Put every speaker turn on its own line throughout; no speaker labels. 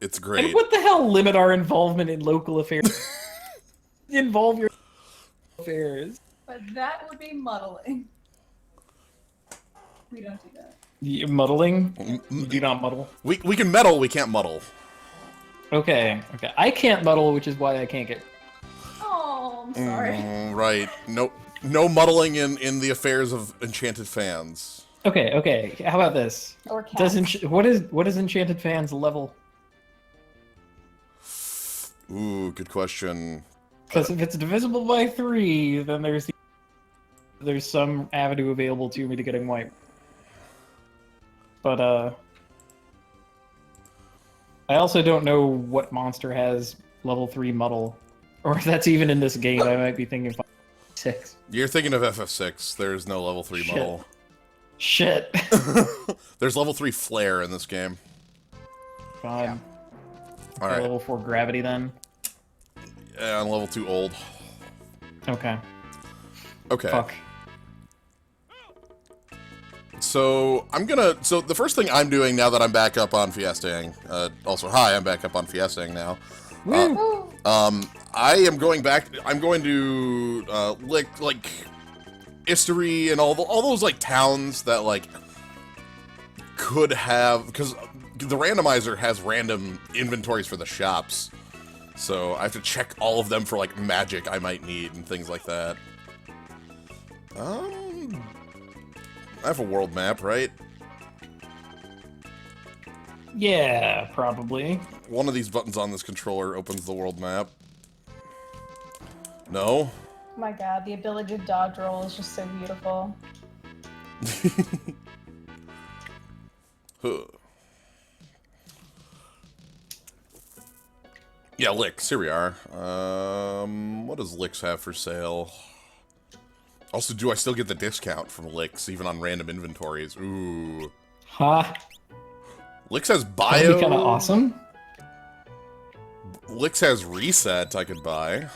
It's great.
And what the hell limit our involvement in local affairs? Involve your affairs.
But that would be muddling. We don't do that.
Muddling? You do not muddle.
We can meddle, we can't muddle.
Okay. I can't muddle, which is why I can't get...
Oh, I'm sorry.
Right. No muddling in the affairs of Enchanted fans.
Okay. How about this?
Or cats.
What is Enchanted fans level?
Ooh, good question.
Because if it's divisible by 3, then there's some avenue available to me to getting wiped. But I also don't know what monster has level 3 muddle, or if that's even in this game. I might be thinking 6.
You're thinking of FF6. There's no level 3 muddle.
Shit.
There's level 3 flare in this game.
Fine.
Yeah. All right.
Level 4 gravity then.
Yeah, I'm level 2 old.
Okay.
Okay.
Fuck.
So the first thing I'm doing now that I'm back up on Fiestaing, also hi, I'm back up on Fiestaing now. I am going back. I'm going to like Istory and all those like towns that like could have, because the randomizer has random inventories for the shops, so I have to check all of them for like magic I might need and things like that. I have a world map, right?
Yeah, probably.
One of these buttons on this controller opens the world map. No?
Oh my god, the ability to dodge roll is just so beautiful.
Huh. Yeah, Licks, here we are. What does Licks have for sale? Also, do I still get the discount from Licks, even on random inventories? Ooh.
Huh?
Licks has bio.
That'd be kind of awesome.
Licks has reset I could buy.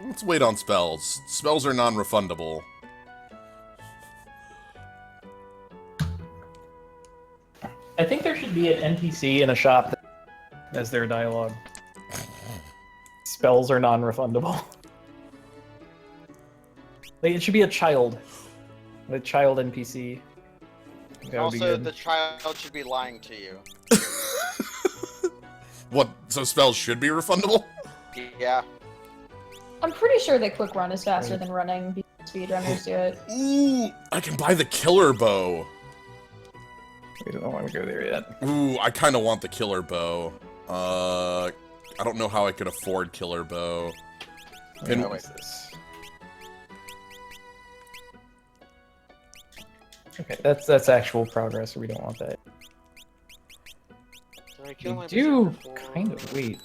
Let's wait on spells. Spells are non-refundable.
I think there should be an NPC in a shop that has their dialogue. Spells are non-refundable. Like, it should be a child. A child NPC.
Also, the child should be lying to you.
What? So spells should be refundable?
Yeah.
I'm pretty sure that quick run is faster than running because speedrunners do it.
Ooh, I can buy the killer bow.
We don't want to go there yet.
Ooh, I kind of want the killer bow. I don't know how I could afford killer bow.
And what is this? Okay, that's actual progress. We don't want that. We do kind of wait.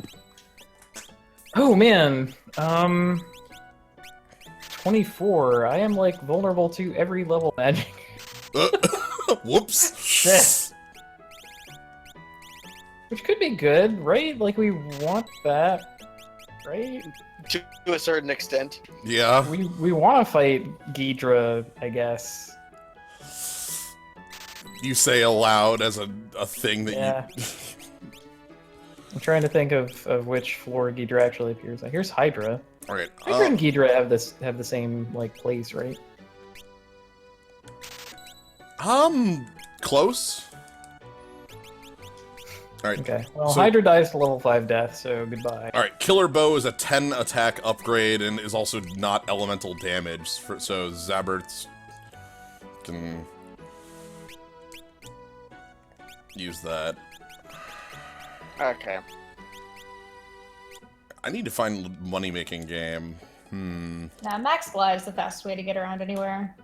Oh man, 24. I am like vulnerable to every level magic.
Whoops.
Shit. Which could be good, right? Like we want that, right?
To a certain extent.
Yeah.
We want to fight Ghidra, I guess.
You say aloud as a thing that you...
I'm trying to think of which floor Ghidra actually appears on. Here's Hydra.
Alright.
Hydra and Ghidra have the same like place, right?
Close. Alright.
Okay. Well, so, Hydra dies to level 5 death, so goodbye.
Alright, Killer Bow is a 10 attack upgrade and is also not elemental damage, so Zaberts can use that.
Okay.
I need to find a money-making game.
Nah, Max Glide is the fastest way to get around anywhere.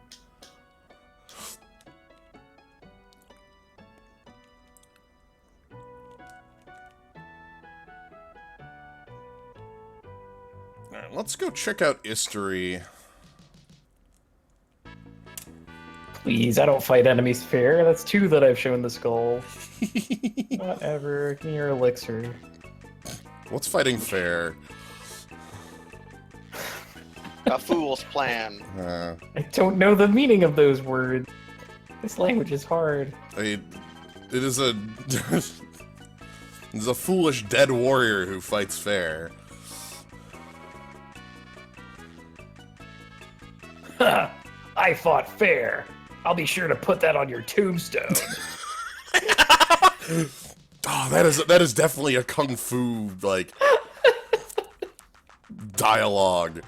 Alright, let's go check out Istory.
Please, I don't fight enemies fair. That's 2 that I've shown the skull. Whatever, give me your elixir.
What's fighting fair?
A fool's plan.
I don't know the meaning of those words. This language is hard.
It is a... It's a foolish dead warrior who fights fair.
I fought fair. I'll be sure to put that on your tombstone.
Oh, that is definitely a kung fu, like, dialogue.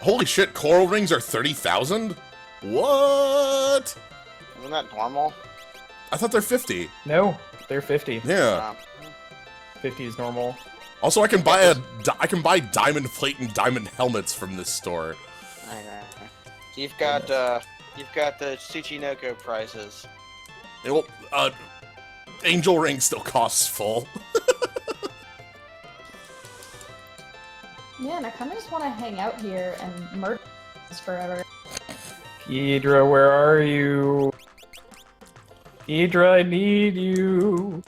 Holy shit, coral rings are 30,000? What?
Isn't that normal?
I thought they're 50.
No, they're 50.
Yeah.
50 is normal.
Also, I can buy diamond plate and diamond helmets from this store.
Okay. So you've got the Tsuchinoko prizes.
Well, Angel Ring still costs full.
Man, I kind of just want to hang out here and murder this forever.
Kedra, where are you? Kedra, I need you.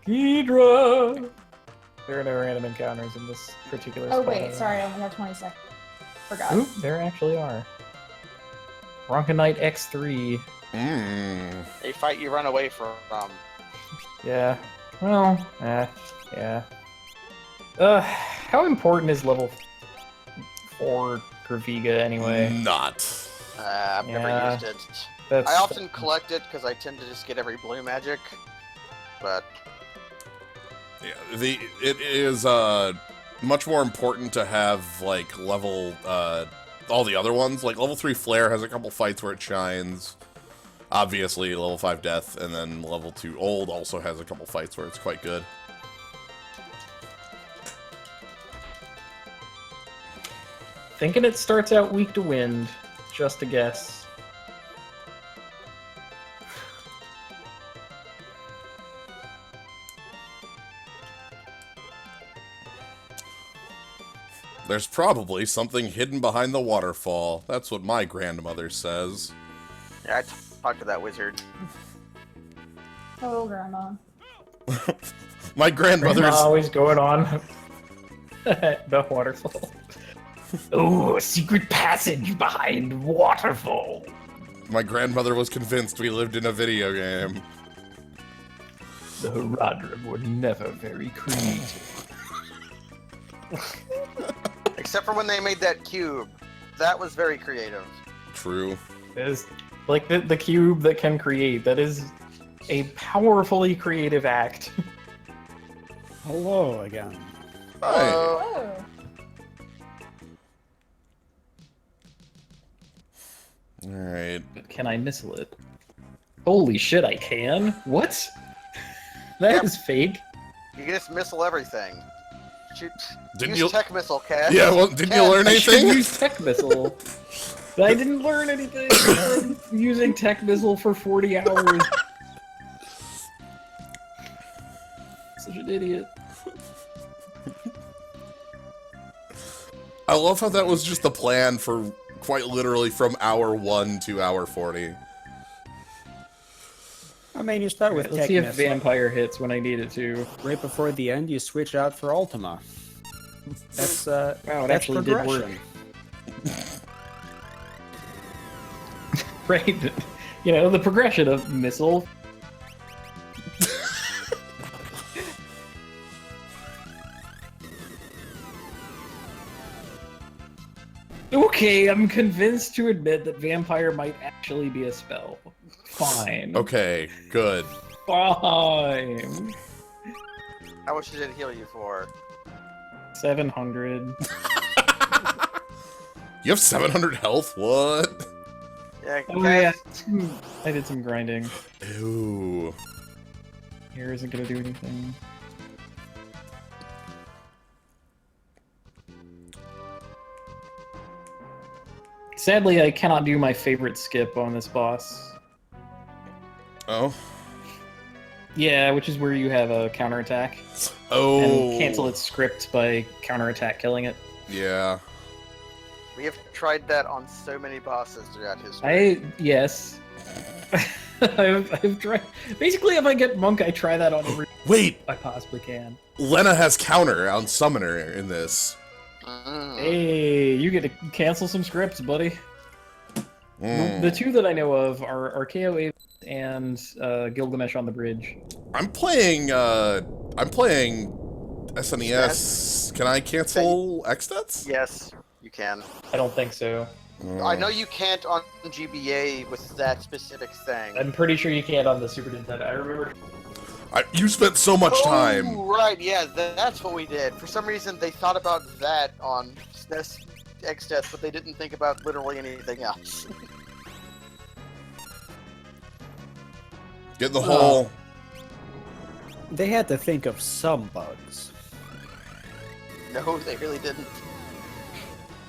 Kedra! There are no random encounters in this particular
Oh
spot.
wait, sorry, I only have 20 seconds. Forgot.
Oop, there actually are. Ronkanite X3.
A fight you run away from.
Yeah. Well, yeah. How important is level 4 Graviga anyway?
Not.
I've never
Yeah,
used it.
That's,
I often collect it because I tend to just get every blue magic, but
Yeah, it is much more important to have like level all the other ones. Like level 3 Flare has a couple fights where it shines. Obviously, level 5 Death, and then level 2 Old also has a couple fights where it's quite good.
Thinking it starts out weak to wind. Just a guess.
There's probably something hidden behind the waterfall. That's what my grandmother says.
yeah, I talked to that wizard.
Oh, Grandma.
My grandmother's...
Always going on the waterfall. Oh, a secret passage behind waterfall.
My grandmother was convinced we lived in a video game.
The Haradrim were never very creative.
Except for when they made that cube. That was very creative.
True.
It is like the cube that can create. That is a powerfully creative act.
Hello again.
Hi.
Oh.
Alright.
Can I missile it? Holy shit, I can? What? That
Yep.
is fake.
You can just missile everything. Shoot.
Didn't
Use
you-
tech missile, Kaz.
Yeah, well, didn't you
Kaz,
learn
I should
anything?
use tech missile. But I didn't learn anything from using tech missile for 40 hours. Such an idiot.
I love how that was just the plan for quite literally from hour 1 to hour 40.
I mean, you start with
Let's
tech
see if
missile.
Vampire hits when I need it to.
Right before the end, you switch out for Ultima. That's
Wow, it
that's
actually did work.
progression.
Right? You know, the progression of missile. Okay, I'm convinced to admit that Vampire might actually be a spell. Fine.
Okay, good.
Fine.
How much did it heal you for?
700.
You have 700 health? What?
Yeah,
Oh
Kaz,
yeah, I did some grinding.
Ew.
Here isn't gonna do anything. Sadly, I cannot do my favorite skip on this boss.
Oh?
Yeah, which is where you have a counterattack.
Oh.
And cancel its script by counterattack killing it.
Yeah.
we have tried that on so many bosses throughout history.
Yes. I've tried. Basically, if I get Monk, I try that on every
Wait!
I possibly can.
Lena has counter on Summoner in this.
Mm.
Hey, you get to cancel some scripts, buddy. The two that I know of are KO Aves and Gilgamesh on the Bridge.
I'm playing SNES. Can I cancel XDETs?
Yes, you can.
I don't think so.
I know you can't on GBA with that specific thing.
I'm pretty sure you can't on the Super Nintendo. I remember.
You spent so much time.
Oh, right, yeah, that's what we did. For some reason, they thought about that on SNES XDeath, but they didn't think about literally anything else.
Get in the hole.
They had to think of some bugs.
No, they really didn't.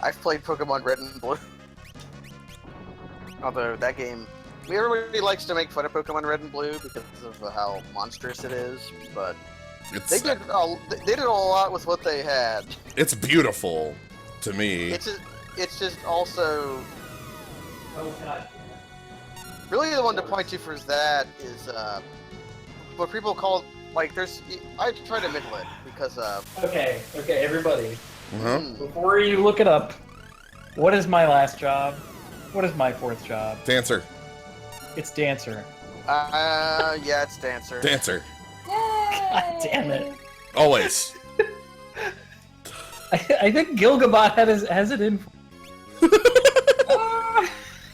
I've played Pokemon Red and Blue. Although, that game... Everybody likes to make fun of Pokemon Red and Blue because of how monstrous it is, but... They did a lot with what they had.
It's beautiful, to me.
It's just also...
Oh god.
Really the one to point to for that is, what people call... Like, I try to middle it, because,
Okay, everybody.
Uh-huh.
Before you look it up, what is my last job? What is my fourth job?
Dancer.
It's Dancer.
Yeah, it's Dancer.
Dancer.
God damn it.
Always.
I think Gilgabot has it in.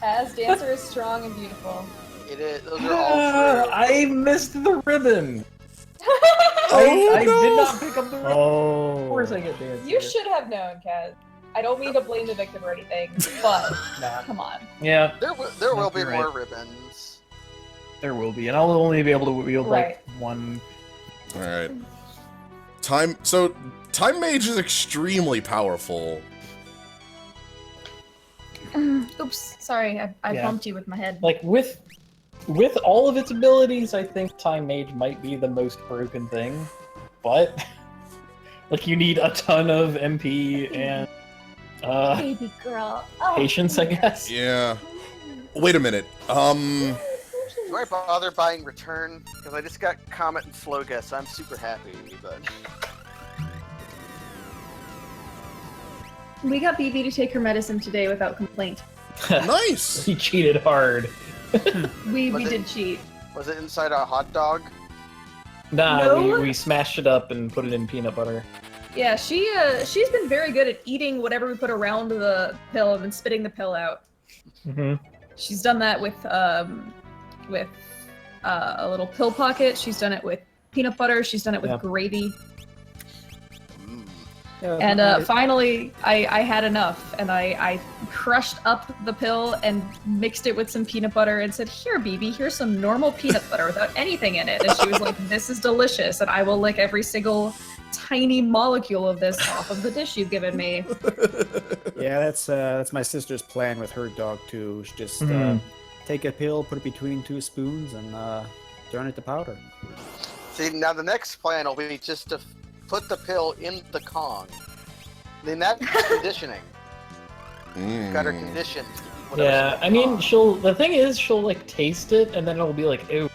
As Dancer is strong and beautiful.
It is. Those are all true.
I missed the ribbon.
Oh,
I
no.
did not pick up the ribbon.
Oh.
Of course I get Dancer.
You should have known, Kaz. I don't mean to blame the victim or anything, but
Nah.
come on.
Yeah,
There will be
You're
more
right.
ribbons.
there will be, and I'll only be able to wield
Right.
like one.
All right. Time Mage is extremely powerful.
Oops, sorry, I
Yeah.
bumped you with my head.
Like with all of its abilities, I think Time Mage might be the most broken thing. But like you need a ton of MP and
Baby girl. Oh.
patience, I guess.
Yeah. Wait a minute.
Do I bother buying Return? Because I just got Comet and Slowgas, so I'm super happy, but...
We got BB to take her medicine today without complaint.
Nice.
He cheated hard.
We
Was it-
did cheat.
Was it inside a hot dog?
Nah,
No.
we smashed it up and put it in peanut butter.
Yeah, she's been very good at eating whatever we put around the pill and then spitting the pill out.
Mm-hmm.
She's done that with a little pill pocket. She's done it with peanut butter. She's done it with
Yeah.
gravy.
Yeah,
And finally, I had enough, and I crushed up the pill and mixed it with some peanut butter and said, "Here, BB, here's some normal peanut butter without anything in it." And she was like, "This is delicious, and I will lick every single tiny molecule of this off of the dish you've given me."
yeah, that's my sister's plan with her dog too. She just
Mhm.
take a pill, put it between 2 spoons, and turn it to powder.
See, now the next plan will be just to put the pill in the Kong. Then that's conditioning. Got her conditioned. whatever's
Yeah,
in the
I mean,
Kong.
the thing is, she'll like taste it, and then it'll be like, ew,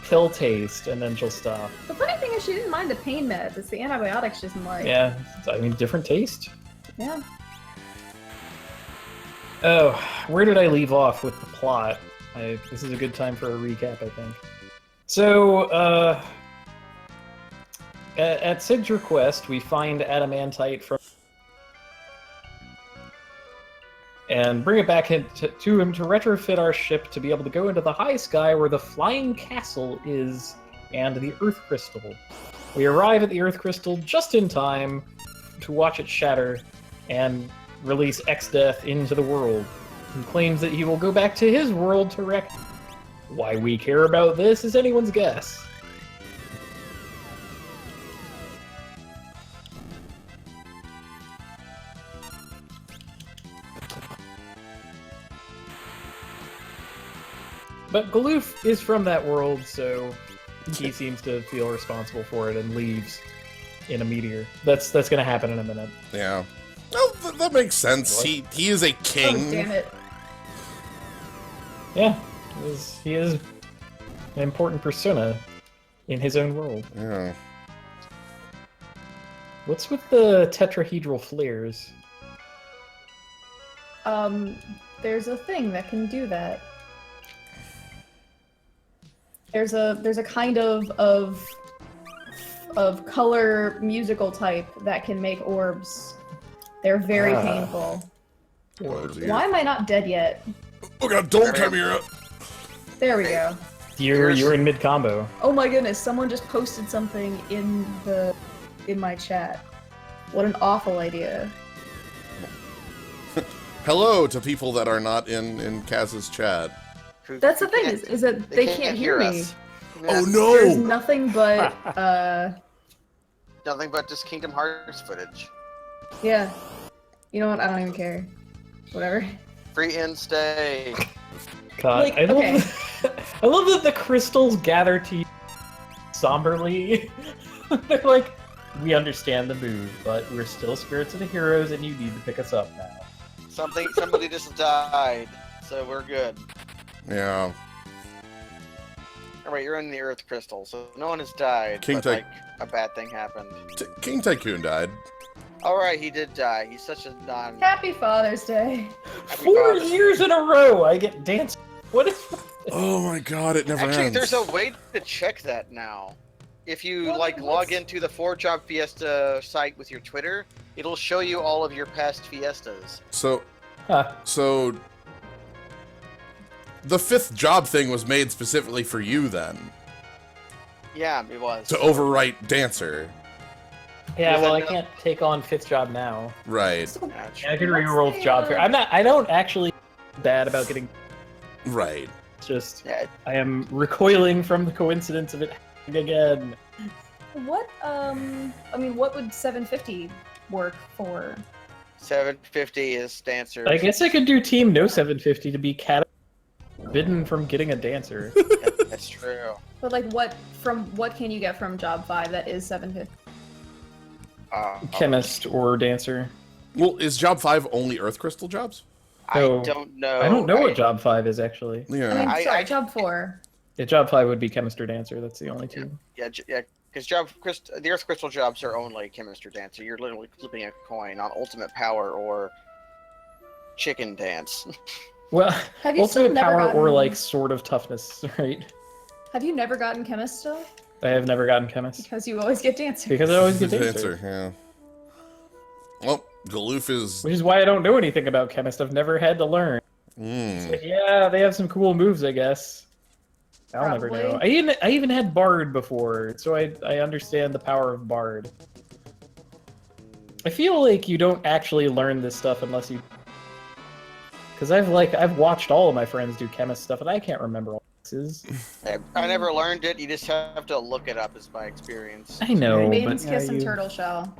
pill taste, and then she'll stop.
The funny thing is, she didn't mind the pain meds. It's the antibiotics she doesn't like.
Yeah, I mean, different taste.
Yeah.
Oh, where did I leave off with the plot? This is a good time for a recap, I think. So, at Sig's request, we find Adamantite from and bring it back to him to retrofit our ship to be able to go into the high sky where the flying castle is and the Earth Crystal. We arrive at the Earth Crystal just in time to watch it shatter and release X-Death into the world, who claims that he will go back to his world to wreck. Why we care about this is anyone's guess. But Galoof is from that world, so he seems to feel responsible for it and leaves in a meteor. That's gonna happen in a minute.
Yeah. No, that makes sense.
What?
He is a king.
Oh, damn it.
Yeah, he is an important persona in his own world.
Yeah.
What's with the tetrahedral flares?
There's a thing that can do that. There's a kind of color musical type that can make orbs. They're very painful. Why am I not dead yet?
Oh god, don't come here!
There we go.
You're in mid combo.
Oh my goodness! Someone just posted something in my chat. What an awful idea.
Hello to people that are not in Kaz's chat.
That's the thing is that they can't hear me.
us.
Oh
There's
no!
nothing but
Nothing but just Kingdom Hearts footage.
yeah. You know what? I don't even care. Whatever.
Free in stay.
God,
Like,
I love,
okay.
I love that the crystals gather to you somberly. They're like, we understand the move, but we're still spirits of the heroes, and you need to pick us up now.
Somebody just died, so we're good.
Yeah.
Alright, you're in the Earth Crystal, so no one has died,
King
but
Ty-
like, a bad thing happened.
King Tycoon died.
Alright, he did die. He's such a non...
Happy Father's Day.
4 years in a row, I get dance. What is?
Oh my god, it never
Actually,
ends.
there's a way to check that now. If you, log into the 4-Job Fiesta site with your Twitter, it'll show you all of your past Fiestas.
So,
Huh.
so... The 5th job thing was made specifically for you, then.
Yeah, it was.
To overwrite Dancer.
Yeah,
Was
well,
that
I can't take on 5th job now.
Right.
I can reroll job fair. I don't actually bad about getting.
Right.
It's just
Yeah,
I am recoiling from the coincidence of it happening again.
What I mean, what would 750 work for?
750 is Dancer.
I guess I could do team no 750 to be forbidden from getting a dancer.
That's true.
But like, what can you get from job 5 that is 750?
Chemist or dancer.
Well, is job 5 only Earth Crystal jobs?
So,
I don't know.
I don't know what job 5 is actually.
Yeah.
I mean,
I-
sorry,
I-
job 4.
Yeah, job 5 would be chemist or dancer. That's the only two.
Yeah, because the Earth Crystal jobs are only Chemist or Dancer. You're literally flipping a coin on Ultimate Power or Chicken Dance.
Well,
Have you still
ultimate
never
power or
gotten-
like sword of toughness, right?
Have you never gotten chemist still?
I have never gotten chemist
Because you always get dancer.
because I always
The
get dancer.
yeah. Well, Galoof is...
Which is why I don't know anything about chemist. I've never had to learn.
Mm.
Like, yeah, they have some cool moves, I guess. I'll never know.
Probably.
I even had Bard before, so I understand the power of Bard. I feel like you don't actually learn this stuff unless you... Because I've watched all of my friends do chemist stuff, and I can't remember all this is.
I never learned it. You just have to look it up, is my experience.
I know,
Maiden's
but...
Kiss
Yeah,
and
you-
Turtle Shell.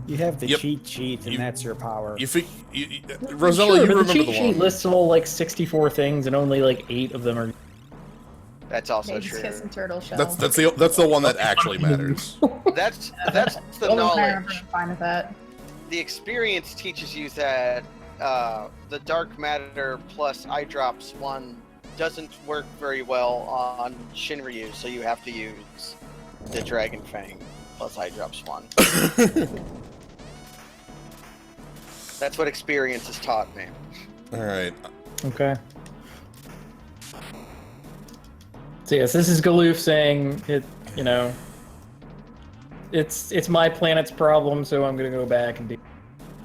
You have the
Yep.
cheat sheet, and
You-
that's your power.
Rosella,
Sure,
you
but
remember
the cheat
the
sheet
one.
lists all like 64 things, and only like 8 of them are...
That's also
Maiden's
true.
Kiss and Turtle Shell.
That's the one that actually matters.
That's the
Well, I remember,
knowledge.
I'm fine with that.
The experience teaches you that the dark matter plus eye drops 1 doesn't work very well on Shinryu, so you have to use the Dragon Fang plus eye drops 1. That's what experience has taught me.
All right.
Okay. So yes, this is Galoof saying it. You know, it's my planet's problem, so I'm gonna go back and be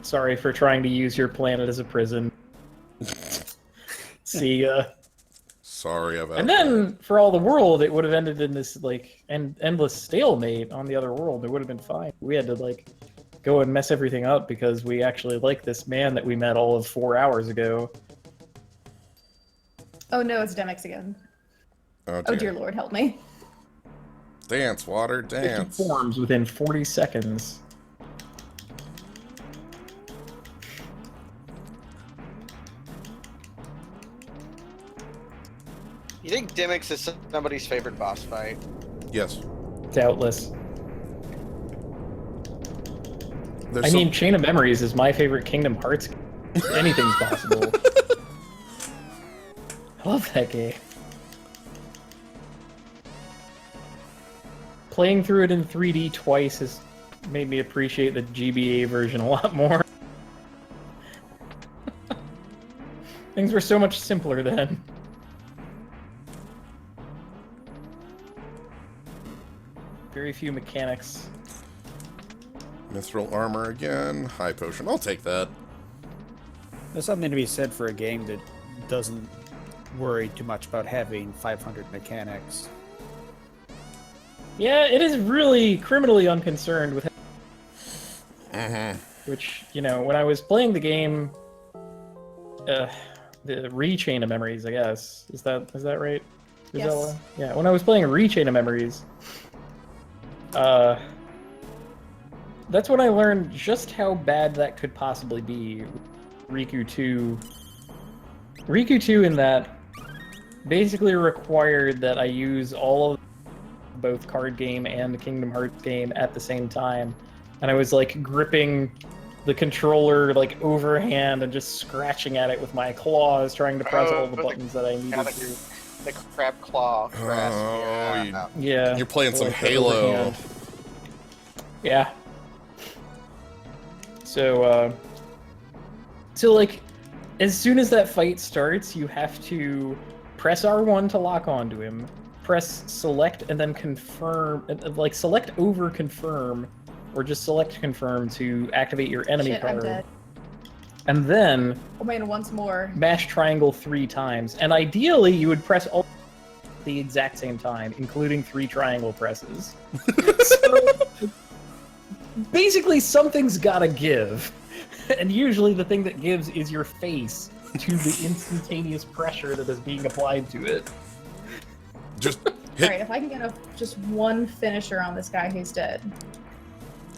sorry for trying to use your planet as a prison. See ya.
Sorry about
And then for all the world, it would have ended in this like endless stalemate on the other world. It would have been fine. We had to like go and mess everything up because we actually like this man that we met all of 4 hours ago.
Oh no, it's Demix again.
that.
Oh dear lord, help me.
Dance, water,
It
dance.
forms within 40 seconds.
You think Dimix is somebody's favorite boss fight?
Yes.
Doubtless.
There's
I
some-
mean, Chain of Memories is my favorite Kingdom Hearts game. Anything's possible. I love that game. Playing through it in 3D twice has made me appreciate the GBA version a lot more. Things were so much simpler then. Very few mechanics.
Mithril armor again. High potion. I'll take that.
There's something to be said for a game that doesn't worry too much about having 500 mechanics.
Yeah, it is really criminally unconcerned with. Which, you know, when I was playing the game, the Rechain of Memories, I guess. Is that right, Rosella?
Yes.
Yeah, when I was playing Rechain of Memories, that's when I learned just how bad that could possibly be. Riku 2 in that basically required that I use all of both card game and the Kingdom Hearts game at the same time. And I was like gripping the controller like overhand and just scratching at it with my claws, trying to press all the buttons that I needed to.
The crab claw grasp.
Oh,
Yeah.
You're playing some
like the
Halo.
overhand. Yeah. So like, as soon as that fight starts, you have to press R1 to lock onto him, press select and then confirm, like select over confirm, or just select confirm to activate your enemy
Shit,
card.
I'm dead.
And then
Oh man, once more.
mash triangle 3 times. And ideally, you would press all at the exact same time, including 3 triangle presses. So, basically, something's gotta give. And usually the thing that gives is your face to the instantaneous pressure that is being applied to it.
Just hit,
Alright, if I can get just one finisher on this guy who's dead.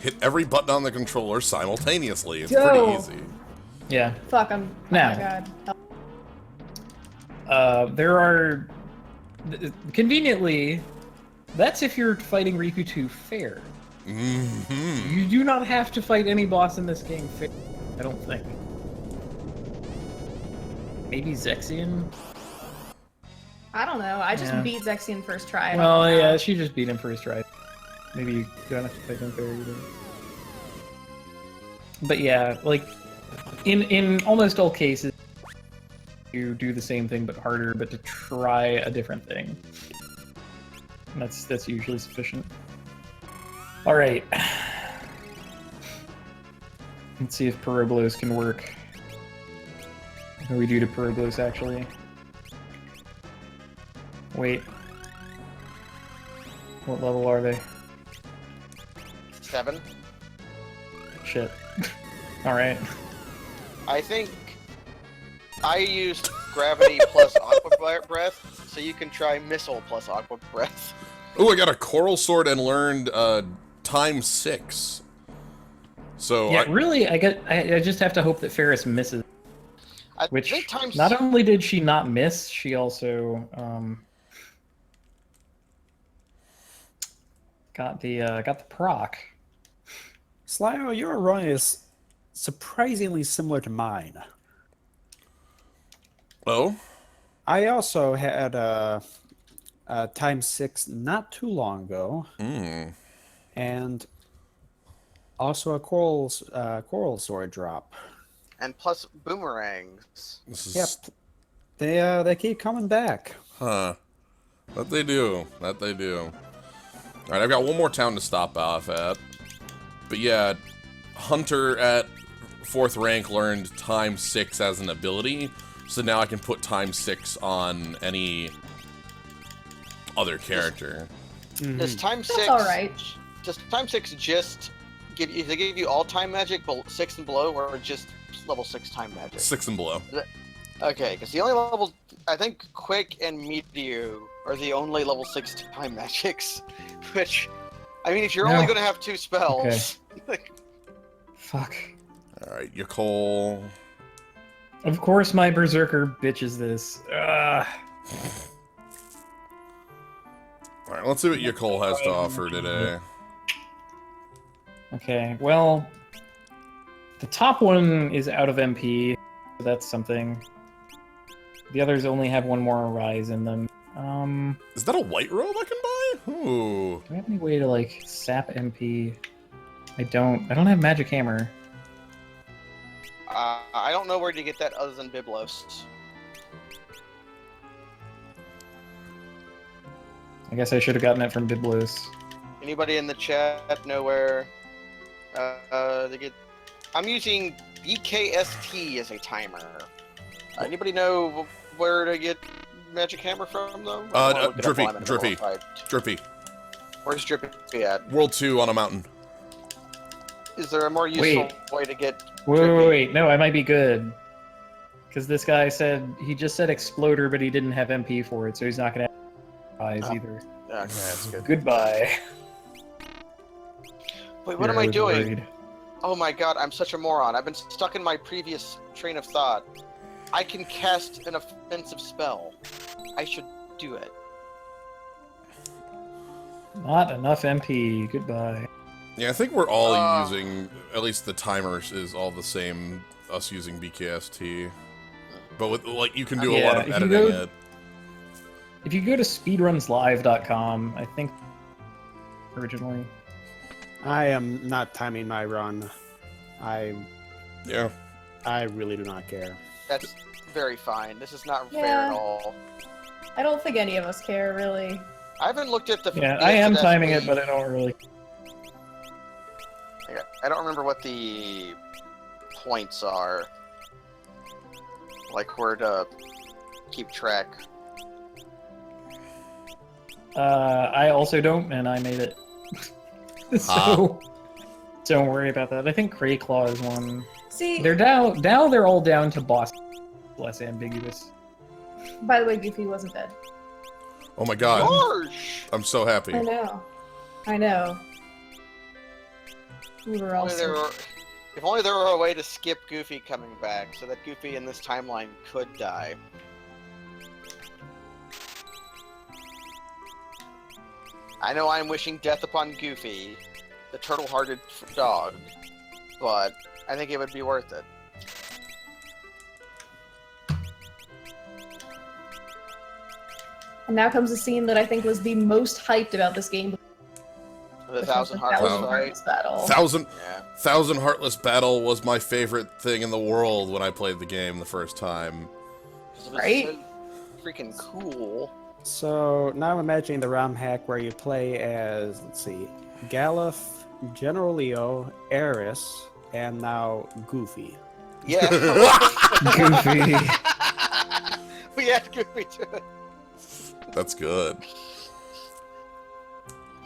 hit every button on the controller simultaneously. It's
Go.
pretty easy.
Yeah.
Fuck, I'm...
Now.
Oh my god.
There are... Conveniently, that's if you're fighting Riku 2 fair.
Mm-hmm.
You do not have to fight any boss in this game fair, I don't think. Maybe Zexion?
I don't know. I just
Yeah.
beat Zexion first try. I don't
Well,
know how.
yeah, she just beat him first try. Maybe you don't have to fight him fair either. But yeah, like, in almost all cases, you do the same thing but harder, but to try a different thing. And that's usually sufficient. Alright. Let's see if Peroblos can work. What do we do to Peroblos, actually? Wait. What level are they?
7.
Shit. Alright.
I think I used gravity plus aqua breath, so you can try missile plus aqua breath.
Oh, I got a coral sword and learned time 6. So
Yeah, really, I just have to hope that Ferris misses.
I
Which,
think times
not only did she not miss, she also, got the proc.
Slyo, your run is surprisingly similar to mine.
Oh?
I also had time 6 not too long ago, and also a coral sword drop.
and plus boomerangs.
This is...
Yep, they keep coming back.
Huh. That they do. That they do. Alright, I've got one more town to stop off at. But yeah, Hunter at 4th rank learned time 6 as an ability, so now I can put time 6 on any other character.
Does time 6?
That's alright.
Does time 6 just give you? They give you all time magic, 6 and below, or just level 6 time magic?
6 and below.
Okay, because the only level, I think Quick and Meteor are the only level 6 time magics. Which, I mean, if you're only
No.
going to have 2 spells,
Fuck.
Alright, Yakol.
Of course my Berserker bitches this. Ugh.
Alright, let's see what Yakol has to offer today.
Okay, well, the top one is out of MP, so that's something. The others only have one more rise in them.
Is that a white robe I can buy? Ooh.
Do I have any way to, like, sap MP? I don't have Magic Hammer.
I don't know where to get that other than Biblos.
I guess I should have gotten it from Biblos.
Anybody in the chat know where they get? I'm using BKST as a timer. Anybody know where to get Magic Hammer from, though?
Drippy.
Where's Drippy at?
World 2 on a mountain.
Is there a more useful way to get?
Wait, no, I might be good. Because this guy he just said Exploder, but he didn't have MP for it, so he's not going to have eyes either.
Okay, that's good.
Goodbye.
Wait, what am I doing? Oh my god, I'm such a moron. I've been stuck in my previous train of thought. I can cast an offensive spell. I should do it.
Not enough MP. Goodbye.
Yeah, I think we're all using, at least the timers is all the same, us using BKST. But with, like, you can do a lot of editing it.
If you go to speedrunslive.com, I think originally.
I am not timing my run. I really do not care.
That's very fine. This is not fair at all.
I don't think any of us care, really.
I haven't looked at the...
Yeah, I am timing it, but I don't really...
I don't remember what the points are. Like, where to keep track.
I also don't, and I made it. So, don't worry about that. I think Crayclaw is one.
See,
they're down. Now they're all down to boss. Less ambiguous.
by the way, Goofy wasn't dead.
Oh my god.
Gosh!
I'm so happy.
I know. I know. We were all
If only there were a way to skip Goofy coming back, so that Goofy in this timeline could die. I know I'm wishing death upon Goofy, the turtle-hearted dog, but I think it would be worth it.
And now comes a scene that I think was the most hyped about this game.
The Thousand Heartless fight.
Battle.
Thousand Heartless Battle was my favorite thing in the world when I played the game the first time.
It was
Right?
so freaking cool.
So now I'm imagining the ROM hack where you play as, let's see, Galuf, General Leo, Eris, and now Goofy.
Yeah.
Goofy.
We had Goofy to it.
That's good.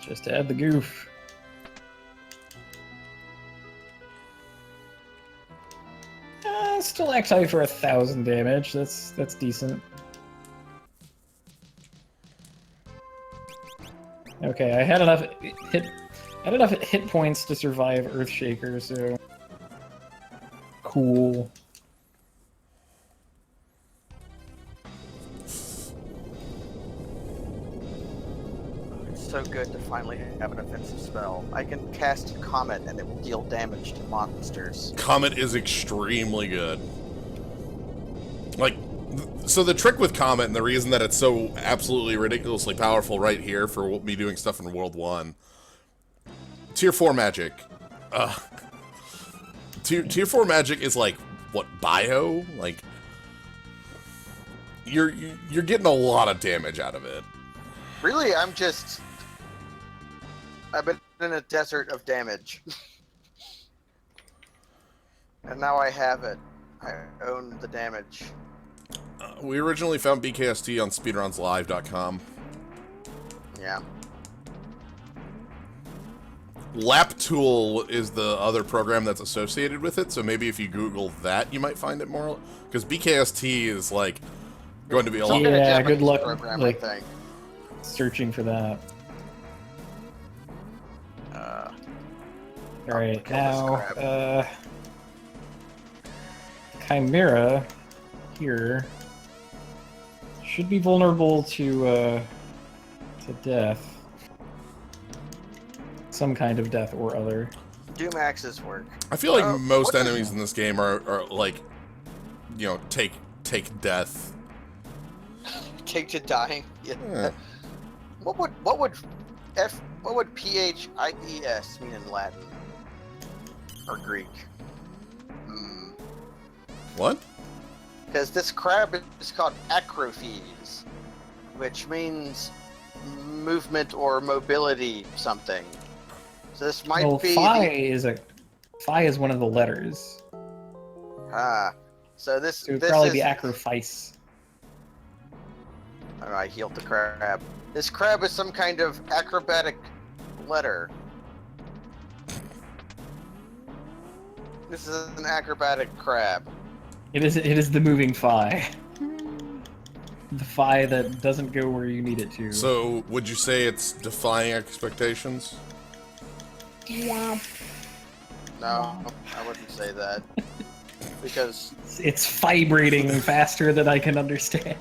Just add the goof. Still actually for 1,000 damage. That's decent. Okay, I had enough hit points to survive Earthshaker, so cool.
It's so good to finally have an offensive spell. I can cast Comet and it will deal damage to monsters.
Comet is extremely good. Like, so the trick with Comet, and the reason that it's so absolutely ridiculously powerful right here for me doing stuff in World 1, Tier 4 magic. Tier 4 magic is like, what, bio? Like, you're getting a lot of damage out of it.
Really, I've been in a desert of damage. And now I have it. I own the damage.
We originally found BKST on speedrunslive.com.
Yeah.
LapTool is the other program that's associated with it, so maybe if you Google that, you might find it more. Because BKST is, like, going to be a lot...
Yeah, good luck,
Program,
like,
I think.
searching for that. Alright, now, Chimera here should be vulnerable to death. Some kind of death or other.
Do Max's work.
I feel like most enemies in this game are like, you know, take death.
Take to dying. Yeah. What would PHIES mean in Latin? Or Greek?
What?
Because this crab is called Acrophes, which means movement or mobility something. So this might
Well,
be
phi is one of the letters.
So this
So it would
this
probably
is
be acrophise.
oh, I healed the crab. This crab is some kind of acrobatic letter. This is an acrobatic crab.
It is the moving phi. The phi that doesn't go where you need it to.
So, would you say it's defying expectations?
Yeah.
No, I wouldn't say that. Because
It's vibrating faster than I can understand.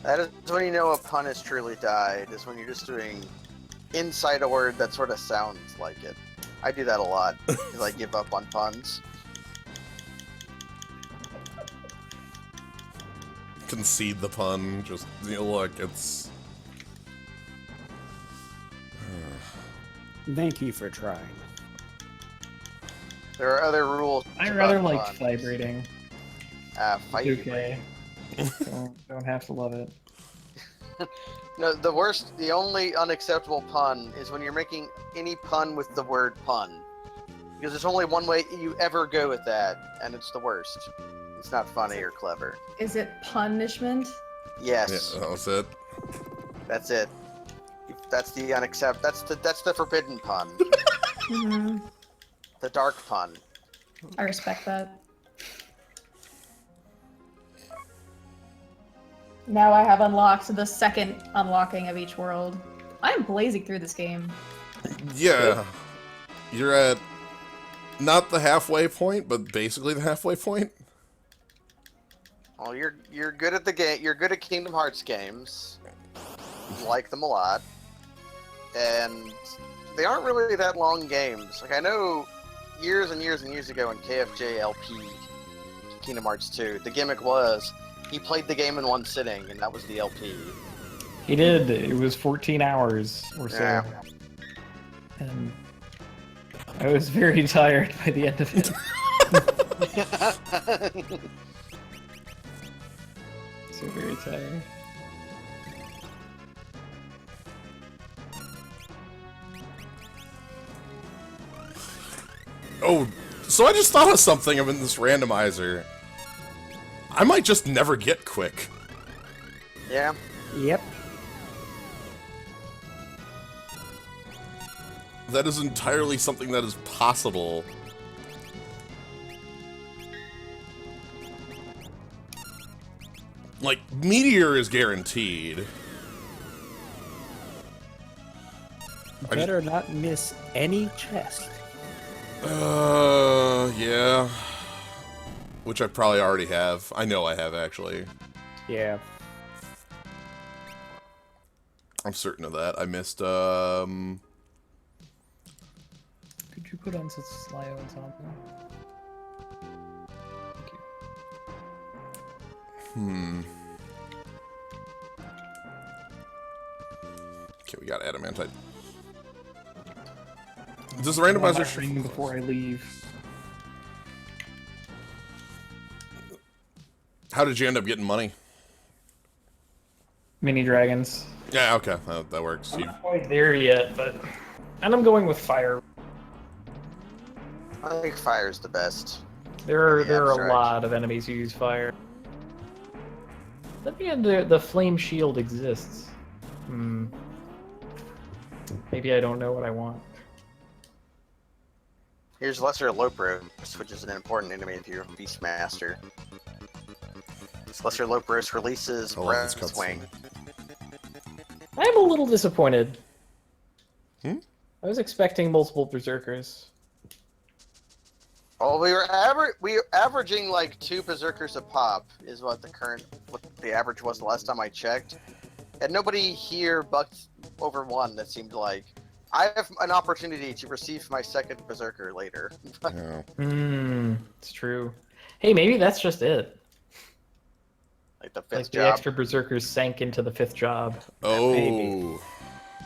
that is when you know a pun has truly died, is when you're just doing inside a word that sort of sounds like it. I do that a lot, because I give up on puns.
Concede the pun. Just, you know, look, it's...
Thank you for trying.
There are other rules.
I
about
rather like
puns.
vibrating.
Fight.
Okay. Don't have to love it.
No, the only unacceptable pun is when you're making any pun with the word pun. Because there's only one way you ever go with that, and it's the worst. It's not funny or clever.
Is it punishment?
Yes,
Yeah, that was it.
that's it. That's the that's the forbidden pun.
Mm-hmm.
The dark pun.
I respect that. Now I have unlocked the second unlocking of each world. I am blazing through this game.
Yeah. You're at... not the halfway point, but basically the halfway point.
Well, you're good at the game. You're good at Kingdom Hearts games. You like them a lot, and they aren't really that long games. Like I know, years and years and years ago in KFJ LP Kingdom Hearts 2, the gimmick was he played the game in one sitting, and that was the LP.
He did. It was 14 hours or so.
Yeah.
And I was very tired by the end of it. So very tired.
Oh, so I just thought of something in this randomizer. I might just never get quick.
Yeah.
Yep.
That is entirely something that is possible. Like, Meteor is guaranteed.
Better not miss any chest.
Yeah. Which I probably already have. I know I have, actually.
Yeah.
I'm certain of that. I missed,
Could you put on some Slyo and Zambo? Thank you.
Okay, we got adamantite. Does the randomizer
Ring before I leave.
How did you end up getting money?
Mini dragons.
Yeah, okay, that works.
I'm not quite there yet, but... And I'm going with fire.
I think fire's the best.
There are
abstract.
a lot of enemies who use fire. Let me end the flame shield exists. Maybe I don't know what I want.
Here's Lesser Lopros, which is an important enemy if you're a Beastmaster. This Lesser Lopros releases
I love this
Breath
cutscene.
Swing.
I'm a little disappointed.
Hmm?
I was expecting multiple berserkers.
Well, we were averaging like 2 berserkers a pop is what the average was the last time I checked, and nobody here bucked over 1. That seemed like I have an opportunity to receive my second berserker later.
Yeah.
It's true. Hey, maybe that's just it.
Like the 5th
Like the
job.
extra berserkers sank into the 5th job.
Oh.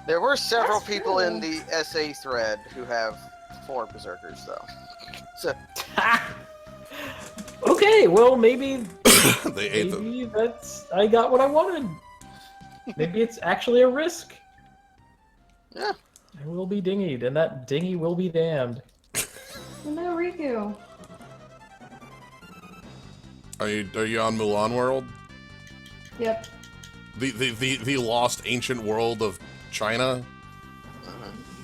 There were several
That's
people
true.
in the SA thread who have 4 berserkers though. So
Okay, well maybe
They ate them.
Maybe I got what I wanted. Maybe it's actually a risk.
Yeah.
I will be dinghied, and that dinghy will be damned.
No, Riku.
Are you on Mulan World?
Yep.
The lost ancient world of China?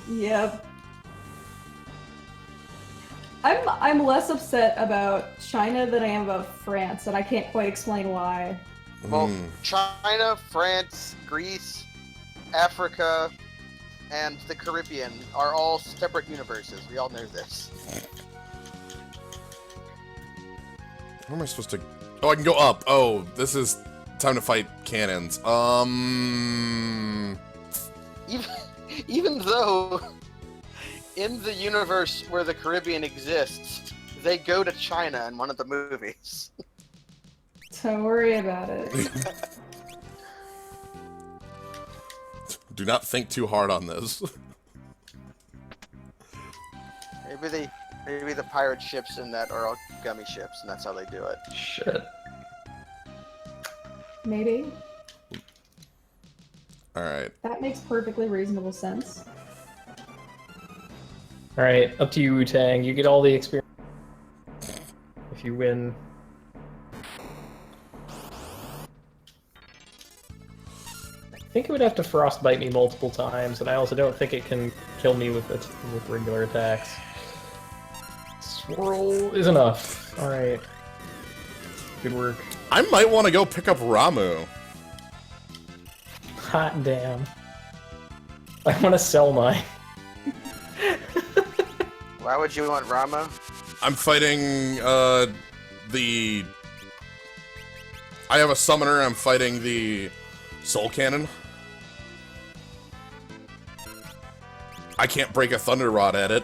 Yep. I'm less upset about China than I am about France, and I can't quite explain why.
Well, China, France, Greece, Africa, and the Caribbean are all separate universes. We all know this.
Where am I supposed to... Oh, I can go up. Oh, this is time to fight cannons.
Even though in the universe where the Caribbean exists, they go to China in one of the movies.
Don't worry about it.
Do not think too hard on this.
Maybe the pirate ships in that are all gummy ships, and that's how they do it.
Shit.
Maybe.
Alright.
That makes perfectly reasonable sense.
Alright, up to you, Wu-Tang. You get all the experience. If you win. I think it would have to frostbite me multiple times, and I also don't think it can kill me with regular attacks. Swirl is enough. Alright. Good work.
I might want to go pick up Ramu.
Hot damn. I want to sell mine.
Why would you want Rama?
I'm fighting, I have a summoner, I'm fighting the Soul Cannon. I can't break a Thunder Rod at it.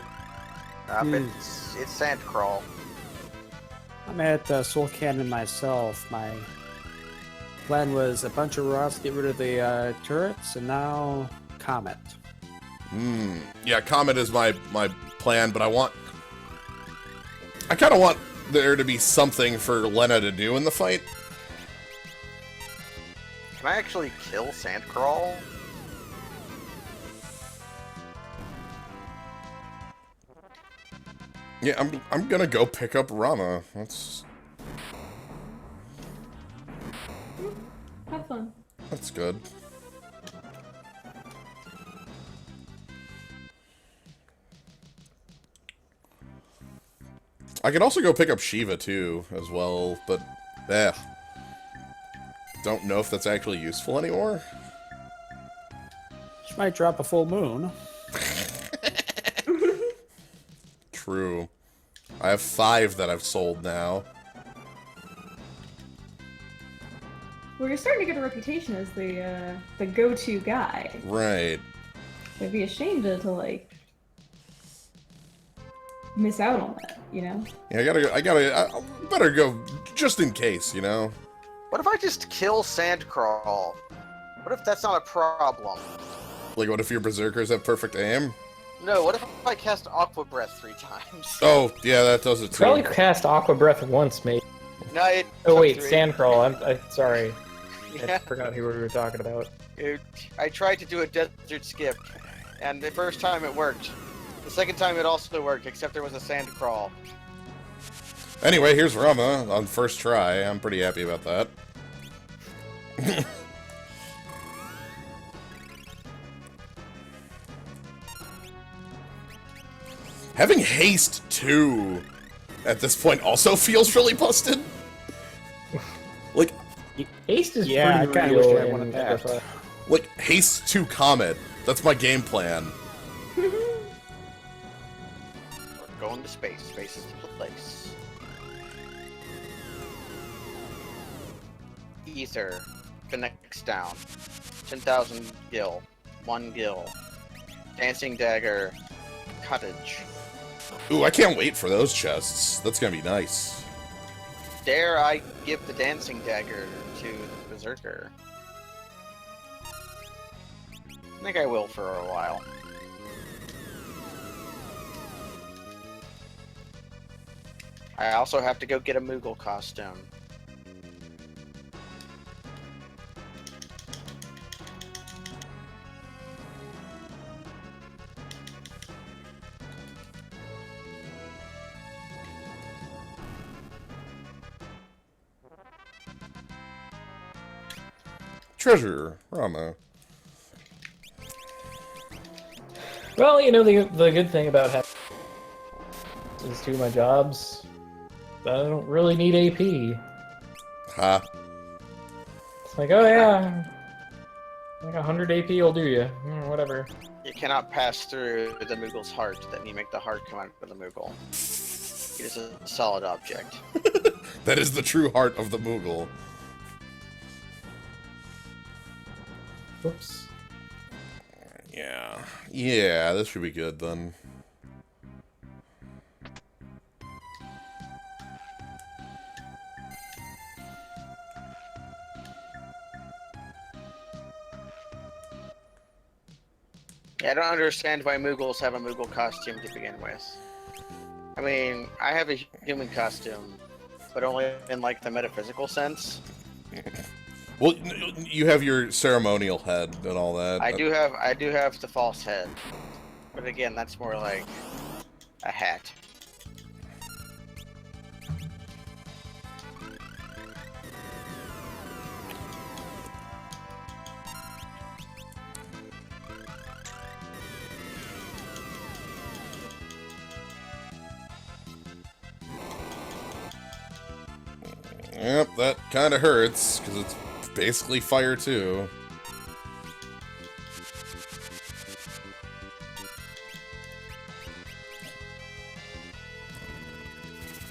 It's Sandcrawl.
I'm at Soul Cannon myself. My plan was a bunch of rods to get rid of the turrets, and now Comet.
Yeah, Comet is my plan, but I kind of want there to be something for Lena to do in the fight.
Can I actually kill Sandcrawl?
Yeah, I'm gonna go pick up Rama. That's
Have fun.
good. I could also go pick up Shiva too, as well, but don't know if that's actually useful anymore.
She might drop a full moon.
True. I have 5 that I've sold now.
Well, you're starting to get a reputation as the go-to guy.
Right.
It'd be a shame to like miss out on that, you know?
Yeah, I better go just in case, you know?
What if I just kill Sandcrawl? What if that's not a problem?
Like, what if your berserkers have perfect aim?
No, what if I cast Aqua Breath 3 times?
Oh, yeah, that does it too.
Probably cast Aqua Breath once, mate.
No, it
Oh
took
wait,
3.
Sandcrawl. I'm sorry. I
Yeah,
forgot who we were talking about.
I tried to do a desert skip, and the first time it worked. The second time it also worked, except there was a Sandcrawl.
Anyway, here's Rama on first try. I'm pretty happy about that. Having haste 2 at this point also feels really busted. Like,
Haste is
Yeah,
pretty
I kinda
real
wish I
in
wanted that.
FFV.
like haste 2 Comet. That's my game plan.
We're going to space. Space is the place. Ether. Connects down. 10,000 gil. 1 gil. Dancing Dagger. Cottage.
Ooh, I can't wait for those chests. That's gonna be nice.
Dare I give the Dancing Dagger to the Berserker? I think I will for a while. I also have to go get a Moogle costume.
treasure, Rama.
Well, you know, the good thing about having these two of my jobs, I don't really need AP.
Ha.
It's like, oh yeah, like 100 AP will do you. Whatever.
You cannot pass through the Moogle's heart, then you make the heart come out of the Moogle. It is a solid object.
That is the true heart of the Moogle.
Whoops.
Yeah. Yeah, this should be good then.
Yeah, I don't understand why Moogles have a Moogle costume to begin with. I mean, I have a human costume, but only in, like, the metaphysical sense.
Well, you have your ceremonial head and all that.
I do have the false head. But again, that's more like a hat.
Yep, that kind of hurts, because it's basically fire too.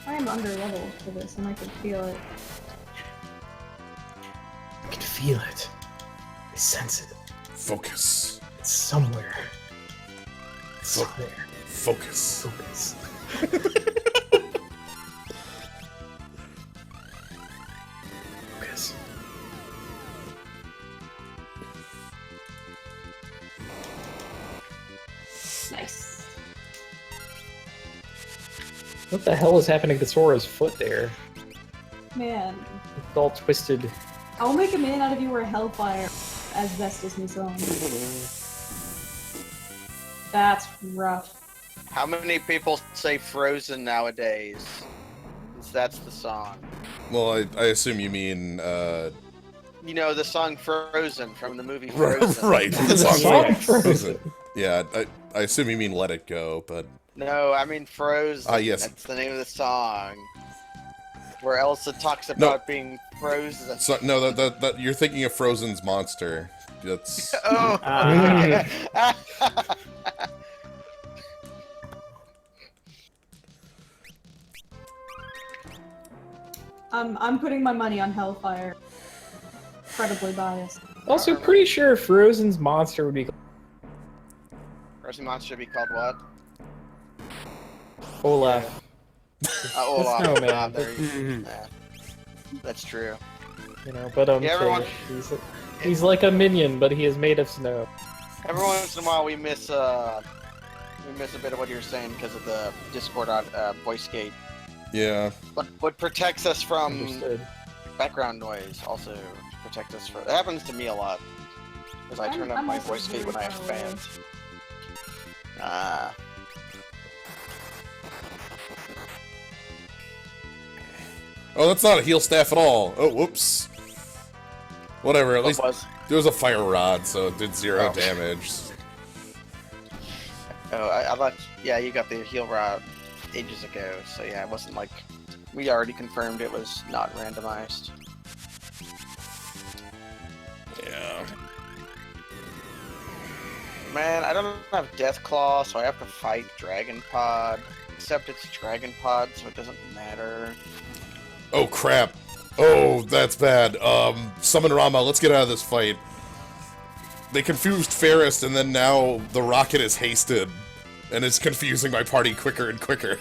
I am under leveled for this, and I can feel it.
I can feel it. I sense it.
Focus.
It's somewhere. It's somewhere.
Focus.
Focus. Focus.
Nice.
What the hell is happening to Sora's foot there?
Man,
It's all twisted.
I'll make a man out of you or a hellfire as best as me song. That's rough.
How many people say Frozen nowadays? Since that's the song.
Well, I assume you mean,
You know, the song Frozen from the movie Frozen.
right.
The
song
song
Frozen. Yeah, I assume you mean Let It Go, but...
No, I mean Frozen.
Ah, yes.
That's the name of the song. Where Elsa talks about being frozen.
So, no, that you're thinking of Frozen's monster. That's...
Oh!
I'm putting my money on hellfire. Incredibly biased.
Also, pretty sure Frozen's monster would be
Frozen monster should be called what?
Olaf.
Olaf.
Snowman.
Ah, there you go. Yeah. That's true.
You know, but
Yeah, everyone-
he's like a minion, but he is made of snow.
Every once in a while we miss a bit of what you're saying because of the Discord voice gate.
Yeah.
But what protects us from
Understood.
background noise also protect us from. It happens to me a lot because I turn up
I'm
my
also
voice gate when I have
very far away.
fans. Ah.
Oh, that's not a heal staff at all. Oh, whoops. Whatever, at least there was a fire rod, so it did 0 damage.
Oh, I thought, yeah, you got the heal rod ages ago, so yeah, it wasn't like, we already confirmed it was not randomized.
Yeah.
Man, I don't have Death Claw, so I have to fight Dragon Pod, except it's Dragon Pod, so it doesn't matter.
Oh, crap. Oh, that's bad. Summon Rama, let's get out of this fight. They confused Ferris, and then now the rocket is hasted, and it's confusing my party quicker and quicker.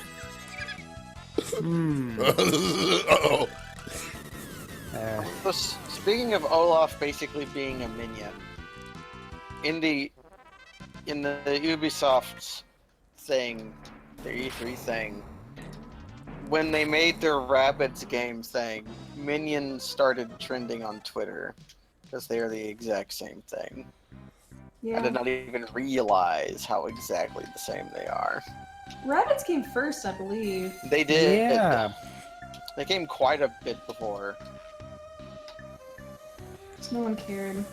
Uh-oh.
So, speaking of Olaf basically being a minion, in the Ubisoft thing, their E3 thing, when they made their Rabbids game thing, minions started trending on Twitter because they are the exact same thing.
Yeah.
I did not even realize how exactly the same they are.
Rabbits came first, I believe.
They did.
Yeah.
They came quite a bit before.
No one cared.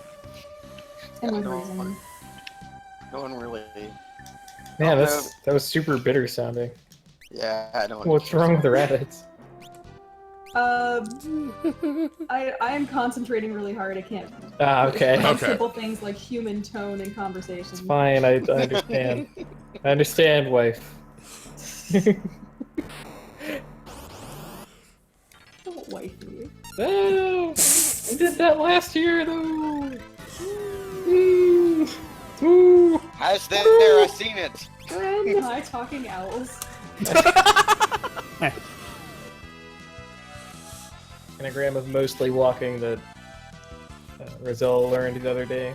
And with reason.
No one really.
Man, that was super bitter sounding.
Yeah, I don't.
What's wrong with the rabbits?
I am concentrating really hard. I can't.
Okay.
Like,
Okay.
Simple things like human tone in conversation.
It's fine, I understand. I understand, wife.
Don't wife me.
Oh, I did that last year, though. Ooh.
Has that there? I've seen it.
Hi, talking owls.
Anagram of mostly walking that Rosella learned the other day.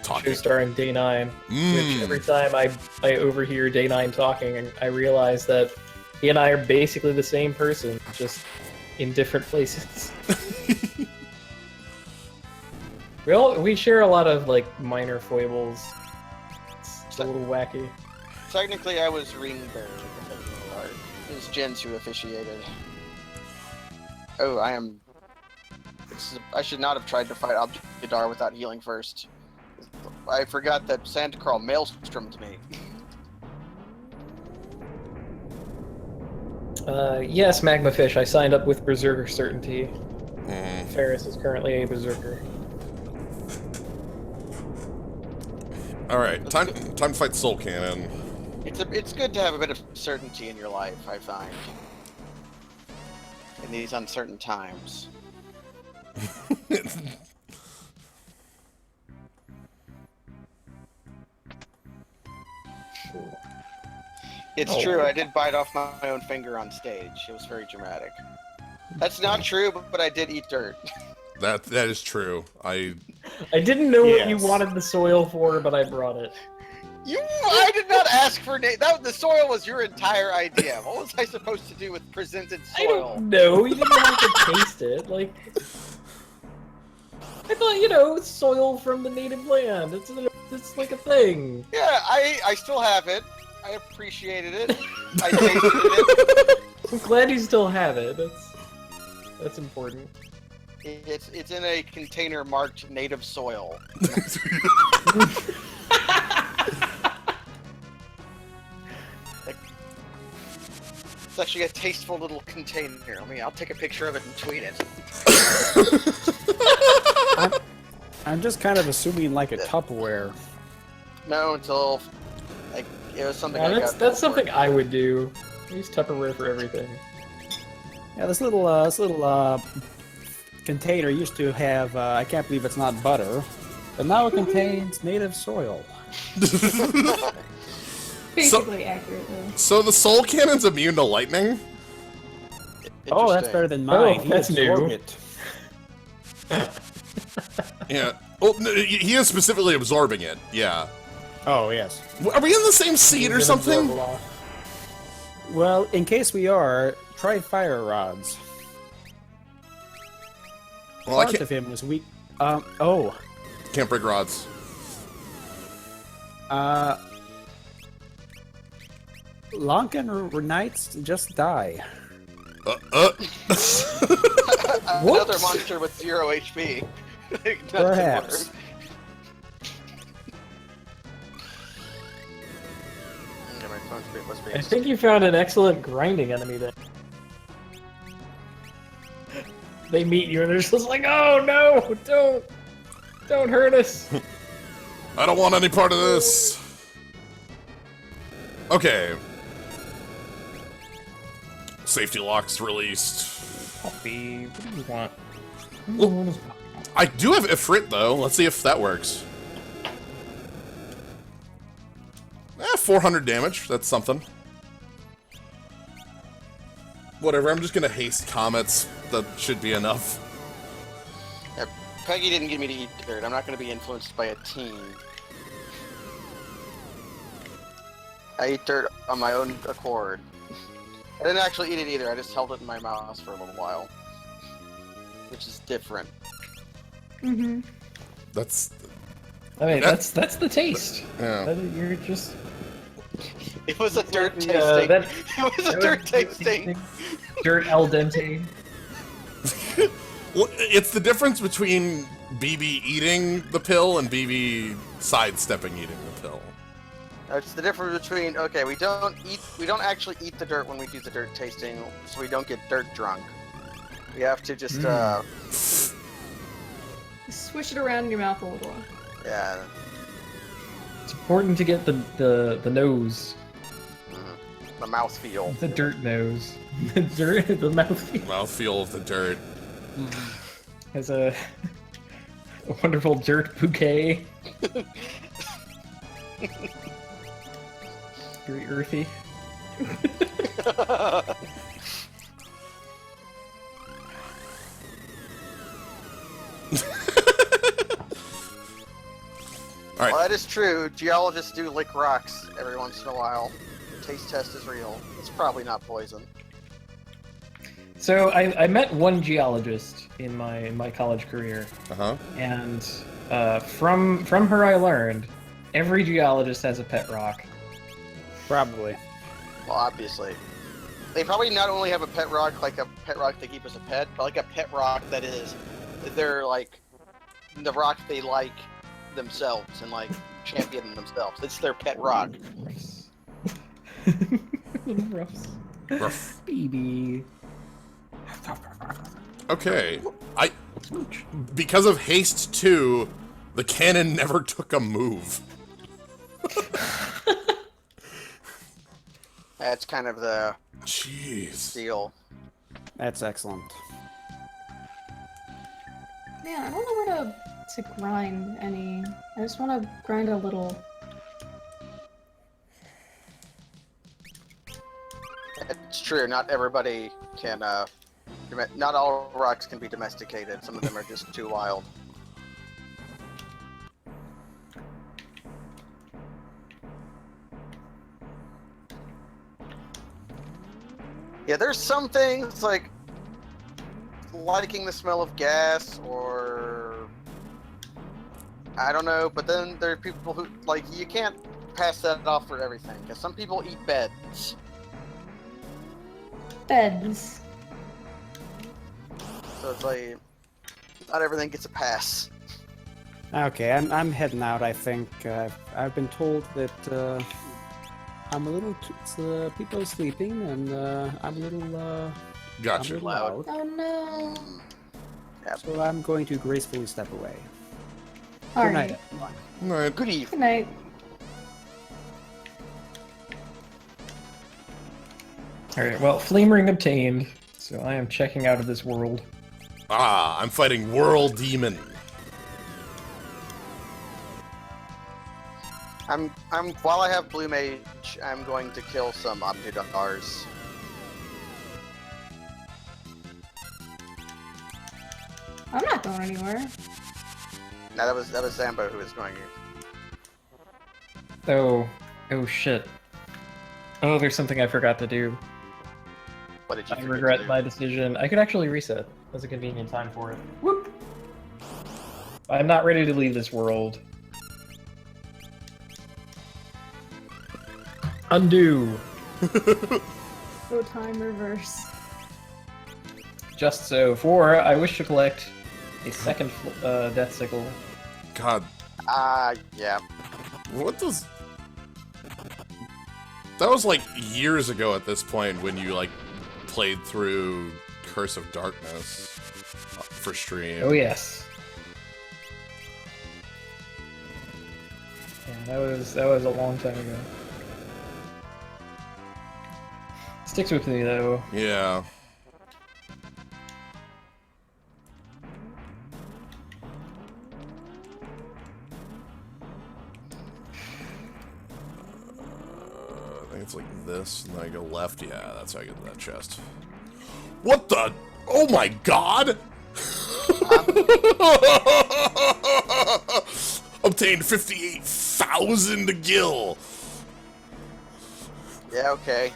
Talking.
Show starring Day 9, which every time I overhear Day 9 talking, I realize that he and I are basically the same person, just in different places. We share a lot of like minor foibles. It's a little wacky.
Technically, I was Ringberg. It was Jens who officiated. Oh, I am. I should not have tried to fight Objadar without healing first. I forgot that Santa Claus maelstrommed me.
Yes, Magmafish, I signed up with Berserker Certainty. Ferris is currently a Berserker.
Alright, time to fight Soul Cannon.
It's good to have a bit of certainty in your life, I find. In these uncertain times. It's true, I did bite off my own finger on stage. It was very dramatic. That's not true, but I did eat dirt.
That is true. I
didn't know what you
Yes.
wanted the soil for, but I brought it.
I did not ask for the soil was your entire idea. What was I supposed to do with presented
I
soil?
don't know, you didn't have to taste it, like... I thought, soil from the native land, it's like a thing.
Yeah, I still have it. I appreciated it. I tasted it.
I'm glad you still have it, that's important.
It's in a container marked native soil. It's actually a tasteful little container. I'll take a picture of it and tweet it.
I'm just kind of assuming like a Tupperware.
No, until like it was something.
Yeah, that's something I would do. Use Tupperware for everything.
Yeah, this little container used to have. I can't believe it's not butter, but now it contains native soil.
Basically accurate, though.
So the Soul Cannon's immune to lightning?
Oh, that's better than mine.
Oh, that's
He absorbed
new.
it.
Yeah. Oh, no, he is specifically absorbing it. Yeah.
Oh, yes.
Are we in the same seed or something?
Well, in case we are, try fire rods.
Well, I
Part of
can't,
him was weak.
can't break rods.
Lankan Knights just die.
Another monster with 0 HP. Doesn't
Perhaps.
work. Yeah, my phone's must be
I think you found an excellent grinding enemy then. They meet you and they're just like, oh no, don't hurt us.
I don't want any part of this. Okay. Safety locks released.
Puppy, what do you want?
Well, I do have Ifrit though. Let's see if that works. 400 damage. That's something. Whatever. I'm just gonna haste comets. That should be enough.
Yeah, Peggy didn't get me to eat dirt. I'm not going to be influenced by a team. I eat dirt on my own accord. I didn't actually eat it either. I just held it in my mouth for a little while, which is different.
Mm-hmm.
That's.
I mean, that's the taste.
Yeah.
You're just.
It was a dirt tasting.
That
It was a dirt tasting.
Dirt al dente.
Well, it's the difference between BB eating the pill and BB sidestepping eating the pill.
It's the difference between, okay, we don't actually eat the dirt when we do the dirt tasting, so we don't get dirt drunk. We have to just,
Swish it around in your mouth a little.
yeah.
It's important to get the nose,
The mouthfeel.
the dirt nose, the mouthfeel
Mouthfeel of the dirt.
has a wonderful dirt bouquet. Very earthy.
All right.
Well, that is true. Geologists do lick rocks every once in a while. The taste test is real. It's probably not poison.
So I met one geologist in my college career, and from her I learned every geologist has a pet rock.
Probably.
Well, obviously. They probably not only have a pet rock, like a pet rock they keep as a pet, but like a pet rock that is, they're like, the rock they like themselves and like champion themselves. It's their pet rock.
Ruffs.
Ruff.
BB.
Okay. Because of Haste 2, the cannon never took a move.
That's kind of the
Jeez.
deal.
That's excellent.
Man, I don't know where to grind any. I just want to grind a little.
It's true, not everybody can, not all rocks can be domesticated. Some of them are just too wild. Yeah, there's some things, like, liking the smell of gas, or I don't know, but then there are people who, like, you can't pass that off for everything, because some people eat beds.
Beds.
So it's like, not everything gets a pass.
Okay, I'm heading out. I think I've been told that I'm a little. People are sleeping, and I'm a little.
Gotcha.
I'm a little loud.
Oh no.
Yep.
So I'm going to gracefully step away. Good
Alright.
night, everyone.
All right.
Good evening.
Good night.
Alright, well, flame ring obtained, so I am checking out of this world.
Ah, I'm fighting World Demon.
While I have Blue Mage, I'm going to kill some Omnidars.
I'm not going anywhere.
No, that was Zambo who was going here.
Oh shit. Oh, there's something I forgot to do.
What did you
I
forget to
regret
do?
my decision. I could actually reset. That's a convenient time for it. Whoop! I'm not ready to leave this world. Undo!
Go time reverse.
Just so. For I wish to collect a second death sickle.
God,
Yeah.
what does... That was like years ago at this point when you like played through Curse of Darkness for stream.
Oh yes. Yeah, that was a long time ago. Sticks with me though.
Yeah. I think it's like this, and then I go left. Yeah, that's how I get to that chest. What the? Oh my god! Obtained 58,000 gil.
Yeah, okay.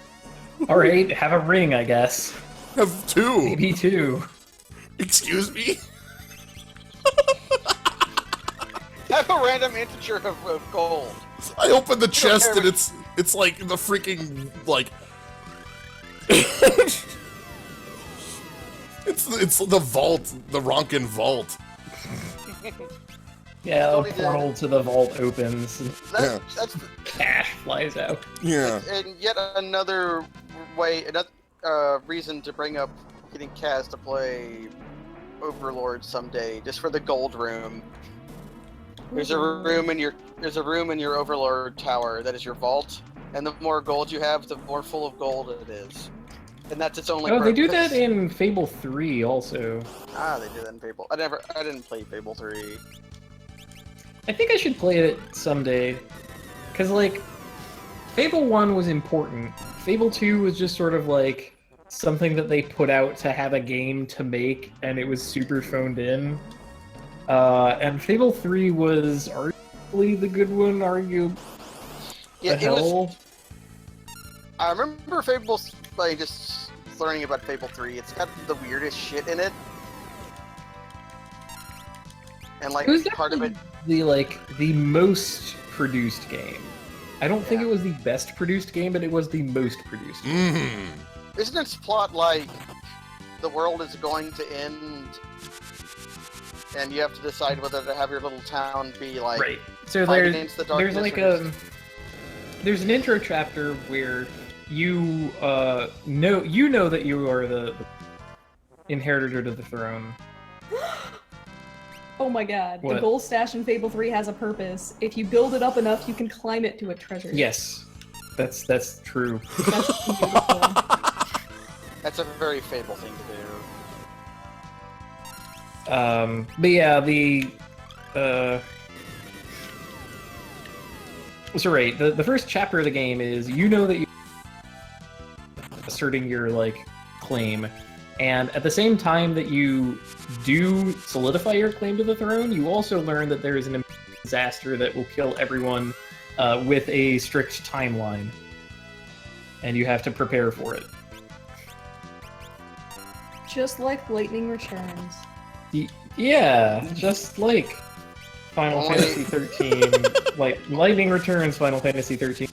Alright, have a ring, I guess.
Have two.
Maybe two.
Excuse me?
Have a random integer of gold.
I opened the chest and it's like the freaking like it's the vault, the Ronkin vault.
Yeah,
Still
the
need to-
portal to the vault opens, and
That's
cash flies out.
Yeah.
and yet another way, another reason to bring up getting Kaz to play Overlord someday, just for the gold room. There's a room in your Overlord tower that is your vault, and the more gold you have, the more full of gold it is. And that's its only
Oh, they do
purpose.
that in Fable 3 also.
Ah, they do that in Fable. I didn't play Fable 3.
I think I should play it someday. Because, like, Fable 1 was important. Fable 2 was just sort of like something that they put out to have a game to make, and it was super phoned in. And Fable 3 was arguably the good one,
Yeah,
the
it was.
hell?
I remember Fable, like, just learning about Fable 3. It's got the weirdest shit in it. And, like,
It was
part of it.
the most produced game. I don't think
Yeah.
it was the best produced game, but it was the most produced game.
Mm.
Isn't its plot like the world is going to end and you have to decide whether to have your little town be like
Right. So
fight
there's
against the
there's
darkness
like
or
there's an intro chapter where you know that you are the inheritor to the throne.
Oh my god.
What?
The gold stash in Fable 3 has a purpose. If you build it up enough, you can climb it to a treasure.
Yes, that's true.
That's beautiful.
That's a very Fable thing to do.
But yeah, so right, the first chapter of the game is you know that you asserting your like claim, and at the same time that you do solidify your claim to the throne, you also learn that there is an disaster that will kill everyone with a strict timeline, and you have to prepare for it.
Just like Lightning Returns.
Yeah, just like Final
Only-
Fantasy 13, like Lightning Returns, Final Fantasy 13.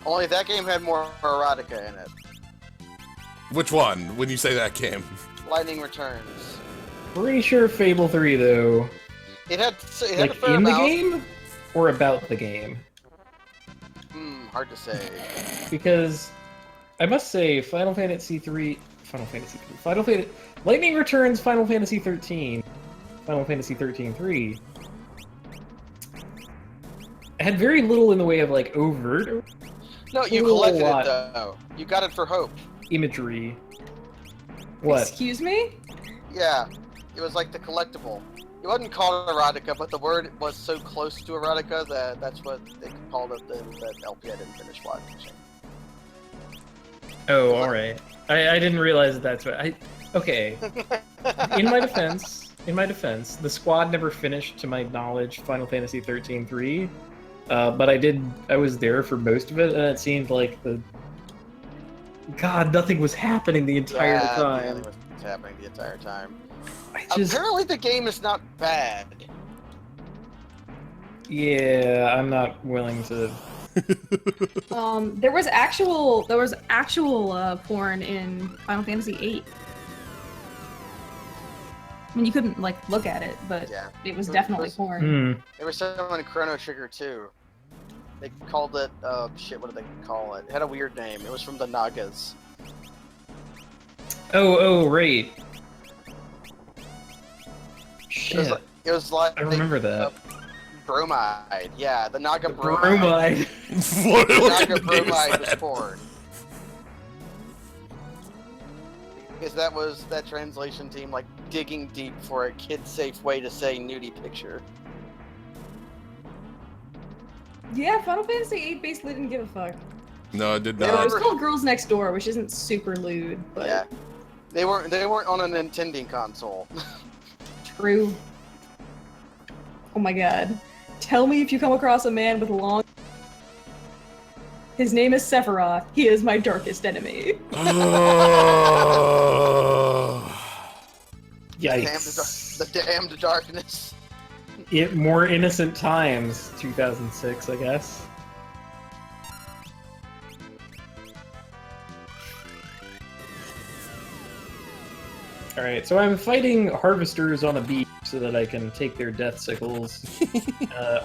Only that game had more erotica in it.
Which one? When you say that game?
Lightning Returns.
Pretty sure Fable 3 though.
It had a
Like
fair
in the
amount.
game or about the game?
Hard to say.
Because I must say Lightning Returns, Final Fantasy 13, Final Fantasy 13-3 had very little in the way of like overt
No, you
a whole
collected
lot.
it though. You got it for hope.
imagery. What?
Excuse me?
Yeah, it was like the collectible. It wasn't called erotica, but the word was so close to erotica that that's what they called it. That LP I didn't finish watching.
Oh, alright. I didn't realize that's what okay. In my defense, the squad never finished, to my knowledge, Final Fantasy 13-3. But I was there for most of it, and it seemed like nothing was happening the entire time.
Nothing was happening the entire time.
Apparently
the game is not bad.
Yeah, I'm not willing to.
There was actual porn in Final Fantasy VIII. I mean, you couldn't like look at it, but
Yeah.
it was
It
definitely
was-
porn.
There was someone in Chrono Trigger too. They called it shit. What did they call it? It had a weird name. It was from the Nagas.
Oh, right.
It
Shit,
was like
I remember that.
bromide. Yeah, the Naga bromide.
Bromide.
What?
The
What
Naga
kind of name is
bromide was
that?
porn. Because that translation team like digging deep for a kid-safe way to say nudie picture.
Yeah, Final Fantasy VIII basically didn't give a fuck.
No, it did
They
It
not.
was called Girls Next Door, which isn't super lewd, but
Yeah. They weren't on a Nintendo console.
true. Oh my god. Tell me if you come across a man with long. His name is Sephiroth. He is my darkest enemy.
Yikes.
The damned darkness.
More innocent times, 2006, I guess. Alright, so I'm fighting harvesters on a beach so that I can take their death sickles.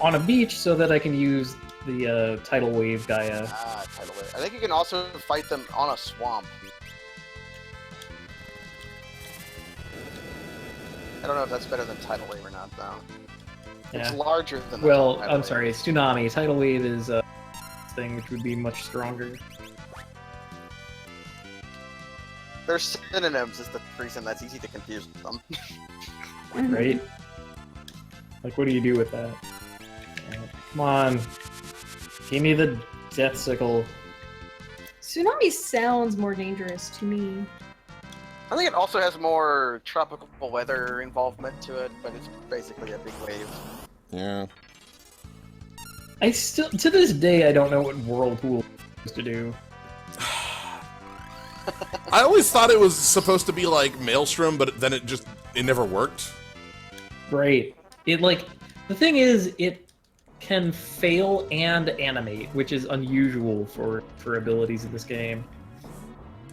On a beach so that I can use the tidal wave Gaia.
Ah, tidal wave. I think you can also fight them on a swamp. I don't know if that's better than tidal wave or not, though. It's
Yeah.
larger than the
Well,
tidal
I'm
wave.
sorry, it's tsunami. Tidal wave is a thing which would be much stronger.
They're synonyms is the reason that's easy to confuse them.
Right? Like, what do you do with that? Come on. Give me the death sickle.
Tsunami sounds more dangerous to me.
I think it also has more tropical weather involvement to it, but it's basically a big wave.
Yeah.
I still, to this day, I don't know what Whirlpool is to do.
I always thought it was supposed to be like Maelstrom, but then it never worked.
Right. It, like, the thing is, it can fail and animate, which is unusual for abilities in this game.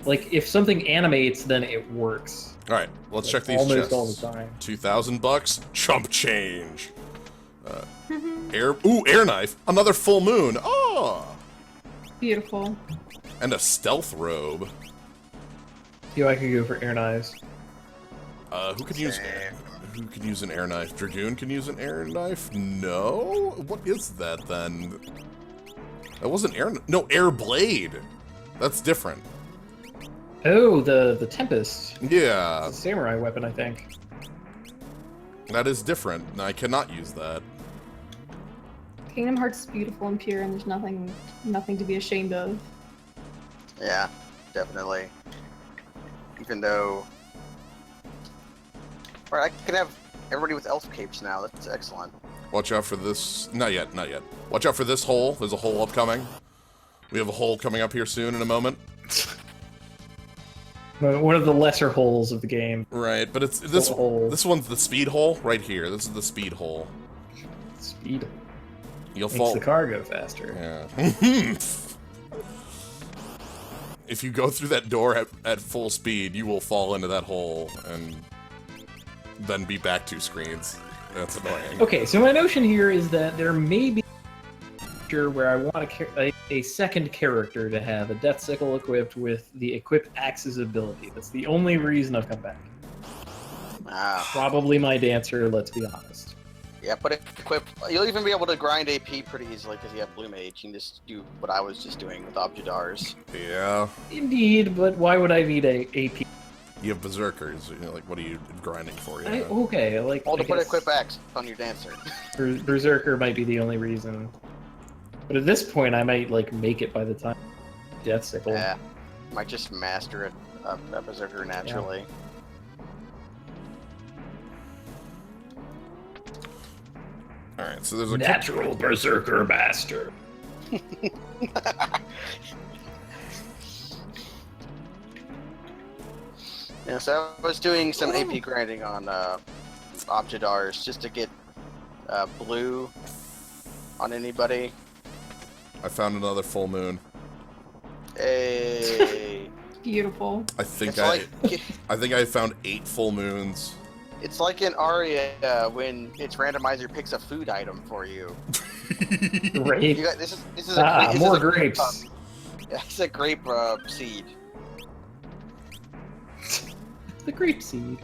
Like, if something animates, then it works.
Alright, let's check these
Almost
chests.
all the time.
$2,000. Chump change. Air knife. Another full moon. Oh!
Beautiful.
And a stealth robe.
Yo, I could go for air knives.
Who could use an air knife? Dragoon can use an air knife? No? What is that then? That wasn't no, air blade. That's different.
Oh, the Tempest.
Yeah,
It's a samurai weapon, I think.
that is different. I cannot use that.
Kingdom Hearts is beautiful and pure, and there's nothing to be ashamed of.
Yeah, definitely. Even though... Alright, I can have everybody with elf capes now. That's excellent.
Watch out for this. Not yet, not yet. Watch out for this hole. There's a hole upcoming. We have a hole coming up here soon in a moment.
One of the lesser holes of the game.
Right, but it's this
hole.
this one's the speed hole right here. This is the speed hole.
Speed
You'll
makes
fall.
the car go faster.
Yeah. If you go through that door at full speed, you will fall into that hole and then be back 2 screens. That's annoying.
Okay, so my notion here is that there may be a future where I want a second character to have a Death Sickle equipped with the Equip Axe's ability. That's the only reason I've come back.
Ah.
Probably my dancer, let's be honest.
Yeah, but equip. You'll even be able to grind AP pretty easily because you have Blue Mage. You can just do what I was just doing with Objadars.
Yeah.
Indeed, but why would I need a AP?
You have Berserkers. You know, like, what are you grinding for? Yeah.
Okay, like,
Well, to
I
put
guess
Equip Axe on your dancer.
Berserker might be the only reason. But at this point, I might, like, make it by the time Death Sickle.
Yeah. Might just master it, a Berserker naturally.
Alright, so there's a
Natural Berserker Master.
Yeah, so I was doing some AP grinding on Objadars just to get blue on anybody.
I found another full moon.
Hey.
Beautiful.
I think
It's
I think I found 8 full moons.
It's like in Aria when its randomizer picks a food item for you.
Right?
You got, this is a this
More
is a grape,
grapes.
yeah, it's a grape seed.
The grape seed.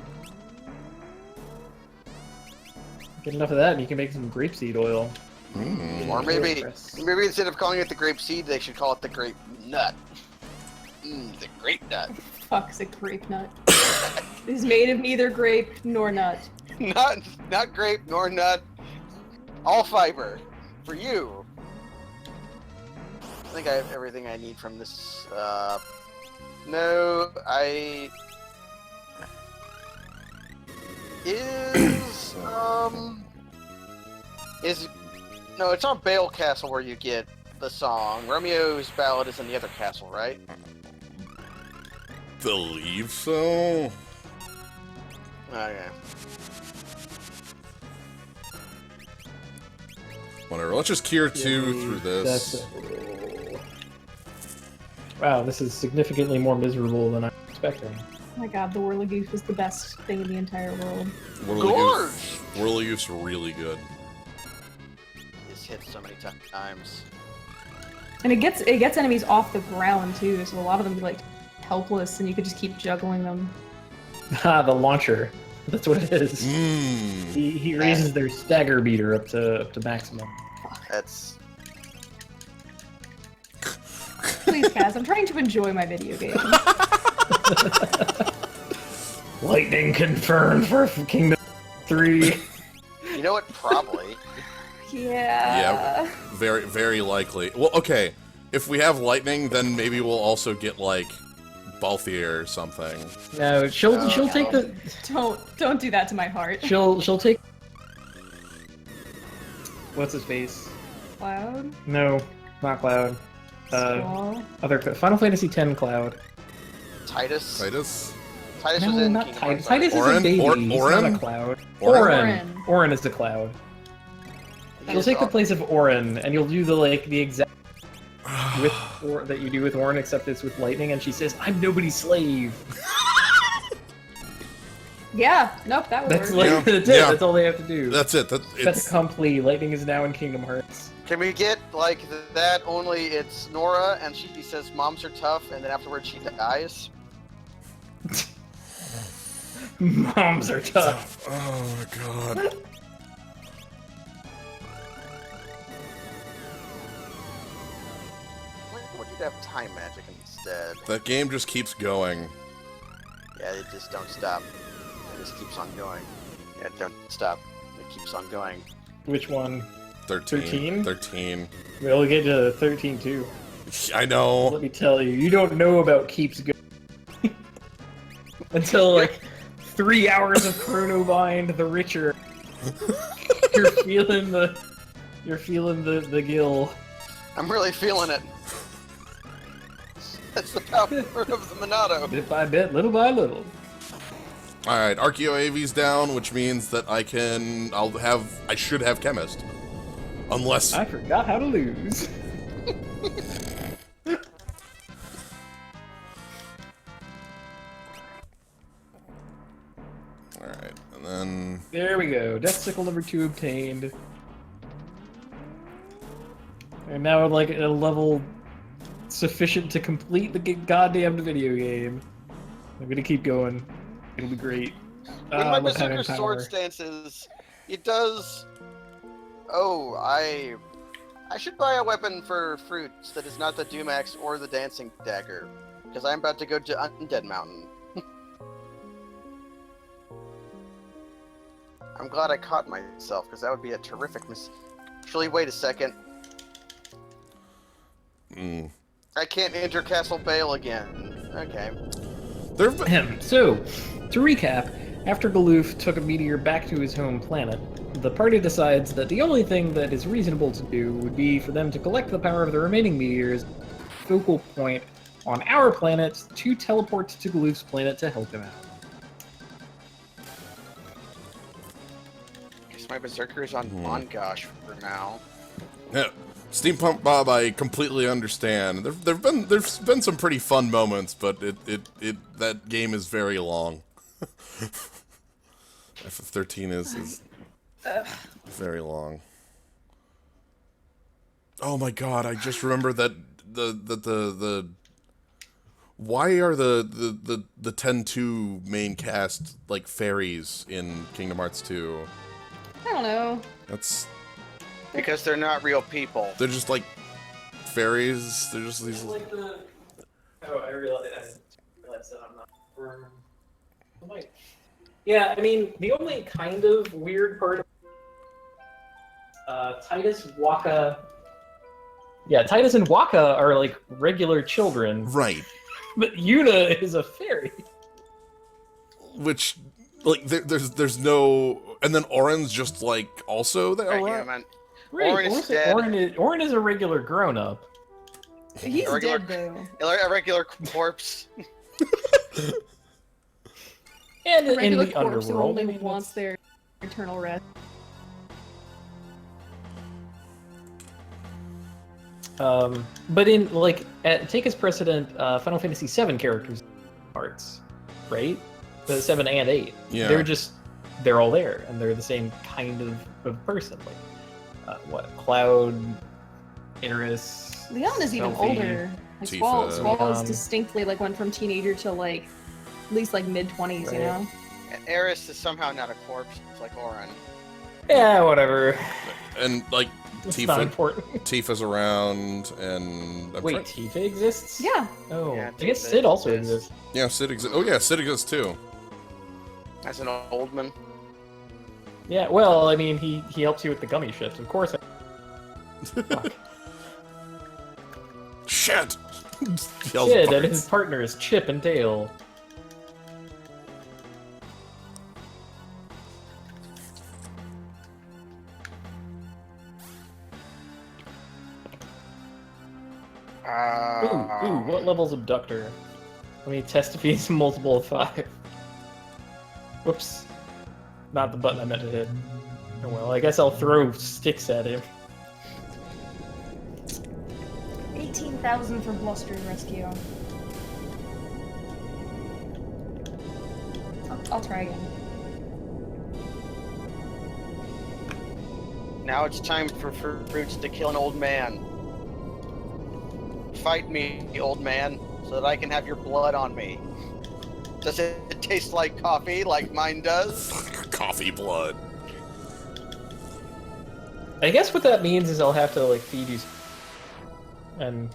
Get enough of that and you can make some grapeseed oil.
Mm.
Or maybe
Press.
instead of calling it the grape seed, they should call it the grape nut. The grape nut.
Fuck's a grape nut. It is made of neither grape nor nut.
Not grape nor nut. All fiber for you. I think I have everything I need from this. No, no, it's on Bale Castle where you get the song. Romeo's Ballad is in the other castle, right?
Believe so.
Okay.
Whatever. Let's just cure 2 through this.
Wow, this is significantly more miserable than I was expecting.
Oh my god, the Whirligig was the best thing in the entire world.
Whirligoof's really good.
It's hit so many times.
And it gets enemies off the ground too, so a lot of them be like helpless, and you could just keep juggling them.
Ah, the launcher. That's what it is.
Mmm.
He raises their stagger meter up to maximum.
That's
Please, Kaz, I'm trying to enjoy my video game.
Lightning confirmed for Kingdom 3.
you know what? Probably.
Yeah.
Very, very likely. Well, okay. If we have lightning, then maybe we'll also get like Balthier or something.
No, she'll take the
Don't do that to my heart.
she'll take. What's his face?
Cloud?
No, not Cloud.
Squall?
Other Final Fantasy X Cloud.
Titus.
Titus?
Titus was
No,
in
not
Kingdom
Titus.
Hearts.
Titus is
Orin?
a baby.
Or-
He's
Orin?
not a Cloud.
Orin.
Orin is the Cloud. You'll take the place of Orin, and you'll do the exact that you do with Orin, except it's with lightning. And she says, "I'm nobody's slave."
Yeah, nope, that would
That's
work.
like
Yeah.
that's it.
Yeah.
That's all they have to do.
That's it.
That's complete. Lightning is now in Kingdom Hearts.
Can we get like that? Only it's Nora, and she says moms are tough, and then afterwards she dies.
Moms are tough.
Oh my god.
Why would you have time magic instead?
That game just keeps going.
Yeah, it just don't stop. It just keeps on going. Yeah, don't stop. It keeps on going.
Which one?
13. 13.
We'll get to 13 too.
I know.
Let me tell you, you don't know about keeps going until like 3 hours of Chronobind the Richer. You're feeling the gill.
I'm really feeling it. That's the power of the Monado.
Bit by bit, little by little.
Alright, Archeo AV's down, which means that I should have Chemist. Unless...
I forgot how to lose.
Alright, and then...
There we go. Death Sickle number 2 obtained. And now like at a level sufficient to complete the goddamn video game. I'm gonna keep going. It'll be great.
When my
look, having
Berserker sword
power.
stances, it does. Oh, I should buy a weapon for fruits that is not the Doomax or the Dancing Dagger, because I'm about to go to Undead Mountain. I'm glad I caught myself, because that would be a terrific Actually, wait a second. I can't enter Castle Bale again. Okay.
So, to recap, after Galoof took a meteor back to his home planet, the party decides that the only thing that is reasonable to do would be for them to collect the power of the remaining meteors, focal point on our planet, to teleport to Galoof's planet to help him out.
Guess my Berserker is on Mongosh for now.
Yeah. Steampunk Bob, I completely understand. There's been some pretty fun moments, but that game is very long. FF13 is very long. Oh my god! I just remember that the why are the 10-2 main cast like fairies in Kingdom Hearts 2?
I don't know.
That's
Because they're not real people.
they're just like fairies. They're just these.
Like the... Oh, I realized that I'm not... Yeah, I mean, the only kind of weird part of Titus, Waka... Yeah, Titus and Waka are like regular children,
Right.
but Yuna is a fairy.
Which, like, there's no... And then Orin's just, like, also there,
Right,
right?
yeah, man.
Right,
Orin is dead.
Orin is a regular grown-up.
He's
Regular-
dead though.
A regular corpse.
And
A
in
regular
the
corpse who
underworld.
only
I mean,
wants their eternal rest.
But in, like, take as precedent Final Fantasy VII characters parts. right? The 7 and 8.
Yeah.
They're all there, and they're the same kind of person. Like, Cloud, Iris,
Leon is even
Selphie.
older. Like
Tifa.
Squall is
Leon.
distinctly like went from teenager to like at least like mid-20s, you
Right.
know?
And Eris is somehow not a corpse. It's like Orin.
Yeah, whatever.
And like
It's not
Tifa,
important.
Tifa's around, and
Wait, Tifa exists?
Yeah.
Oh,
Yeah,
I guess
Tifa
Sid also
exists.
exists.
yeah, Sid exists. Oh yeah, Sid exists too.
As an old man.
Yeah, well, I mean, he helps you with the gummy shift, of course. Fuck.
Shit. Yells
Sid
farts.
and his partners, Chip and Dale. Ooh, what level's Abductor? Let me test if he's multiple of 5. Whoops. Not the button I meant to hit. Oh well, I guess I'll throw sticks at him.
18,000 for Bluster Rescue. I'll try again.
Now it's time for Fruits to kill an old man. Fight me, old man, so that I can have your blood on me. Does it taste like coffee, like mine does?
Coffee blood.
I guess what that means is I'll have to like feed you and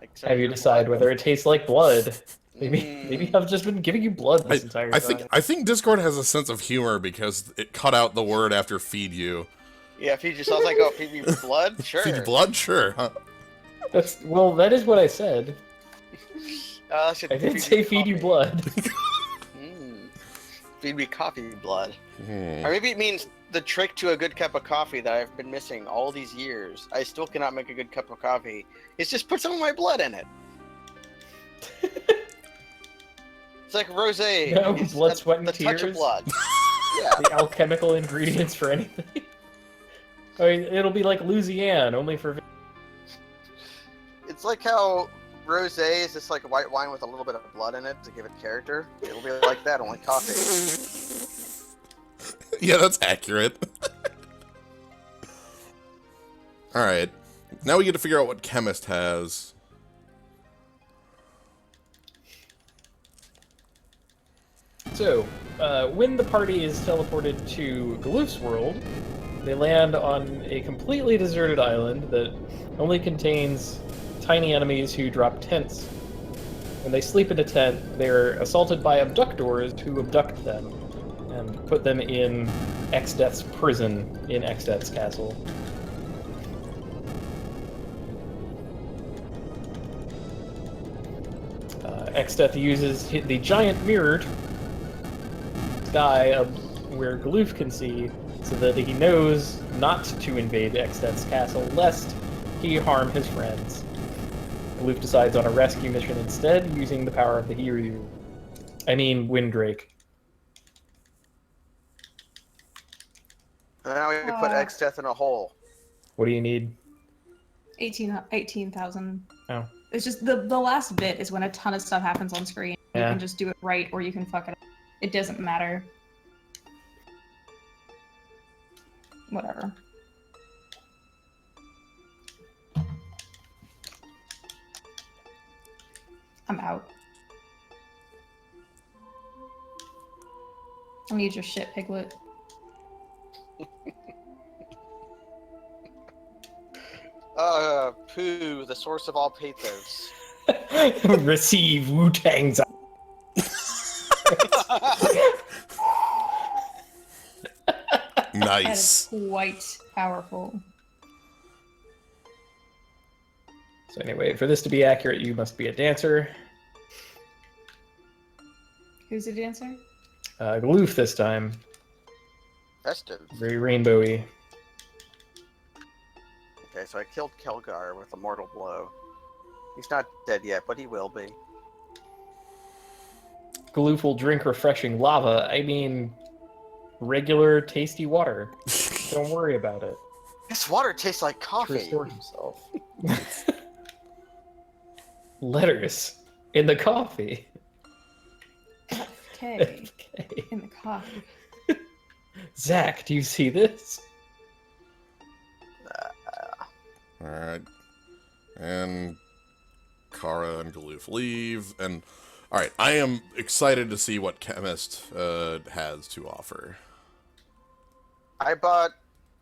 Like
have you decide whether it tastes like blood. Maybe I've just been giving you blood this entire time.
I think Discord has a sense of humor because it cut out the word after feed you.
Yeah, feed you. So I was like, oh, feed me blood? Sure.
Feed you blood? Sure. Huh?
That is what I said.
I
I did say feed you
coffee.
blood.
Feed me coffee blood.
Hmm.
Or maybe it means the trick to a good cup of coffee that I've been missing all these years. I still cannot make a good cup of coffee. Is just put some of my blood in it. It's like rosé.
No,
It's
blood,
the-
sweat, and
the touch of
tears.
blood. Yeah.
The alchemical ingredients for anything. I mean, it'll be like Louisiana, only for...
It's like how rosé is just like white wine with a little bit of blood in it to give it character. It'll be like that, only coffee.
Yeah, that's accurate. Alright. Now we get to figure out what Chemist has.
So, when the party is teleported to Galoof's world, they land on a completely deserted island that only contains tiny enemies who drop tents. When they sleep in a tent, they're assaulted by abductors who abduct them and put them in X-Death's prison in X-Death's castle. X-Death uses the giant mirrored sky where Galoof can see so that he knows not to invade X-Death's castle lest he harm his friends. Galoof decides on a rescue mission instead, using the power of the Hiryu. I mean, Windrake.
And now we put X-Death in a hole.
What do you need?
18,000.
Oh.
It's just the last bit is when a ton of stuff happens on screen.
Yeah.
You can just do it right or you can fuck it up. It doesn't matter. Whatever. I'm out. I need your shit, Piglet.
Pooh, the source of all pathos.
Receive Wu-Tang's...
Nice.
That is quite powerful.
So anyway, for this to be accurate, you must be a dancer.
Who's the dancer?
Galoof this time.
Festive.
Very rainbowy.
Okay, so I killed Kelgar with a mortal blow. He's not dead yet, but he will be.
Galoof will drink refreshing lava. I mean, regular tasty water. Don't worry about it.
This water tastes like
To
coffee.
restore himself. Letters in the coffee.
FFK in the coffee.
Zach, do you see this?
Alright. And Kara and Galoof leave. And alright, I am excited to see what Chemist has to offer.
I bought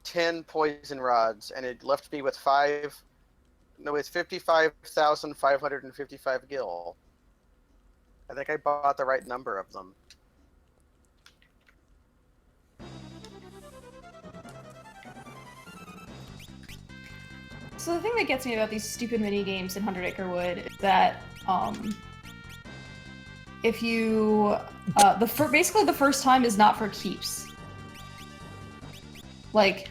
10 poison rods, and it left me with 55,555 gil. I think I bought the right number of them.
So the thing that gets me about these stupid mini games in 100 Acre Wood is that if you basically the first time is not for keeps. Like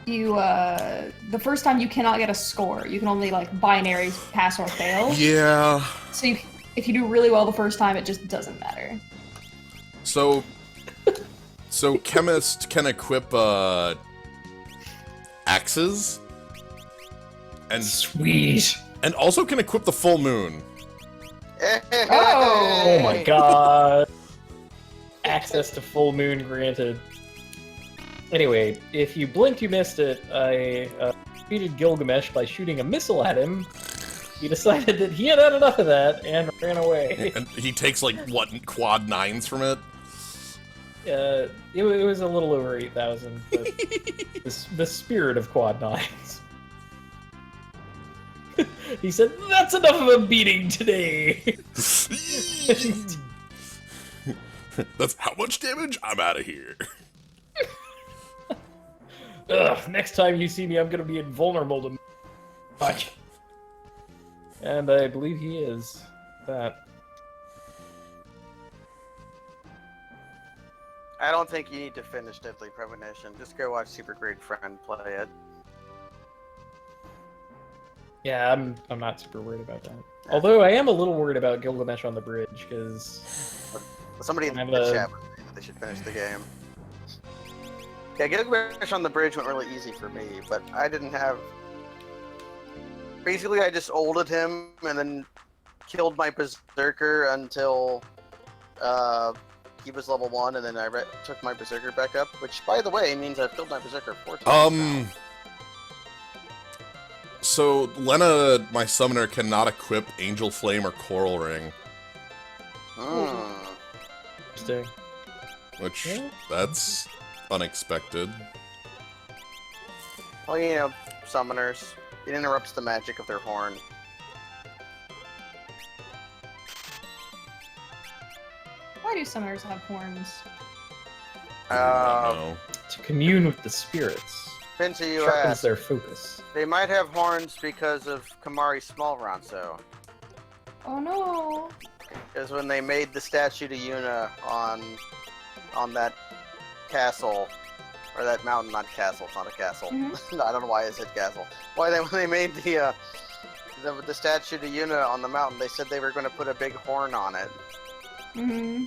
you the first time you cannot get a score. You can only like binary pass or fail.
Yeah.
So if you do really well the first time, it just doesn't matter.
So Chemist can equip axes. And
Sweet.
And also can equip the full moon.
Oh my god. Access to full moon granted. Anyway, if you blinked, you missed it. I defeated Gilgamesh by shooting a missile at him. He decided that he had had enough of that and ran away.
And he takes, like, what, quad 9s from it?
It was a little over 8,000, but the spirit of quad 9s. He said, "That's enough of a beating today."
That's how much damage? I'm out of here.
Ugh, next time you see me, I'm gonna be invulnerable to much. And I believe he is. That.
I don't think you need to finish Deadly Premonition. Just go watch Super Great Friend play it.
Yeah, I'm not super worried about that. Although I am a little worried about Gilgamesh on the bridge, because...
Somebody in the chat was saying that they should finish the game. Yeah, Gilgamesh on the bridge went really easy for me, but I didn't have... Basically, I just ulted him, and then killed my Berserker until he was level 1, and then I took my Berserker back up, which, by the way, means I've killed my Berserker 4 times now.
So, Lena, my summoner, cannot equip Angel Flame or Coral Ring.
Interesting.
Which, that's unexpected.
Well, you know, summoners. It interrupts the magic of their horn.
Why do summoners have horns?
No.
To commune with the spirits.
Into you
Sharpens
ask.
their focus.
They might have horns because of Kamari's small Ronso.
Oh no!
Because when they made the statue to Yuna on that castle, or that mountain, not castle, it's not a castle.
Mm-hmm.
I don't know why I said castle. When they made the statue to Yuna on the mountain, they said they were going to put a big horn on it.
Mm-hmm.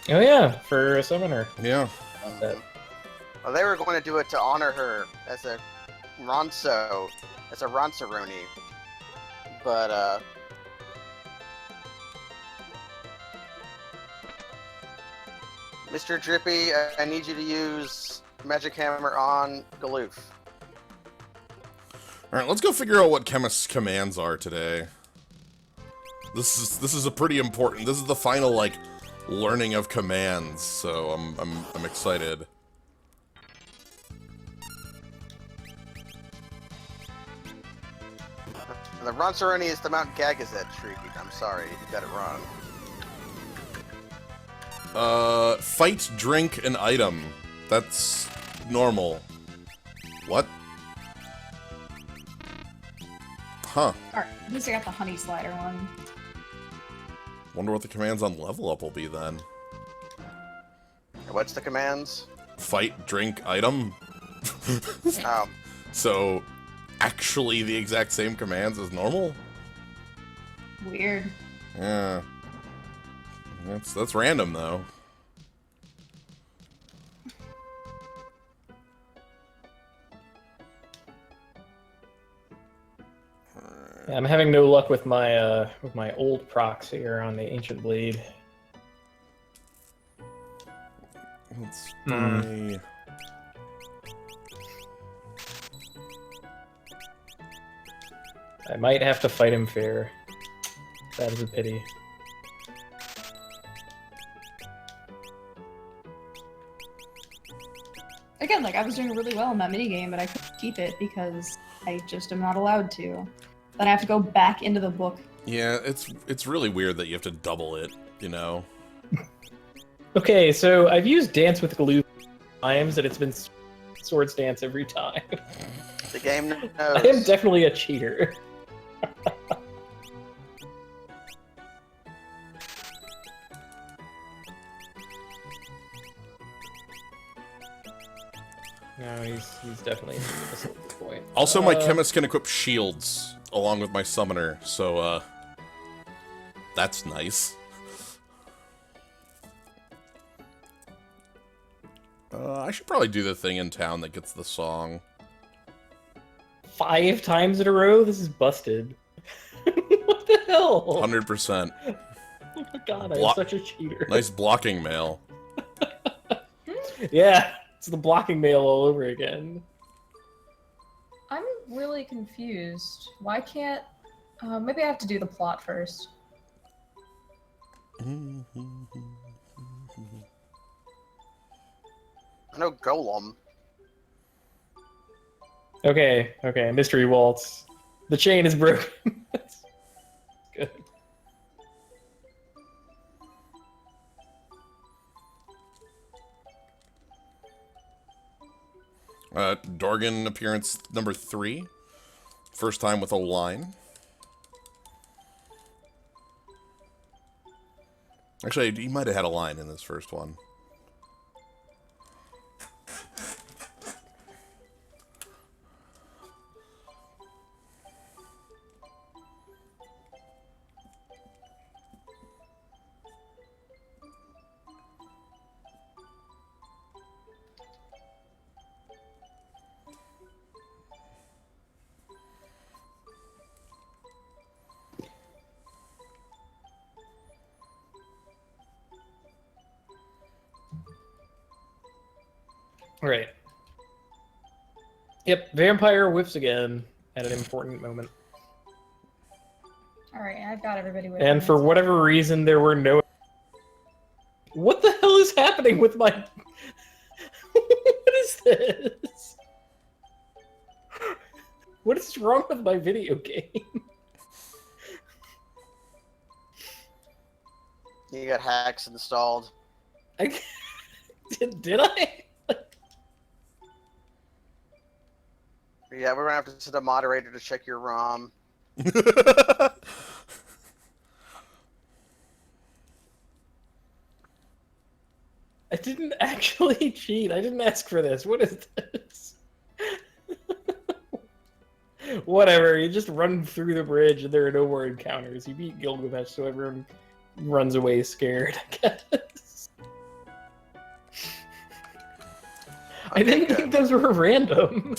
Oh yeah, for a summoner.
Yeah.
Well, they were going to do it to honor her as a Ronso, as a Ronsoroni. But, Mr. Drippy, I need you to use Magic Hammer on Galoof.
Alright, let's go figure out what Chemist's commands are today. This is a pretty important... This is the final, like, learning of commands, so I'm excited.
The Ronsoroni is the Mount Gagazet tree. I'm sorry, you got it wrong.
Fight, drink, and item. That's normal. What? Huh.
Alright, at least I got the honey slider one.
Wonder what the commands on level up will be then.
What's the commands?
Fight, drink, item?
Oh.
So, actually the exact same commands as normal?
Weird.
Yeah. That's random, though. Alright.
I'm having no luck with my old procs here on the Ancient Blade.
Let's buy...
I might have to fight him fair. That is a pity.
Again, like I was doing really well in that minigame, but I couldn't keep it because I just am not allowed to. Then I have to go back into the book.
Yeah, it's really weird that you have to double it, you know?
Okay, so I've used Dance with Glue times, and it's been Swords Dance every time.
The game knows.
I am definitely a cheater. No, he's definitely missing the point.
Also, my chemist can equip shields along with my summoner, so, that's nice. I should probably do the thing in town that gets the song.
5 times in a row? This is busted. What the hell?
100%.
Oh my god, I'm such a cheater.
Nice blocking mail.
Yeah, it's the blocking mail all over again.
I'm really confused. Why can't... maybe I have to do the plot first.
I know Golem.
Okay, Mystery Waltz. The chain is broken. That's good.
Dorgan appearance number 3. First time with a line. Actually, he might have had a line in this first one.
Right. Yep, vampire whiffs again at an important moment.
Alright, I've got everybody with
And
me.
for whatever reason, there were no... What the hell is happening with my... What is this? What is wrong with my video game?
You got hacks installed.
Did I?
Yeah, we're gonna have to send a moderator to check your ROM.
I didn't actually cheat. I didn't ask for this. What is this? Whatever, you just run through the bridge and there are no more encounters. You beat Gilgamesh, so everyone runs away scared, I guess. I didn't think those were random.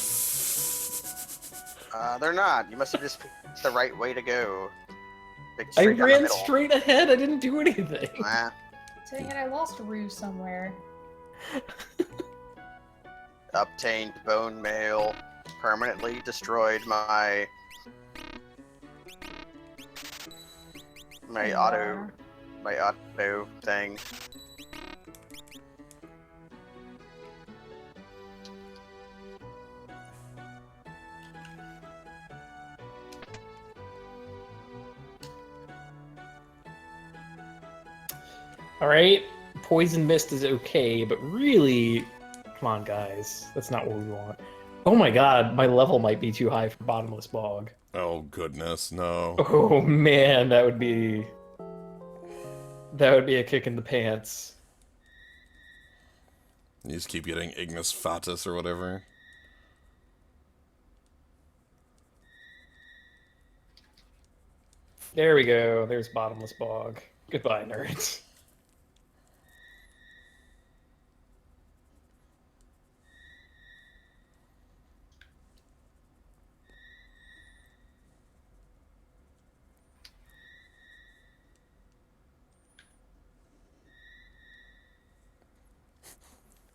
They're not. You must have just picked the right way to go.
I ran straight ahead. I didn't do anything.
Dang it, I lost Rue somewhere.
Obtained bone mail. Permanently destroyed my auto thing.
Alright, Poison Mist is okay, but really, come on guys, that's not what we want. Oh my god, my level might be too high for Bottomless Bog.
Oh goodness, no.
Oh man, that would be a kick in the pants.
You just keep getting Ignis Fatus or whatever.
There we go, there's Bottomless Bog. Goodbye, nerds.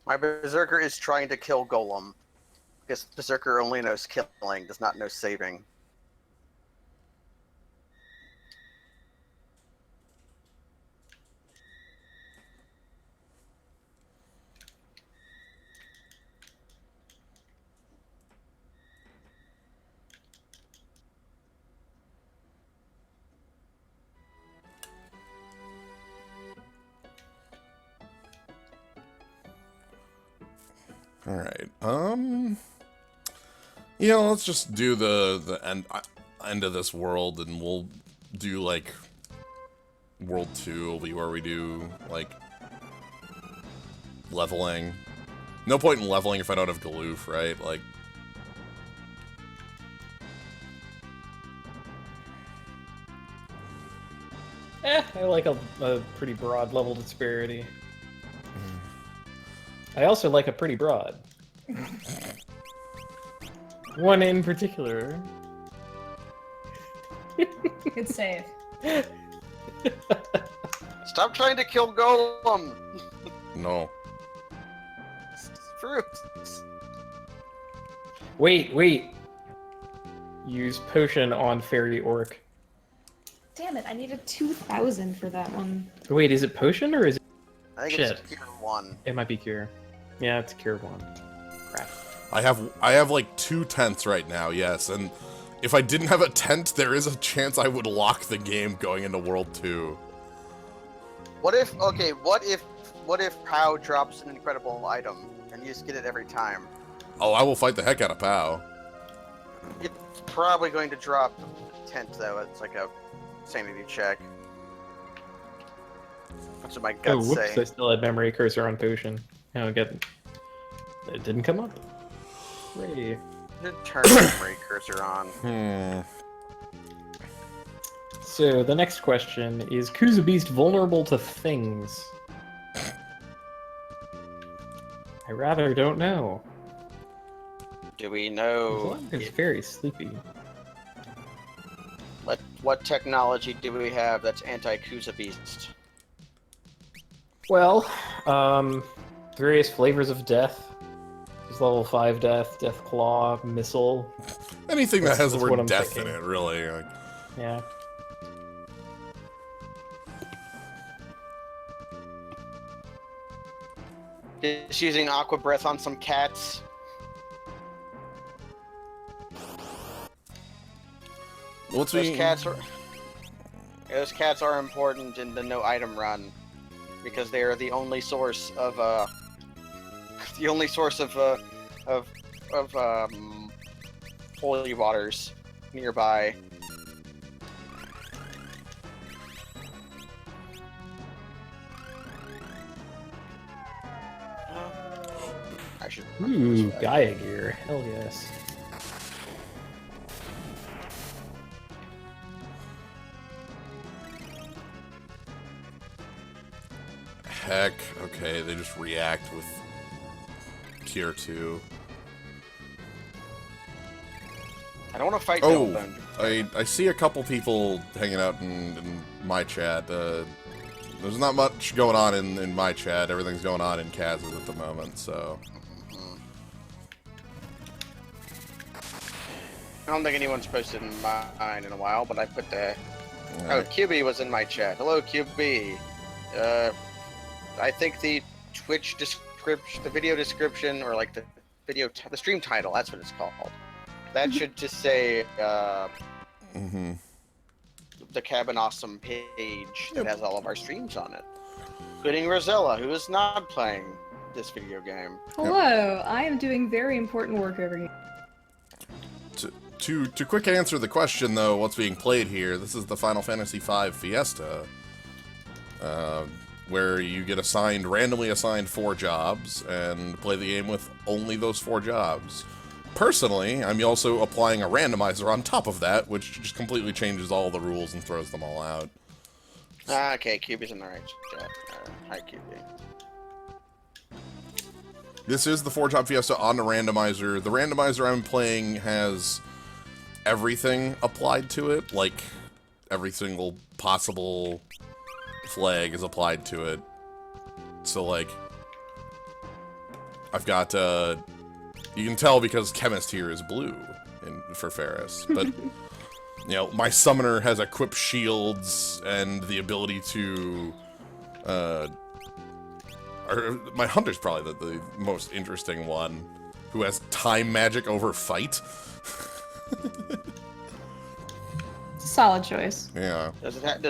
My Berserker is trying to kill Golem. Because Berserker only knows killing, does not know saving.
All right. Yeah, let's just do the end of this world, and we'll do like World 2 will be where we do like leveling. No point in leveling if I don't have Galoof, right? Like.
I like a pretty broad level disparity. I also like a pretty broad. One in particular.
Good save.
Stop trying to kill Golem!
No.
Fruits!
Wait. Use potion on Fairy Orc.
Damn it, I needed 2,000 for that one.
Wait, is it potion or is it...
I think
Shit.
it's Cure 1.
It might be cure. Yeah, it's cure 1. Crap.
I have like 2 tents right now, yes, and if I didn't have a tent, there is a chance I would lock the game going into World 2.
What if POW drops an incredible item, and you just get it every time?
Oh, I will fight the heck out of POW.
It's probably going to drop a tent, though. It's like a sanity check. That's what my
Oh,
guts
whoops,
say.
I still had memory cursor on potion. Now it didn't come up. Hooray.
Turn the memory cursor on.
So, the next question is, Kuza Beast vulnerable to things? I rather don't know.
Do we
As
know
long as it's very sleepy.
what technology do we have that's anti-Kuza Beast?
Well, various flavors of death. There's level 5 death, death claw, missile.
Anything that has the
That's what
word
I'm
death
thinking.
in it, really. Like,
Yeah.
Just using Aqua Breath on some cats.
what's
Those
we?
cats are important in the no item run because they are the only source of holy waters nearby. I should.
Ooh, Gaia gear. Hell yes.
Heck, okay, they just react with Tier 2.
I don't want to fight
Oh,
Gnome.
I see a couple people hanging out in my chat. There's not much going on in my chat. Everything's going on in Kaz's at the moment, so...
I don't think anyone's posted in mine in a while, but I put the... Oh,
Alright.
QB was in my chat. Hello, QB. I think the Twitch description, the video description, or like the the stream title, that's what it's called. That should just say, the Kabanaw page that has all of our streams on it. Including Rosella, who is not playing this video game.
Hello, I am doing very important work over here.
To quick answer the question, though, what's being played here, this is the Final Fantasy V Fiesta, where you get randomly assigned 4 jobs, and play the game with only those 4 jobs. Personally, I'm also applying a randomizer on top of that, which just completely changes all the rules and throws them all out.
Okay, QB's in the right chat. Hi, QB.
This is the 4-job Fiesta on the randomizer. The randomizer I'm playing has everything applied to it, like every single possible flag is applied to it. So, like, I've got, you can tell because Chemist here is blue for Ferris, but, you know, my Summoner has equipped shields and the ability to, or my Hunter's probably the most interesting one, who has time magic over fight.
Solid choice.
Yeah.
Does it have?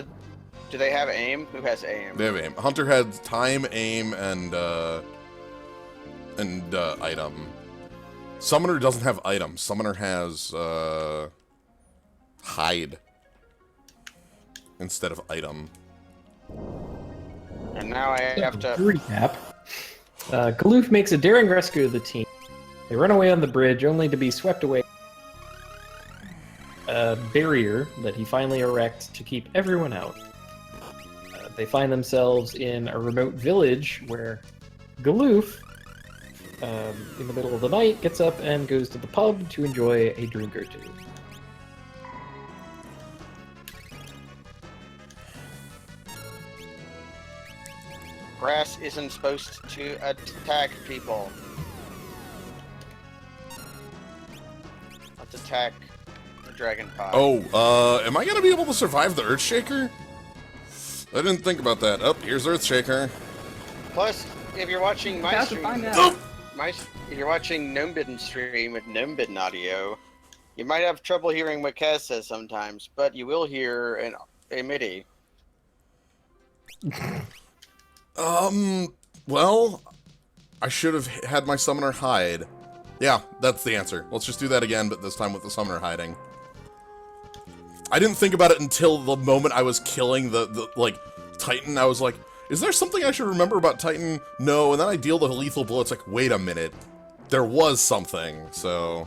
Do they have aim? Who has aim?
They have aim. Hunter has time, aim, and item. Summoner doesn't have items. Summoner has hide instead of item.
And now I have to.
Recap. Galoof makes a daring rescue of the team. They run away on the bridge, only to be swept away. A barrier that he finally erects to keep everyone out. They find themselves in a remote village where Galoof, in the middle of the night, gets up and goes to the pub to enjoy a drink or two.
Grass isn't supposed to attack people. Let's attack the dragon pod.
Oh, am I gonna be able to survive the Earthshaker? I didn't think about that. Oh, here's Earthshaker.
Plus, if you're watching my
About to
stream,
find out.
if you're watching Gnome stream with Gnome audio, you might have trouble hearing what Kaz says sometimes, but you will hear a MIDI.
Well, I should have had my Summoner hide. Yeah, that's the answer. Let's just do that again, but this time with the Summoner hiding. I didn't think about it until the moment I was killing the Titan. I was like, is there something I should remember about Titan? No, and then I deal the lethal blow. It's like, wait a minute. There was something, so...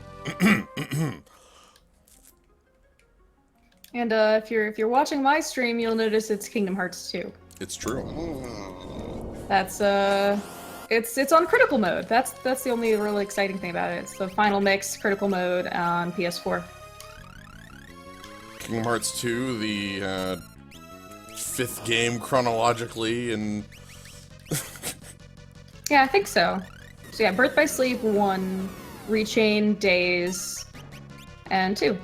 And if you're watching my stream, you'll notice it's Kingdom Hearts 2.
It's true.
That's it's on critical mode. That's the only really exciting thing about it. It's the final mix critical mode on PS4.
Kingdom Hearts 2, the 5th game chronologically, and...
Yeah, I think so. So yeah, Birth by Sleep 1, Rechain, Days, and 2.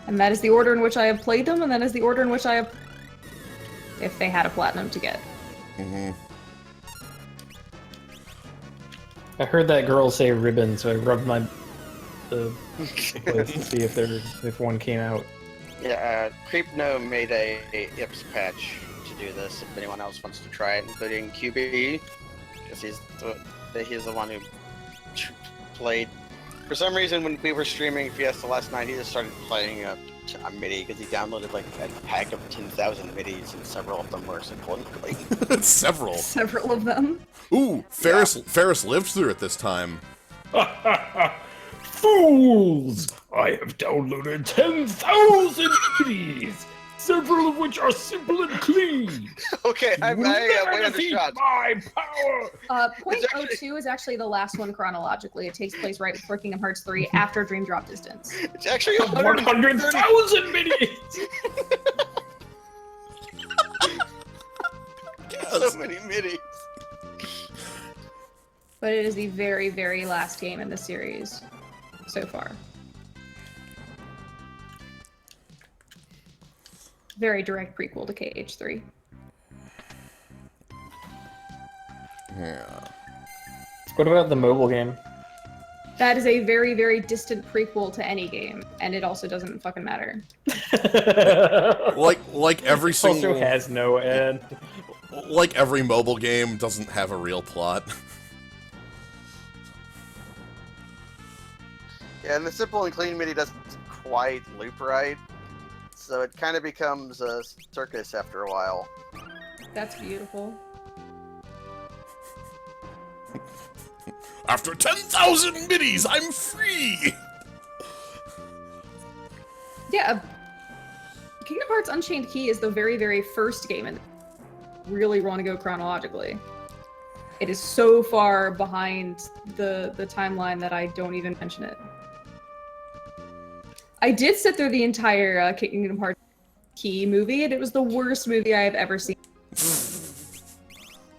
And that is the order in which I have played them, and that is the order in which I have... if they had a platinum to get.
Mm-hmm.
I heard that girl say ribbon, so I rubbed the place to see if one came out.
Yeah, Creep Gnome made a IPS patch to do this. If anyone else wants to try it, including QB, because he's the one who played. For some reason, when we were streaming Fiesta last night, he just started playing a MIDI because he downloaded like a pack of 10,000 MIDIs, and several of them were sequentially.
Several.
Several of them.
Ooh, Ferris lived through it this time.
Fools! I have downloaded 10,000 CDs, several of which are simple and clean.
Okay, I
Will
way
never
under
defeat
shot.
my power.
Point .02 is actually the last one chronologically. It takes place right before Kingdom Hearts 3, after Dream Drop Distance.
It's actually
100,000 minis.
So many MIDIs.
But it is the very, very last game in the series so far. Very direct prequel to KH3.
Yeah.
What about the mobile game?
That is a very, very distant prequel to any game, and it also doesn't fucking matter.
Like every single...
Also has no end.
Like every mobile game doesn't have a real plot.
Yeah, and the simple and clean MIDI doesn't quite loop right, so it kind of becomes a circus after a while.
That's beautiful.
After 10,000 middies, I'm free!
Yeah, Kingdom Hearts Unchained Key is the very, very first game, and really want to go chronologically. It is so far behind the timeline that I don't even mention it. I did sit through the entire Kingdom Hearts Key movie, and it was the worst movie I have ever seen.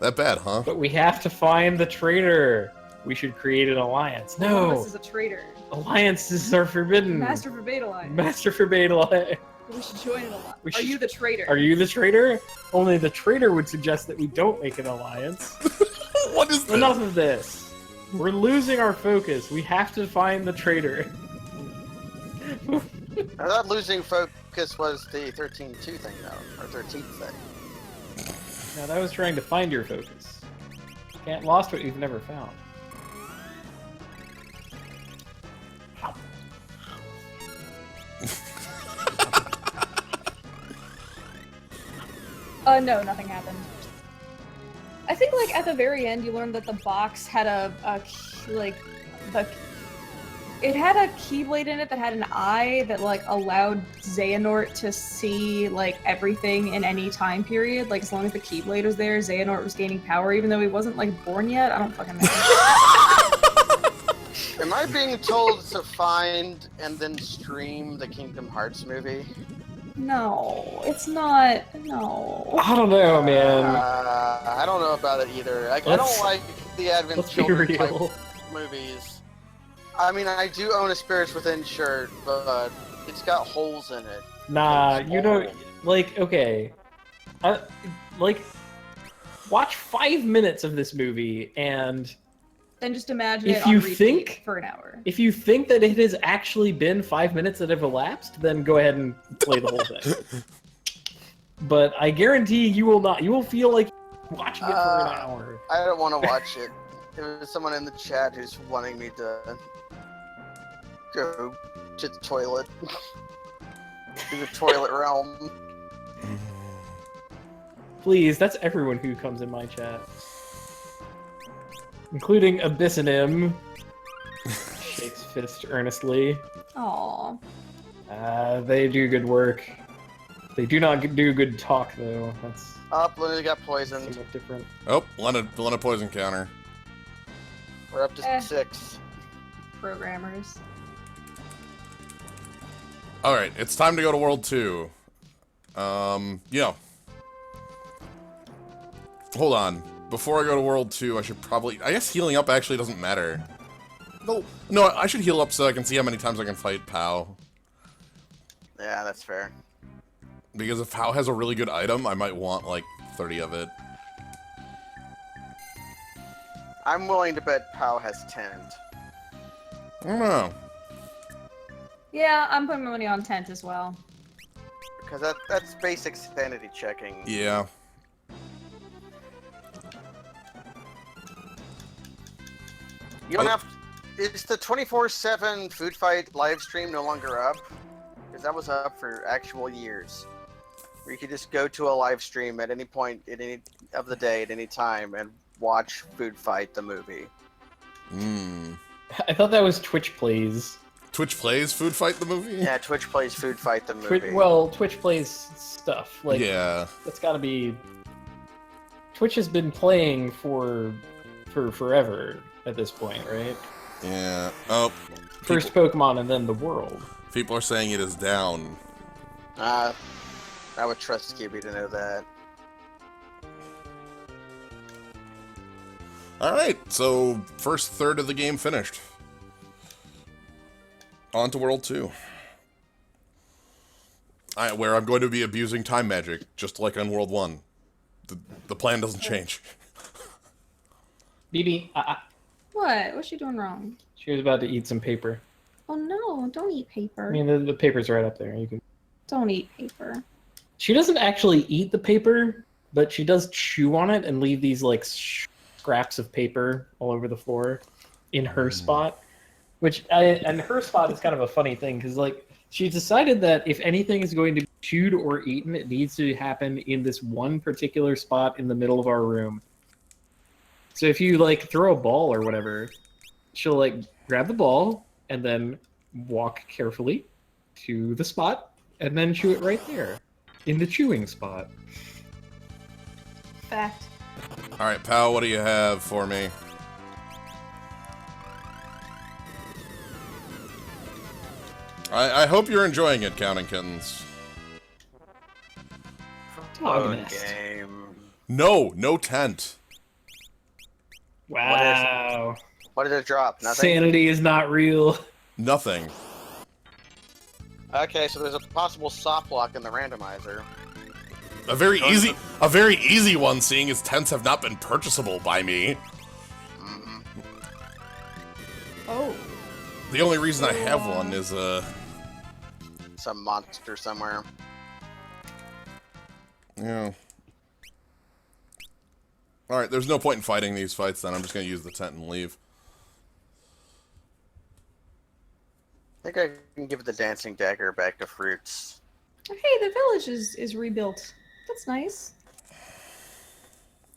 That bad, huh?
But we have to find the traitor. We should create an alliance.
One of
No!
us is a traitor.
Alliances are forbidden.
Master Forbade Alliance.
Master Forbade Alliance.
We should join an alliance.
We
Are
should-
you the traitor?
Are you the traitor? Only the traitor would suggest that we don't make an alliance.
What is this?
Enough of this. We're losing our focus. We have to find the traitor.
I thought losing focus was the 13-2 thing, though, or 13th thing.
Now that was trying to find your focus. Can't lost what you've never found.
No, nothing happened. I think, like, at the very end, you learned that the box had it had a keyblade in it that had an eye that, like, allowed Xehanort to see, like, everything in any time period. Like, as long as the keyblade was there, Xehanort was gaining power, even though he wasn't, like, born yet. I don't fucking know.
Am I being told to find and then stream the Kingdom Hearts movie?
No, it's not. No.
I don't know, man.
I don't know about it either. I don't like the Advent
Let's be
Children type
real.
movies. I mean, I do own a Spirits Within shirt, but it's got holes in it.
Nah,
It's
you know,
old.
like, okay. Like, watch 5 minutes of this movie, and
Then just imagine
If
it on
you
repeat
think-
for an hour.
if you think that it has actually been 5 minutes that have elapsed, then go ahead and play the whole thing. But I guarantee you will not. You will feel like watching it for an hour.
I don't want to watch it. There's someone in the chat who's wanting me to go to the toilet. To the toilet realm.
Please, that's everyone who comes in my chat. Including Abyssanim. Shakes fist earnestly.
Aw.
They do good work. They do not do good talk, though. That's
Up, Luna got poisoned.
somewhat different.
Oh, Lena poison counter.
We're up to 6.
Programmers.
Alright, it's time to go to World 2. Yeah. Hold on. Before I go to World 2, I should probably... I guess healing up actually doesn't matter. No, I should heal up so I can see how many times I can fight Pow.
Yeah, that's fair.
Because if Pow has a really good item, I might want, like, 30 of it.
I'm willing to bet Pow has 10.
I don't know.
Yeah, I'm putting my money on Tent as well.
Because that's basic sanity checking.
Yeah.
You don't have... Is the 24/7 food fight live stream no longer up? Because that was up for actual years. Where you could just go to a live stream at any point at any of the day at any time and watch Food Fight the movie.
I thought that was Twitch Plays.
Twitch plays Food Fight the movie?
Yeah, Twitch plays Food Fight the movie.
Twitch Plays stuff. Like,
Yeah.
that's gotta be... Twitch has been playing for forever at this point, right?
Yeah. Oh.
First Pokemon and then the world.
People are saying it is down.
I would trust Skibby to know that.
Alright, so first third of the game finished. On to World 2. Where I'm going to be abusing time magic, just like on World 1. The plan doesn't change.
BB,
What? What's she doing wrong?
she was about to eat some paper.
Oh no, don't eat paper.
I mean, the paper's right up there. You can.
Don't eat paper.
She doesn't actually eat the paper, but she does chew on it and leave these like scraps of paper all over the floor in her spot. And her spot is kind of a funny thing because like she decided that if anything is going to be chewed or eaten, it needs to happen in this one particular spot in the middle of our room. So if you like throw a ball or whatever, she'll like grab the ball and then walk carefully to the spot and then chew it right there in the chewing spot.
Fact.
Alright, pal, what do you have for me? I hope you're enjoying it, Counting Kittens.
Dog nest.
Game.
No tent.
Wow.
What did it drop? Nothing?
Sanity is not real.
Nothing.
Okay, so there's a possible soft lock in the randomizer.
A very easy one, seeing as tents have not been purchasable by me.
Mm-hmm.
Oh.
The only reason I have one is
Some monster somewhere.
yeah. All right, there's no point in fighting these fights. Then I'm just gonna use the tent and leave.
I think I can give the dancing dagger back to Fruits.
Hey, the village is rebuilt. That's nice.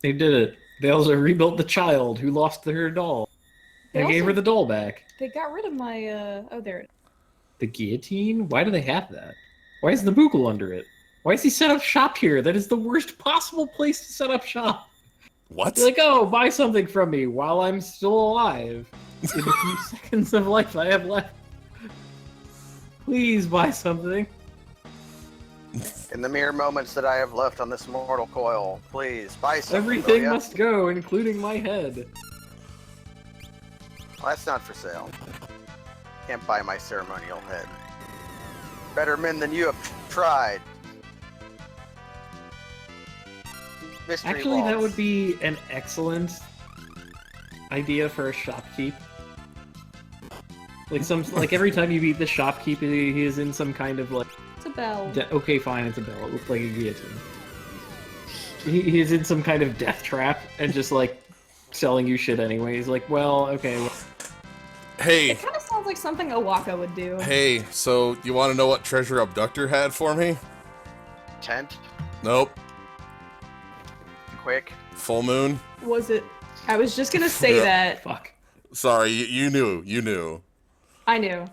They did it. They also rebuilt the child who lost her doll. They gave her the doll back.
They got rid of my, oh, there it is.
The guillotine? Why do they have that? Why is the Moogle under it? Why is he set up shop here? That is the worst possible place to set up shop.
What?
You're like, oh, buy something from me while I'm still alive. In the few seconds of life I have left. Please buy something.
In the mere moments that I have left on this mortal coil, please buy something.
Everything
will ya?
must go, including my head.
Well, that's not for sale. Can't buy my ceremonial head. Better men than you have tried. Mystery
Actually, that
waltz.
would be an excellent idea for a shopkeep. Like every time you beat the shopkeep, he is in some kind of like.
It's a bell.
Okay, fine, it's a bell. It looks like a guillotine. He is in some kind of death trap and just like selling you shit anyway. He's like, well, okay. Well.
Hey,
It kind of sounds like something Owaka would do.
hey. So you want to know what Treasure Abductor had for me?
Tent.
Nope.
Quick.
Full moon.
Was it? I was just gonna say
Yeah.
that.
Fuck.
Sorry, you knew. You knew.
I knew.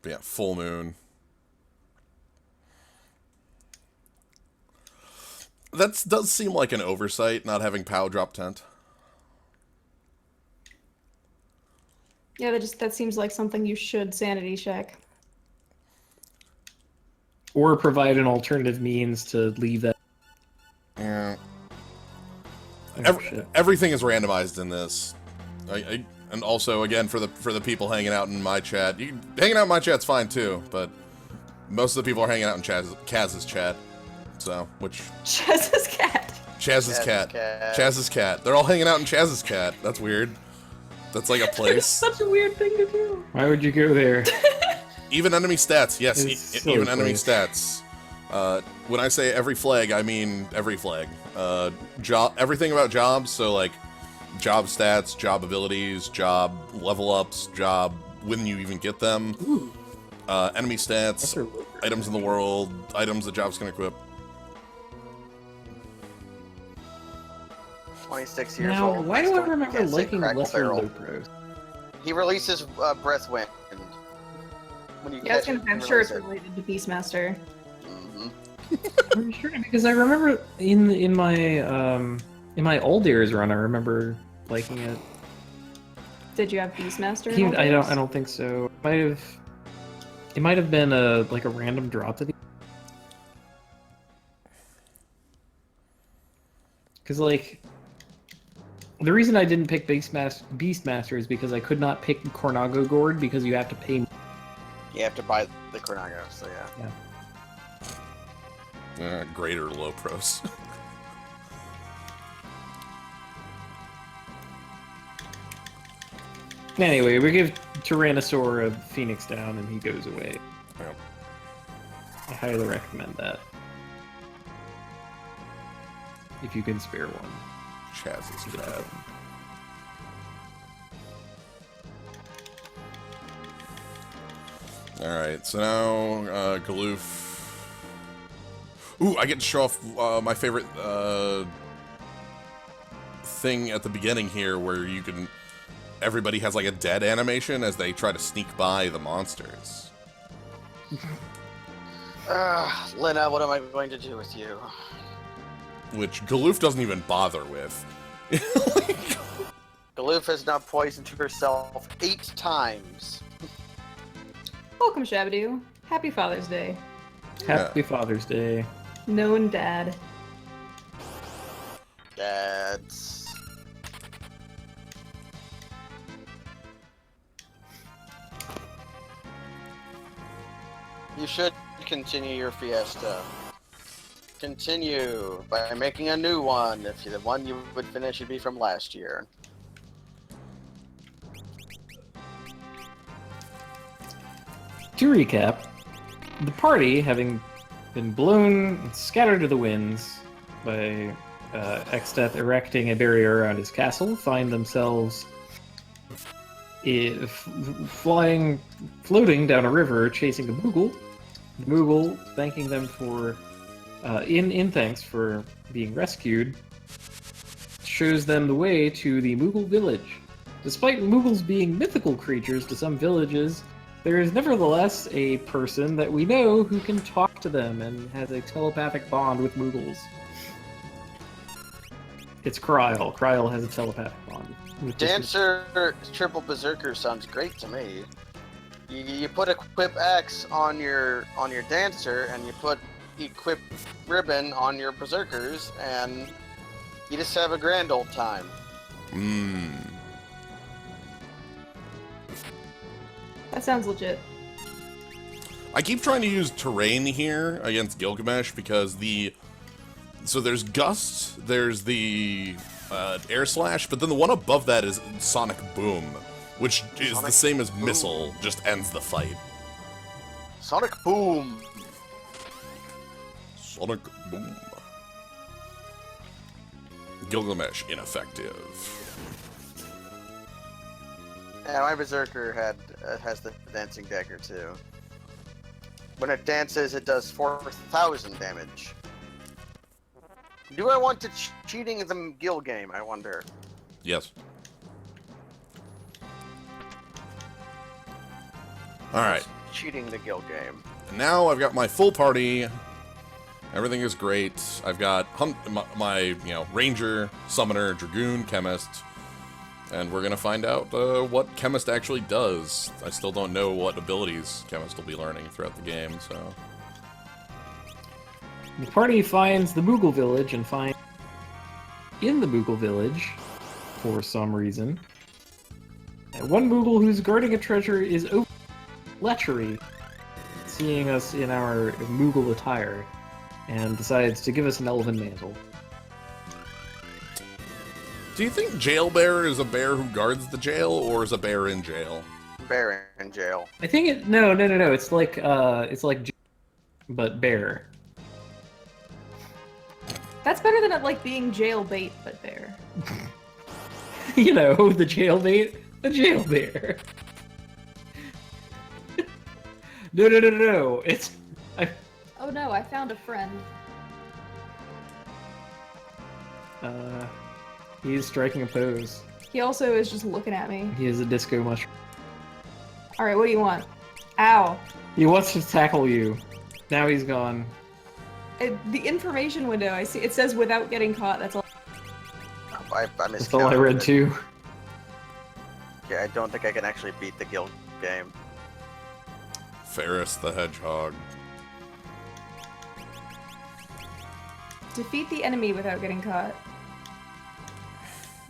But yeah, full moon. That does seem like an oversight, not having POW drop tent.
Yeah, that seems like something you should sanity check.
Or provide an alternative means to leave that.
Yeah.
Oh, shit.
Everything is randomized in this. And also, again, for the people hanging out in my chat, hanging out in my chat's fine too, but most of the people are hanging out in Kaz's chat. So, which
Chaz's cat.
Chaz's cat. Chaz's cat. They're all hanging out in Chaz's cat. That's weird. That's like a
It's
place.
such a weird thing to do.
Why would you go there?
Even enemy stats. Yes,
It's a silly
even enemy
place.
stats. When I say every flag, I mean every flag. Everything about jobs. So like, job stats, job abilities, job level ups, job when you even get them.
Ooh,
Enemy
that's
stats,
her look.
items in the world, items the jobs can equip.
26 years
Now,
old.
why do I
Still
remember
can't say
liking
Crackle
lesser
Barrel.
low pros?
He releases breath wind. When you
Yeah, I was
catch
gonna
it,
say, I'm
he
sure it's
releases
related to Beastmaster.
it.
I'm sure because I remember in my old years run, I remember liking it.
Did you have Beastmaster? in all
I
those?
don't think so. It might have been a random drop that. Because like, the reason I didn't pick Beastmaster is because I could not pick Cornago Gourd because you have to pay.
You have to buy the Cornago, so yeah.
Greater low pros.
Anyway, we give Tyrannosaur a Phoenix down and he goes away.
Yeah.
I highly recommend that. If you can spare one.
Chaz's cat. Alright, so now, Galoof. Ooh, I get to show off my favorite thing at the beginning here where you can... Everybody has like a dead animation as they try to sneak by the monsters.
Lena, what am I going to do with you?
Which Galoof doesn't even bother with.
Galoof Aloof has now poisoned herself 8 times.
Welcome, Shabadoo. Happy Father's Day.
Happy Father's Day.
Known dad.
That's... You should continue your Fiesta. Continue by making a new one. If the one you would finish would be from last year.
To recap, the party, having been blown and scattered to the winds by Exdeath erecting a barrier around his castle, find themselves floating down a river, chasing a Moogle. The Moogle, thanking them for, in thanks for being rescued, shows them the way to the Moogle village. Despite Moogles being mythical creatures to some villages, there is nevertheless a person that we know who can talk to them and has a telepathic bond with Moogles. It's Kryle. Kryle has a telepathic bond. With
Dancer Triple Berserker sounds great to me. You put Equip X on your Dancer, and you put Equip Ribbon on your Berserkers, and you just have a grand old time.
That sounds legit.
I keep trying to use terrain here against Gilgamesh because so there's Gust, there's the Air Slash, but then the one above that is Sonic Boom, which is the same as Missile, just ends the fight.
Sonic Boom!
Sonic Boom. Gilgamesh ineffective.
Yeah, my Berserker has the dancing dagger too. When it dances, it does 4,000 damage. Do I want to cheating the guild game? I wonder.
Yes. All right.
Cheating the guild game.
Now I've got my full party. Everything is great. I've got my ranger, summoner, dragoon, chemist. And we're gonna find out what Chemist actually does. I still don't know what abilities Chemist will be learning throughout the game, so...
The party finds the Moogle village and finds in the Moogle village, for some reason, one Moogle who's guarding a treasure is lechery, seeing us in our Moogle attire, and decides to give us an elven mantle.
Do you think Jail Bear is a bear who guards the jail, or is a bear in jail?
Bear in jail.
I think it... No. It's like, but bear.
That's better than it like being jail bait, but bear.
You know, the jail bait, the jail bear. No. It's...
Oh no, I found a friend.
He's striking a pose.
He also is just looking at me.
He is a disco mushroom.
Alright, what do you want? Ow.
He wants to tackle you. Now he's gone.
The information window, I see, it says without getting caught, that's all.
I
That's all I read too.
Yeah, I don't think I can actually beat the guild game.
Ferris the Hedgehog.
Defeat the enemy without getting caught.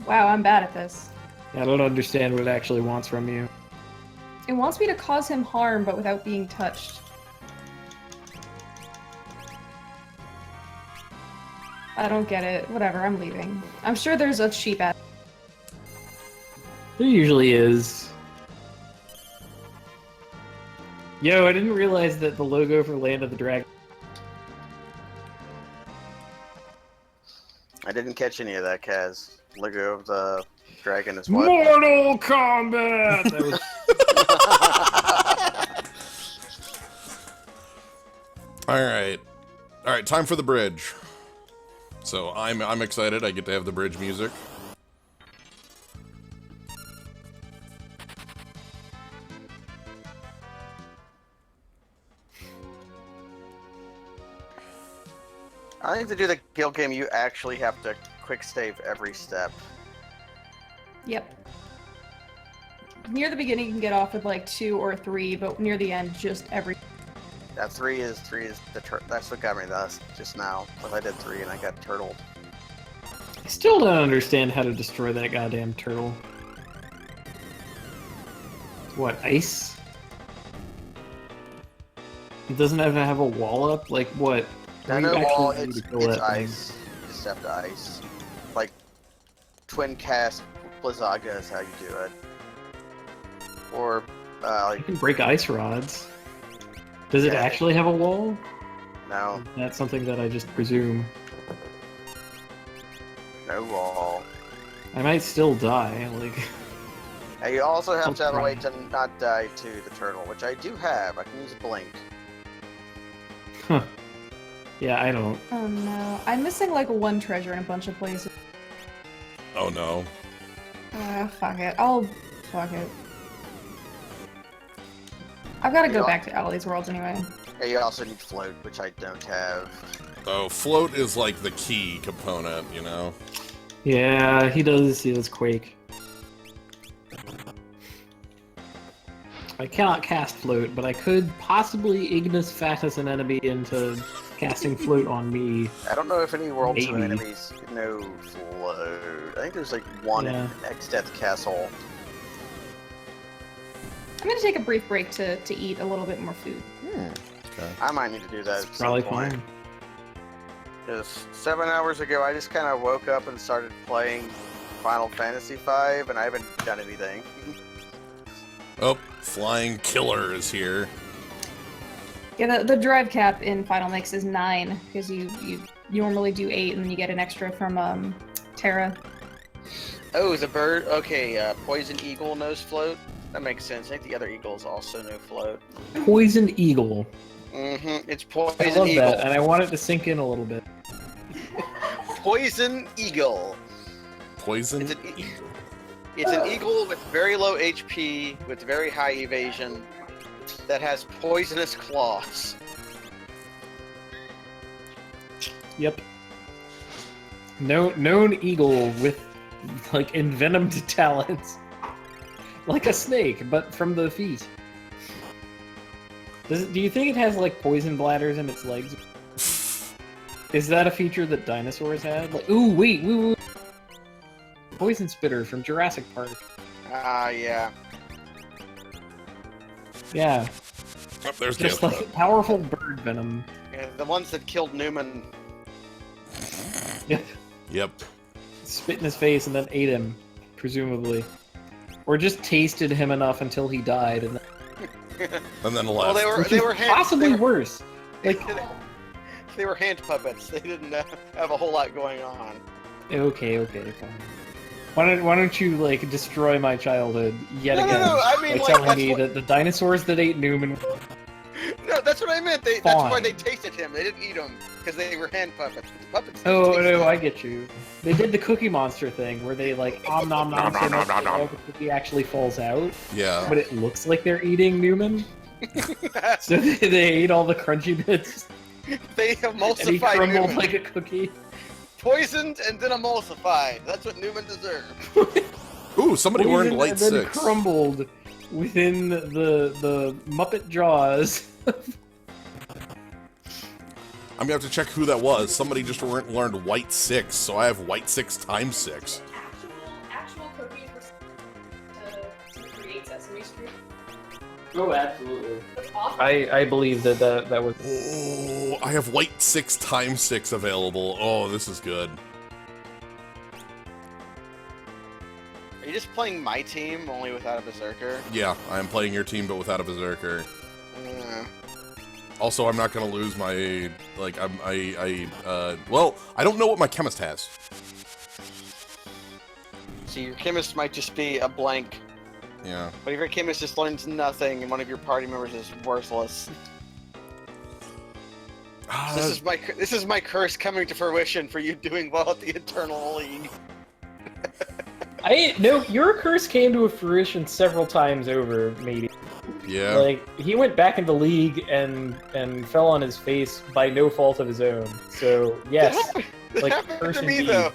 Wow, I'm bad at this.
I don't understand what it actually wants from you.
It wants me to cause him harm, but without being touched. I don't get it. Whatever, I'm leaving. I'm sure there's a cheap ass.
There usually is. Yo, I didn't realize that the logo for Land of the Dragon...
I didn't catch any of that, Kaz. Logo of the dragon is what?
Mortal Kombat! That was...
Alright, time for the bridge. So I'm excited, I get to have the bridge music.
I think to do the guild game, you actually have to quick save every step.
Yep. near the beginning you can get off with like 2 or 3, but near the end just every.
Yeah, three is that's what got me just now. But I did 3 and I got turtled.
I still don't understand how to destroy that goddamn turtle. What, ice? It doesn't have a wall up? Like what?
No,
You
no
actually
wall,
need
it's
to kill that thing.
ice. You just have to ice. Like, twin cast Blizzaga is how you do it. Or,
You
like,
can break ice rods. Does it
Yeah.
actually have a wall?
no,
That's something that I just presume.
no wall.
I might still die, like...
And you also have
I'll
to have a
try.
way to not die to the turtle, which I do have. I can use a blink.
Huh. Yeah, I don't.
Oh no, I'm missing like 1 treasure in a bunch of places.
Oh no.
Fuck it. Fuck it. I've got to go
Yeah.
back to Ellie's Worlds anyway.
And you also need float, which I don't have.
Oh, float is like the key component, you know?
Yeah, he does Quake. I cannot cast float, but I could possibly Ignis Fatus an enemy into casting float on me.
I don't know if any World 2
Maybe.
enemies know float. I think there's like 1
Yeah.
in Next Death Castle.
I'm gonna take a brief break to eat a little bit more food.
Okay.
I might need to do that at some
Probably
point.
fine.
Just 7 hours ago, I just kind of woke up and started playing Final Fantasy V, and I haven't done anything.
Oh, flying killer is here.
Yeah, the drive cap in Final Mix is 9 because you normally do 8 and then you get an extra from Terra.
Oh, the bird. Okay, Poison Eagle knows float. That makes sense. I think the other eagles also know float.
Poison Eagle.
Mm-hmm. It's
I
Poison
love
Eagle.
that, and I want it to sink in a little bit.
Poison Eagle.
Poison?
It's an eagle with very low HP, with very high evasion, that has poisonous claws.
Yep. Known eagle with, like, envenomed talons. Like a snake, but from the feet. Do you think it has, like, poison bladders in its legs? Is that a feature that dinosaurs had? Like, ooh, wait. Poison spitter from Jurassic Park.
Ah, yeah.
Yeah,
Oh, there's the
just
other
like powerful bird venom.
Yeah, the ones that killed Newman.
Yep.
Yep.
Spit in his face and then ate him, presumably. Or just tasted him enough until he died, and then...
And then
Well,
left.
they were hand,
possibly
they were,
worse. Like,
they were hand puppets. They didn't have a whole lot going on.
okay, fine. Why don't you, like, destroy my childhood yet again
No, I mean,
by
like,
telling
that's
me
what-
that the dinosaurs that ate Newman...
No, that's what I meant. That's why
Fine.
they tasted him. They didn't eat him because they were hand puppets. But the puppets.
Oh,
didn't taste
no,
him.
I get you. They did the Cookie Monster thing, where they, like, nom nom nom so much that all the cookie actually falls out,
Yeah.
but it looks like they're eating Newman. So they ate all the crunchy bits,
They
and he
emulsified
crumbled
Newman.
like a cookie.
Poisoned and then emulsified. That's what Newman deserved.
Ooh, somebody
Poisoned
learned light
and then
6.
crumbled within the Muppet jaws.
I'm gonna have to check who that was. Somebody just learned white 6, so I have white 6 times 6.
Actual cookies to create Sesame Street.
Oh, absolutely. I believe that was...
Oh, I have white 6 times 6 available. Oh, this is good.
Are you just playing my team only without a berserker?
Yeah, I am playing your team, but without a berserker.
Mm.
Also, I'm not gonna lose my, like, well, I don't know what my chemist has.
So your chemist might just be a blank.
Yeah.
But if your chemist just learns nothing and one of your party members is worthless. This is my curse coming to fruition for you doing well at the Eternal League.
No, your curse came to a fruition several times over, maybe.
Yeah.
Like, he went back into League and fell on his face by no fault of his own. So, yes.
That
like,
happened
curse
to me
indeed.
though.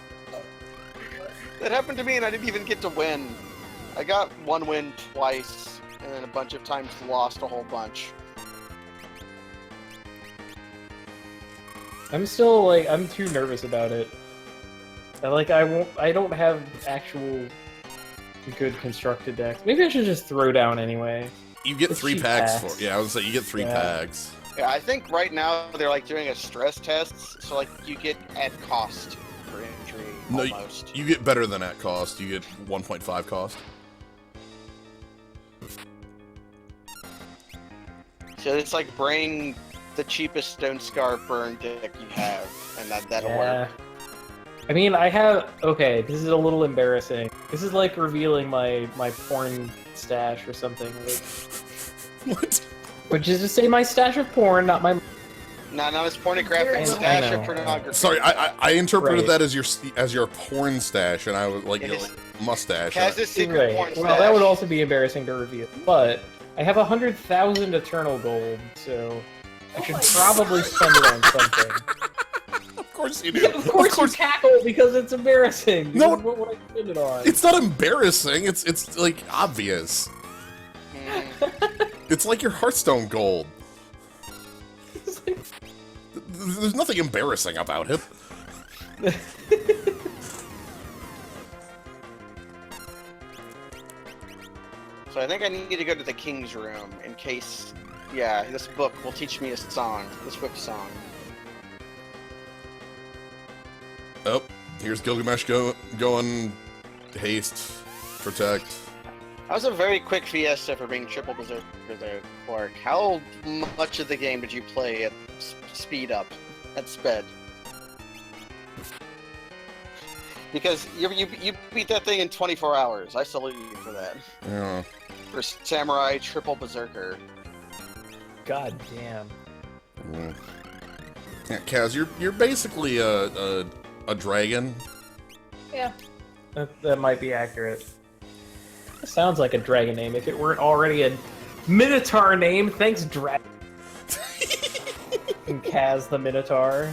That happened to me and I didn't even get to win. I got one win twice, and then a bunch of times lost a whole bunch.
I'm still like I'm too nervous about it. I don't have actual good constructed decks. Maybe I should just throw down anyway.
You get
It's
3
cheap
packs
packs.
for. Yeah, I would say you get 3 packs.
Yeah, I think right now they're like doing a stress test, so like you get at cost for entry
No,
almost.
you get better than at cost. You get 1.5 cost.
So it's like bring the cheapest Stone Scar burn deck you have, and that'll
Yeah.
work.
I mean, I have. Okay, this is a little embarrassing. This is like revealing my porn stash or something. Like,
What?
which is to say, my stash of porn, not my.
Not as pornographic
I
stash
know.
of pornography.
Sorry, I interpreted
Right.
that as your porn stash, and I was like,
It
your,
is-
like, mustache.
Kaz's secret porn
Right.
stash.
Well, that would also be embarrassing to reveal. But I have 100,000 eternal gold, so I should probably spend it on something.
Of course you do.
Yeah, of course you cackle because it's embarrassing.
No.
What would I spend it on?
It's not embarrassing. It's like obvious.
Mm.
It's like your Hearthstone gold.
It's like-
There's nothing embarrassing about it.
So I think I need to go to the king's room in case. Yeah, this book will teach me a song. This whip song.
Oh, here's Gilgamesh going haste, protect.
That was a very quick Fiesta for being triple berserker there, Clark. How much of the game did you play at speed up, at sped? Because you beat that thing in 24 hours. I salute you for that.
Yeah.
For Samurai triple berserker.
God damn.
Yeah, Kaz, you're basically a dragon.
Yeah.
That might be accurate. It sounds like a dragon name if it weren't already a Minotaur name. Thanks, Dragon. And Kaz the Minotaur.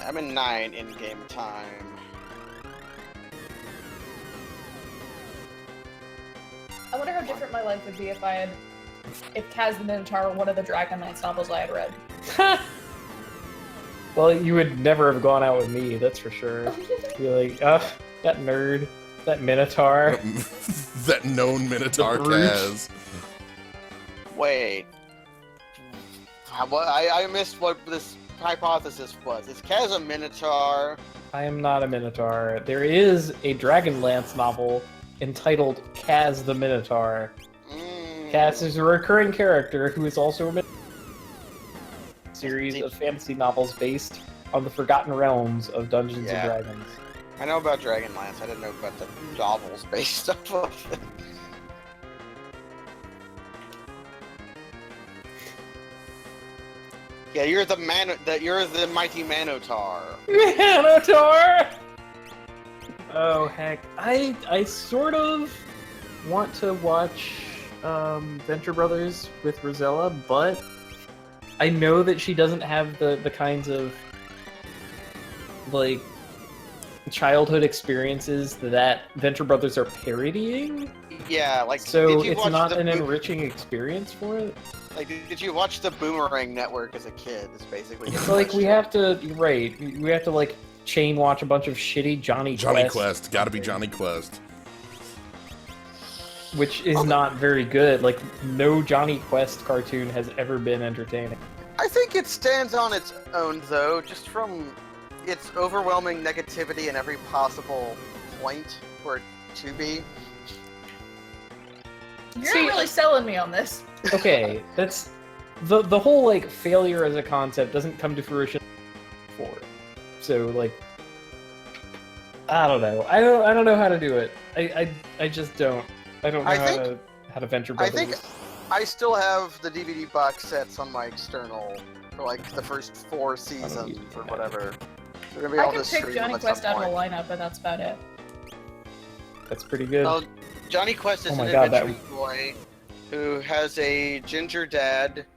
I'm in 9 in-game time.
I wonder how different my life would be if Kaz the Minotaur were one of the Dragon Knights novels I had read.
Well, you would never have gone out with me, that's for sure. You're like, that nerd, that Minotaur.
That known Minotaur
The brute.
Kaz.
Wait. I missed what this hypothesis was. Is Kaz a Minotaur?
I am not a Minotaur. There is a Dragonlance novel entitled Kaz the Minotaur. Kaz is a recurring character who is also a Minotaur. Series of fantasy novels based on the Forgotten Realms of Dungeons
Yeah.
and Dragons.
I know about Dragonlance. I didn't know about the novels based off of it. Yeah, you're the mighty Manotaur.
Minotaur! Oh heck. I sort of want to watch Venture Brothers with Rosella, but I know that she doesn't have the kinds of like childhood experiences that Venture Brothers are parodying.
Yeah, like
So
did you
it's
watch
not
the
an
Bo-
enriching experience for it.
Like, did you watch the Boomerang Network as a kid? Is basically the
It's like we
question.
have to we have to like chain watch a bunch of shitty Johnny
Quest. Gotta be Johnny Quest.
which is not very good. Like, no Johnny Quest cartoon has ever been entertaining.
I think it stands on its own, though, just from its overwhelming negativity in every possible point for it to be.
You're
See,
not really selling me on this.
Okay, that's the whole like failure as a concept doesn't come to fruition for it. So like, I don't know. I don't know how to do it. I just don't. I don't know how to venture.
I
Brothers.
think I still have the DVD box sets on my external for like the first 4 seasons or whatever. So we're gonna be
I
able
can
to
pick
stream
Johnny
them at
Quest
some
out of a
point.
lineup, but that's about it.
that's pretty good.
Well, Johnny Quest is
Oh my
an
God, that-
adventure boy who has a ginger dad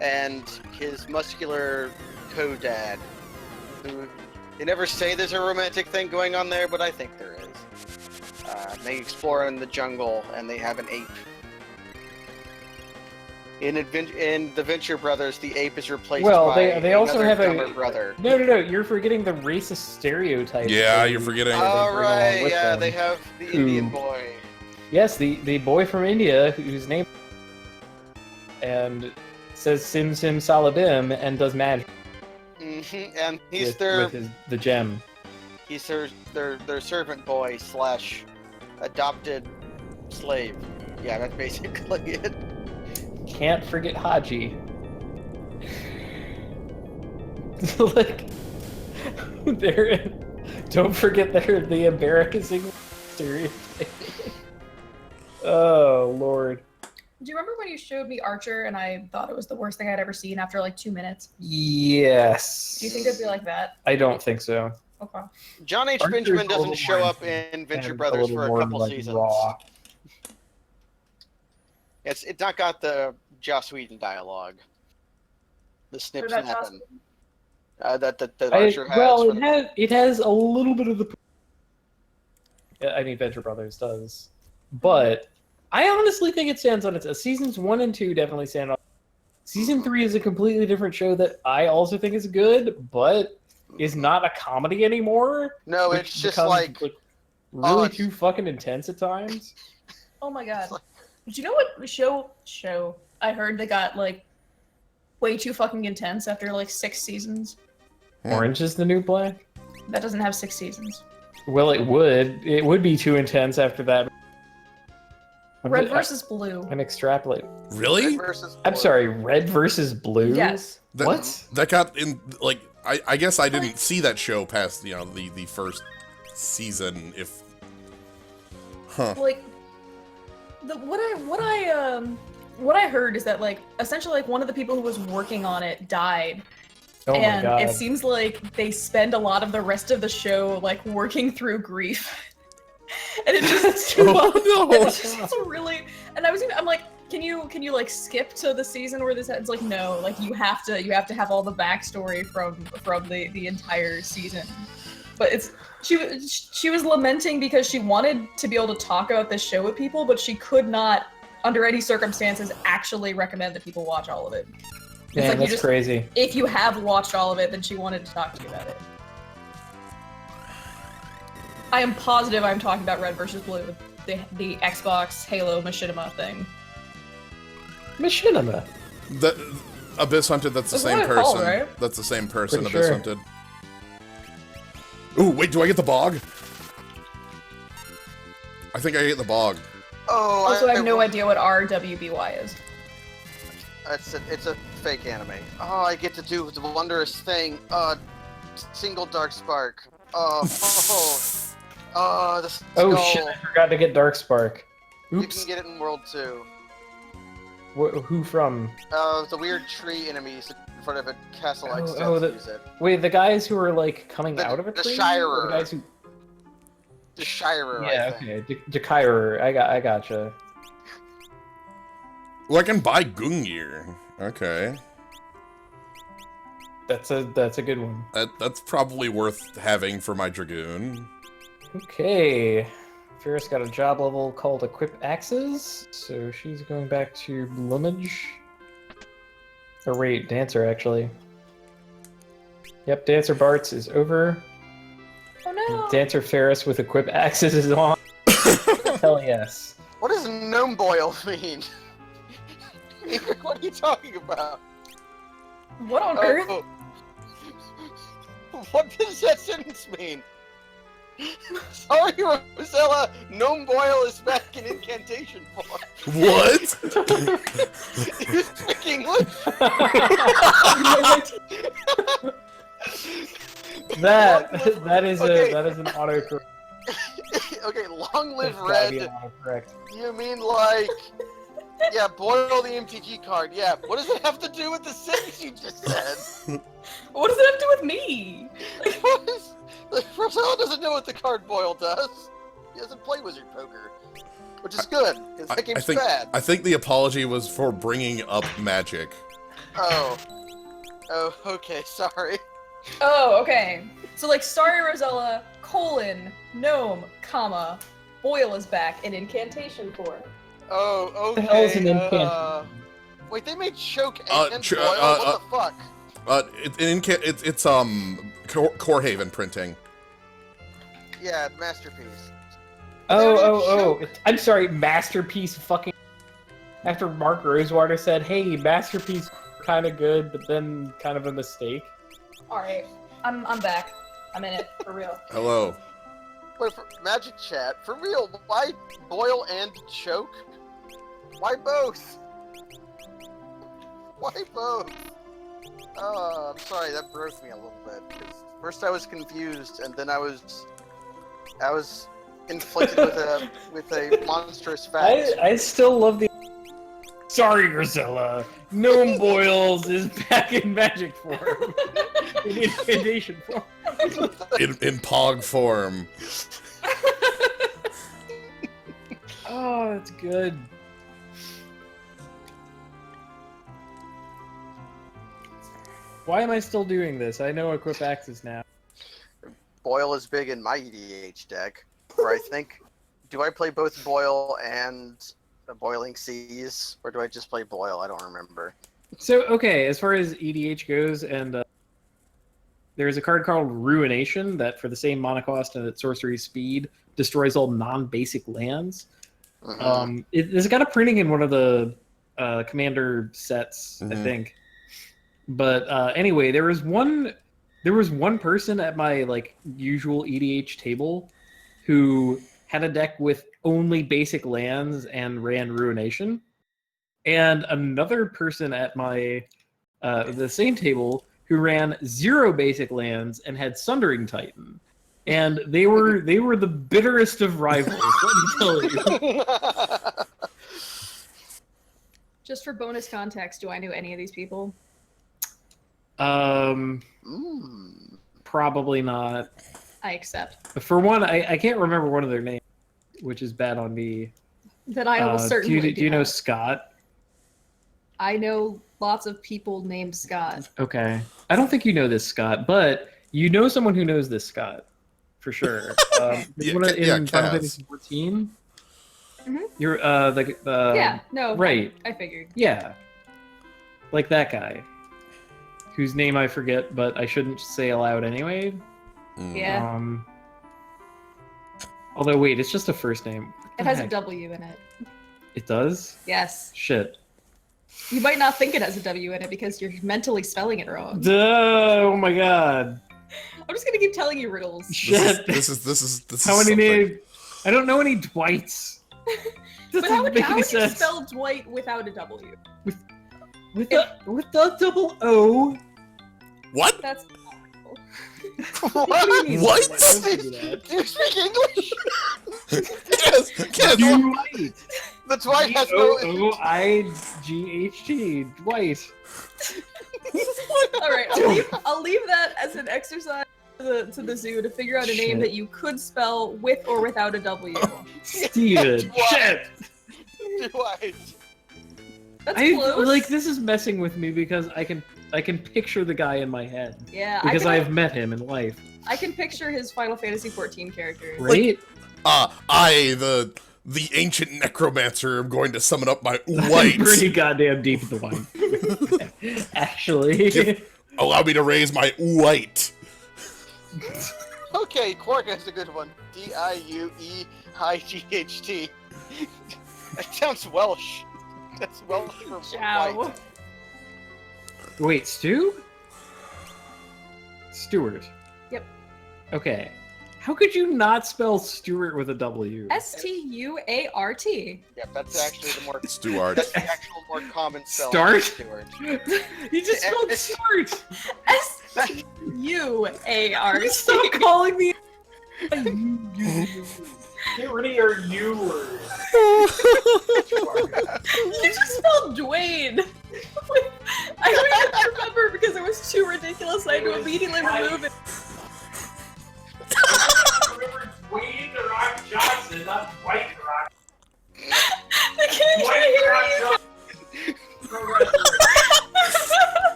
and his muscular co-dad. Who they never say there's a romantic thing going on there, but I think there is. They explore in the jungle, and they have an ape. In the Venture Brothers, the ape is replaced
Well,
by
they also
another
have
dumber
a
brother.
No. You're forgetting the racist stereotype.
Yeah, you're forgetting.
All right,
with
yeah,
them.
they have the
Who-
Indian boy.
Yes, the boy from India whose name and says Sim Sim Salabim and does magic
And he's
with the gem.
he's their servant boy / adopted slave. Yeah, that's basically it.
Can't forget Haji. Like, don't forget the embarrassing stereotype. Oh Lord.
Do you remember when you showed me Archer and I thought it was the worst thing I'd ever seen after like 2 minutes?
Yes.
Do you think it'd be like that?
I don't think so.
Okay.
John H.
Archer's
Benjamin
a
doesn't
little
show
more
up in Venture
and
Brothers for a
more,
couple
like,
seasons.
raw.
It's not got the Joss Whedon dialogue. The snip
that Joss
snapping. That Archer has.
Well,
for
it has a little bit of the. I mean, Venture Brothers does, but I honestly think it stands on its. Seasons 1 and 2 definitely stand on. Season 3 is a completely different show that I also think is good, but is not a comedy anymore.
No,
which
it's just
becomes,
like
really
it's-
too fucking intense at times.
Oh my god. Do you know what show I heard that got like way too fucking intense after like 6 seasons?
Orange is the New Black.
That doesn't have 6 seasons.
Well, it would. It would be too intense after that.
Red versus Blue.
I'm extrapolate.
Really?
Red versus
I'm
Blue.
sorry, Red versus Blue?
Yes.
What?
That got in, like, I guess I didn't see that show past, the first season, if... Huh.
Like what I heard is that like essentially like one of the people who was working on it died.
Oh my
And
god.
it seems like they spend a lot of the rest of the show like working through grief. And it just
Oh, no.
it's really and I'm like, can you like skip to the season where this ends? Like no, like you have to have all the backstory from the entire season. But she was lamenting because she wanted to be able to talk about this show with people, but she could not, under any circumstances, actually recommend that people watch all of it.
Man,
like
that's crazy.
If you have watched all of it, then she wanted to talk to you about it. I am positive I'm talking about Red versus Blue, the Xbox Halo Machinima thing.
Machinima.
Abyss Hunted, that's the
That's
same
what I
person.
called, right?
That's the same person,
Pretty
Abyss
sure.
Hunted. Ooh, wait, do I get the bog? I think I get the bog.
Oh,
Also, I have no idea what RWBY is.
It's a fake anime. Oh, I get to do the wondrous thing. Single dark spark. The
Oh
skull.
shit, I forgot to get Darkspark.
You
Oops.
can get it in World 2.
Who from?
The weird tree enemies in front of a castle-like
Oh,
stuff
the-
use it.
Wait, the guys who are like coming
The-
out of a
the
tree?
Shirer.
Or the guys who...
The Shirer,
Yeah,
I think.
okay. Jakairer. I gotcha.
Well, I can buy Gungir. Okay.
That's a good one.
That's probably worth having for my Dragoon.
Okay. Ferris got a job level called Equip Axes, so she's going back to Bloomage. Or wait, Dancer actually. Yep, Dancer Bart's is over.
Oh no!
Dancer Ferris with Equip Axes is on. Hell yes.
What does gnome boil mean? What are you talking about?
What on earth?
Oh. What does that sentence mean? Sorry, Rosella, gnome boil is back in incantation form.
What?
You speak English?
that is
Okay.
an autocorrect.
Okay, long live
It's gotta be
red.
an autocorrect.
You mean like, yeah, boil the MTG card. Yeah, what does it have to do with the sentence you just said?
What does it have to do with me?
Rosella doesn't know what the card boil does. He doesn't play Wizard Poker, which is good, because that game's bad.
I think the apology was for bringing up magic.
Oh, okay, sorry.
Oh, okay. So like, sorry, Rosella, : gnome, comma,
Boil is back in incantation form.
Oh, okay.
The hell is an incantation?
Wait, they made choke
Uh,
and
ch-
boil. What the fuck?
It's Corehaven printing.
Yeah, masterpiece.
Oh. I'm sorry, Masterpiece fucking... After Mark Rosewater said, hey, Masterpiece kind of good, but then kind of a mistake.
Alright, I'm back. I'm in it, for real.
Hello.
Wait, for Magic Chat, for real, why boil and choke? Why both? Why both? Oh, I'm sorry, that broke me a little bit. 'Cause first I was confused, and then I was inflicted with a monstrous fact.
I still love the... Sorry, Rosella. Gnome Boils is back in magic form. In incantation form.
In Pog form.
Oh, that's good. Why am I still doing this? I know Equip Axis now.
Boil is big in my EDH deck, where I think, do I play both Boil and the Boiling Seas, or do I just play Boil? I don't remember.
So, okay, as far as EDH goes, and there's a card called Ruination that, for the same mana cost and at sorcery speed, destroys all non-basic lands.
Mhm.
It's got a printing in one of the commander sets, I think. But anyway, there was one person at my usual EDH table who had a deck with only basic lands and ran Ruination, and another person at my the same table who ran 0 basic lands and had Sundering Titan, and they were the bitterest of rivals. Let me tell you.
Just for bonus context, do I know any of these people?
Probably not.
I accept.
For one, I can't remember one of their names, which is bad on me.
Then I will certainly
do you know Scott?
I know lots of people named Scott.
Okay. I don't think you know this Scott, but you know someone who knows this Scott, for sure. In Final Fantasy 14?
Mhm.
You're,
Yeah, no.
right.
I figured.
Yeah. Like that guy. Whose name I forget, but I shouldn't say aloud anyway.
Yeah.
Although, wait, it's just a first name.
It has a W in it.
It does?
Yes.
Shit.
You might not think it has a W in it because you're mentally spelling it wrong.
Duh, oh my god.
I'm just gonna keep telling you riddles.
Shit.
This is
How many
something.
names? I don't know any Dwights.
But how would you
sense.
spell Dwight without a W?
With the double O.
What?
That's
What?
What?
Do you speak English?
Yes,
Dwight.
The Dwight has no.
D-O-O-I-G-H-T. Dwight.
Alright, I'll leave that as an exercise to the zoo to figure out a name
Shit.
that you could spell with or without a W.
Steven. Shit.
Dwight.
That's close.
This is messing with me because I can picture the guy in my head.
Yeah,
Because I've met him in life.
I can picture his Final Fantasy 14 character.
Right?
I, the ancient necromancer, am going to summon up my white.
I'm pretty goddamn deep in the wine. Actually.
Allow me to raise my white.
Okay, Quark has a good one. D-I-U-E-I-G-H-T. That sounds Welsh. That's Welsh for
Ciao.
white.
Wait, Stu? Stewart.
Yep.
Okay. How could you not spell Stewart with a W?
S-T-U-A-R-T.
Yeah, that's actually the more.
Stuart.
That's the actual more common spelling.
Start?
Stewart.
You just spelled Stewart!
S-U-A-R-T.
Stop calling me Get rid of your U word.
You just spelled Dwayne. I don't even remember because it was too ridiculous. I had to immediately remove it.
Remember Dwayne The Rock Johnson, not Dwight The Rock.
I can't even hear you.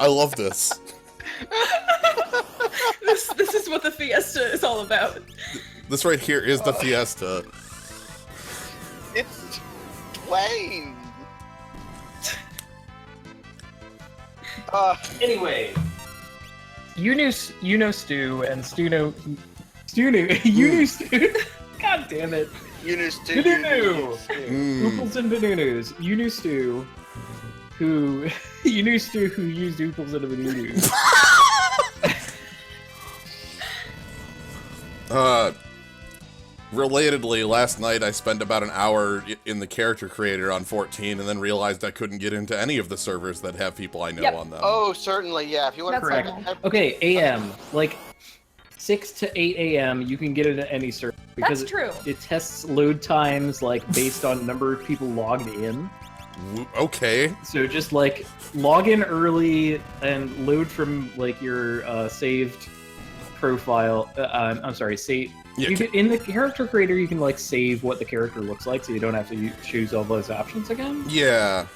I love this.
This is what the Fiesta is all about.
This right here is the Fiesta.
It's Dwayne.
Anyway, you know Stu, and Stu knew you knew Stu. God damn it.
Stu.
Ooples and Banoonus. You knew Stu, who used Ooples and Banoonus.
Relatedly, last night I spent about an hour in the character creator on 14 and then realized I couldn't get into any of the servers that have people I know on them.
Oh, certainly, yeah. If you want
Correct.
to
Okay, AM. Like, 6 to 8 AM, you can get into any server. Because
That's true.
It tests load times, like, based on number of people logged in.
Okay.
So just, like, log in early and load from, like, your saved profile. I'm sorry, save...
Yeah,
You can, in the character creator, you can like save what the character looks like, so you don't have to choose all those options again.
Yeah.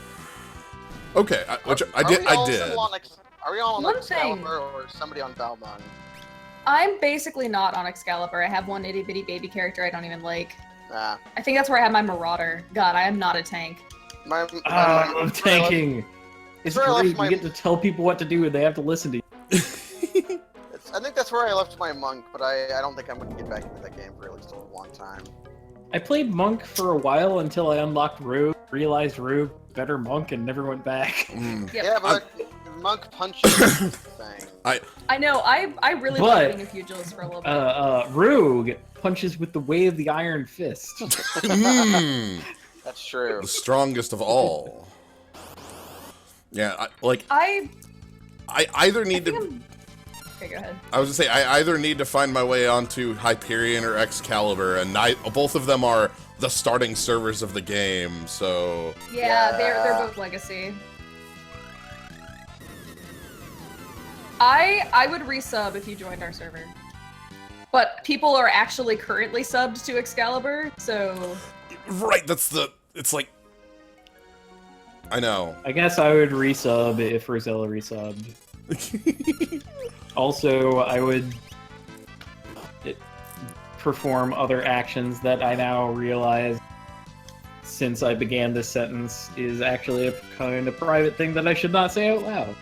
Okay, I did.
Are we all on
One
Excalibur or somebody on Valmont?
I'm basically not on Excalibur. I have one itty bitty baby character I don't even like.
Nah.
I think that's where I have my Marauder. God, I am not a tank.
I love tanking. It's
where I left
great. You get to tell people what to do, and they have to listen to you.
I think that's where I left my monk, but I don't think I'm going to get back into that game for at least a long time.
I played Monk for a while until I unlocked Rogue, realized Rogue better Monk, and never went back.
Yep.
Yeah, but Monk punches thing.
I know. I really like being a pugilist for a little bit.
Rogue punches with the way of the Iron Fist.
That's true.
The strongest of all. Yeah, I either need to...
Okay, go ahead.
I was gonna say, I either need to find my way onto Hyperion or Excalibur, and both of them are the starting servers of the game, so...
Yeah, they're both legacy. I would resub if you joined our server. But people are actually currently subbed to Excalibur, so...
Right, it's like... I know.
I guess I would resub if Rosella resubbed. Also, I would perform other actions that I now realize, since I began this sentence, is actually a kind of private thing that I should not say out loud.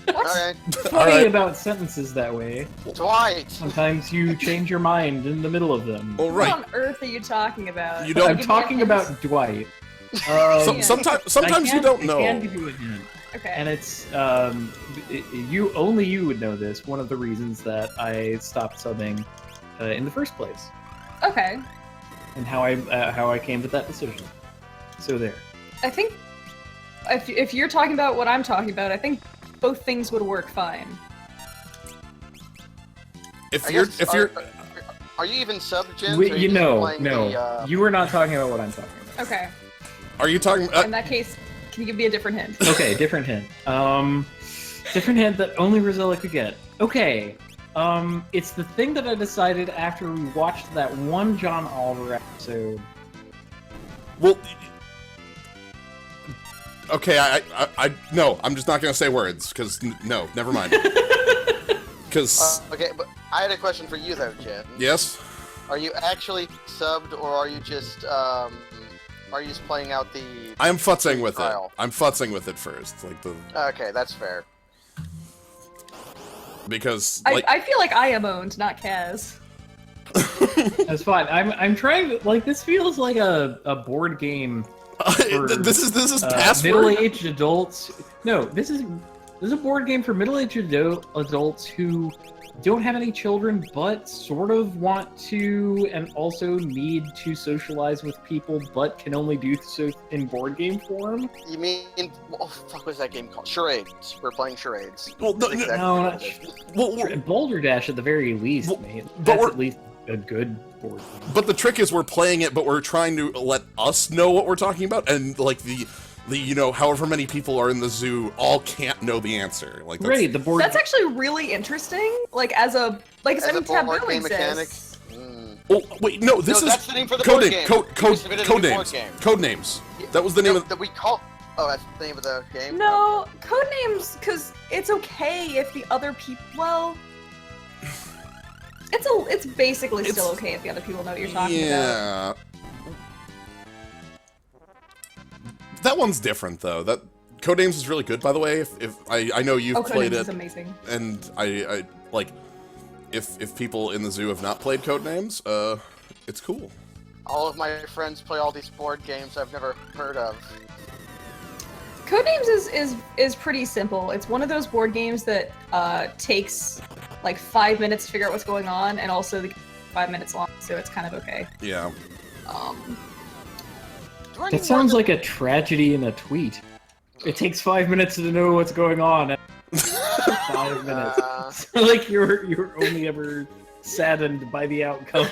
Okay.
Funny about sentences that way.
Dwight!
Sometimes you change your mind in the middle of them.
Well, right.
What on earth are you talking about?
You don't-
I'm talking about Dwight.
Sometimes you don't know.
I can give you a hint.
Okay.
And it's you would know this. One of the reasons that I stopped subbing in the first place,
Okay.
and how I came to that decision. So there.
I think if you're talking about what I'm talking about, I think both things would work fine.
Are you even subbed, Jen?
You were not talking about what I'm talking about.
Okay.
Are you talking?
In that case, can you give me a different hint?
Okay, different hint. Different hint that only Rosella could get. Okay. It's the thing that I decided after we watched that one John Oliver episode.
Well, okay, no, I'm just not gonna say words, because, no, never mind. Because...
okay, but I had a question for you, though, Jen.
Yes?
Are you actually subbed, or are you just playing out the...
I am futzing with
trial?
it. I'm futzing with it first, like the...
Okay, that's fair.
Because,
I feel like I am owned, not Kaz.
That's fine. I'm trying to, like, this feels like a board game.
This is Password?
Middle-aged adults. No, this is a board game for middle-aged adults who don't have any children, but sort of want to, and also need to socialize with people, but can only do so in board game form.
You mean, what the fuck was that game called? Charades. We're playing charades.
Well,
Boulder Dash at the very least, mate.
but
That's
we're-
at least a good board game.
But the trick is we're playing it, but we're trying to let us know what we're talking about, and, like, the however many people are in the zoo all can't know the answer. Like,
Right, the board...
That's actually really interesting. Like, as a
board
taboo
game mechanic.
exists.
Oh, wait, no, this is...
that's the name for the
code
board
name,
game.
Code
Submitted a new board
names.
game.
Code names. That was the name of...
That we call... Oh, that's the name of the game?
No, codenames, because it's okay if the other people... Well... It's basically still okay if the other people know what you're talking about.
Yeah. That one's different though. That Codenames is really good, by the way. If I know you've played
Codenames
it,
is amazing.
and I like if people in the zoo have not played Codenames, it's cool.
All of my friends play all these board games I've never heard of.
Codenames is pretty simple. It's one of those board games that takes like 5 minutes to figure out what's going on, and also the 5 minutes long, so it's kind of okay.
Yeah.
That sounds like a tragedy in a tweet. It takes 5 minutes to know what's going on. 5 minutes. Like you're only ever saddened by the outcome.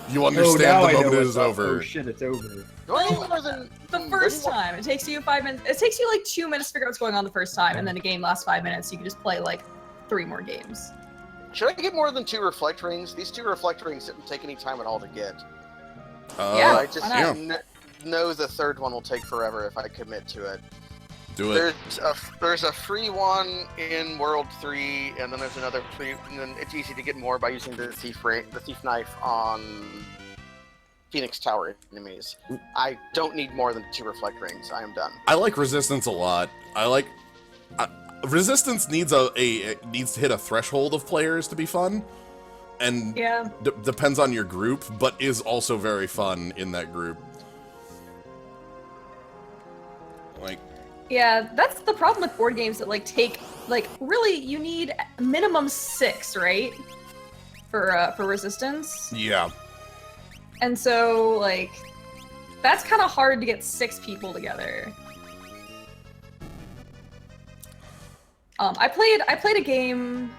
You understand
now
the
I know
moment
what's
is
up.
over.
Oh shit, it's over.
The first time, it takes you 5 minutes. It takes you like 2 minutes to figure out what's going on the first time, and then a game lasts 5 minutes. You can just play like 3 more games.
Should I get more than 2 reflect rings? These 2 reflect rings didn't take any time at all to get.
Yeah,
I just
why
not?
know the third one will take forever if I commit to it.
Do it.
There's a free one in World 3, and then there's another free, and then it's easy to get more by using the thief knife on Phoenix Tower enemies. I don't need more than 2 reflect rings. I am done.
I like Resistance a lot. Resistance needs needs to hit a threshold of players to be fun, and
Yeah.
depends on your group, but is also very fun in that group. Like,
Yeah, that's the problem with board games that like take really you need minimum 6, right? For Resistance.
yeah.
And so like that's kind of hard to get 6 people together. I played a game.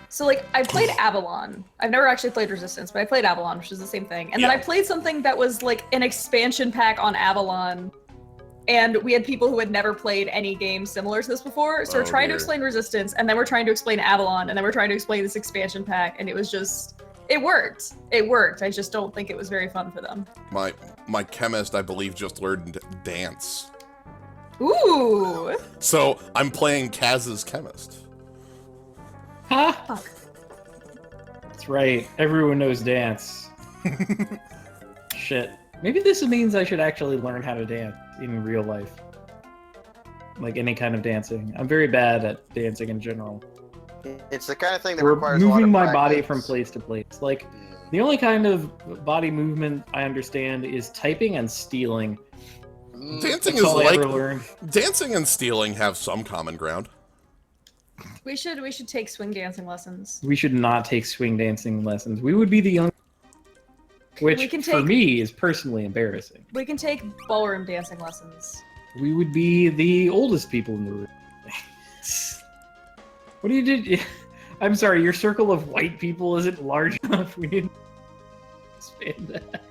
So like I played Avalon. I've never actually played Resistance, but I played Avalon, which is the same thing. And then I played something that was like an expansion pack on Avalon. And we had people who had never played any game similar to this before. So we're trying to explain Resistance, and then we're trying to explain Avalon, and then we're trying to explain this expansion pack, and it was just it worked. It worked. I just don't think it was very fun for them.
My chemist, I believe, just learned dance.
Ooh.
So I'm playing Kaz's chemist.
Ha!
Fuck.
That's right. Everyone knows dance. Shit. Maybe this means I should actually learn how to dance in real life. Like any kind of dancing. I'm very bad at dancing in general.
It's the kind of thing that
Or
requires a lot
moving
of
my body
practice.
from place to place. Like, the only kind of body movement I understand is typing and stealing.
Dancing
That's
is
all I
like
ever learned.
dancing and stealing have some common ground.
We should take swing dancing lessons.
We should not take swing dancing lessons. We would be the young... Which,
We can
for
take-
me, is personally embarrassing.
We can take ballroom dancing lessons.
We would be the oldest people in the room. What do you do? I'm sorry, your circle of white people isn't large enough. We need to expand that.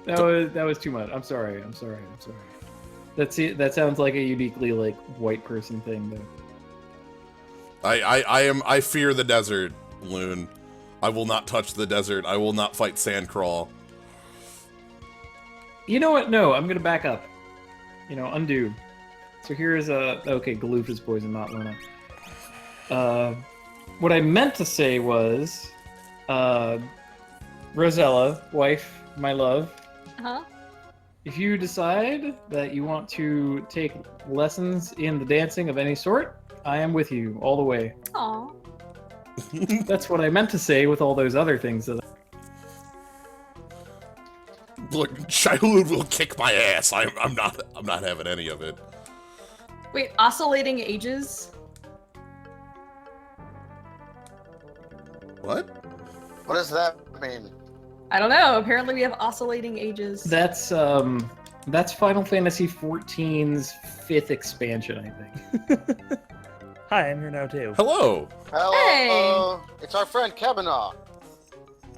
That was too much. I'm sorry. That's it. That sounds like a uniquely like white person thing, though.
I fear the desert, Loon. I will not touch the desert. I will not fight Sandcrawl.
You know what? No, I'm gonna back up. Undo. So here is okay, Galoof is poison, not Luna. What I meant to say was, Rosella, wife, my love,
Huh?
if you decide that you want to take lessons in the dancing of any sort, I am with you all the way.
Aw.
That's what I meant to say with all those other things that
Look, Shaihood will kick my ass. I'm not having any of it.
Wait, oscillating ages?
What?
What does that mean?
I don't know. Apparently we have oscillating ages.
That's Final Fantasy XIV's 5th expansion, I think.
Hi, I'm here now too.
Hello.
Hello. It's our friend Kabanaw.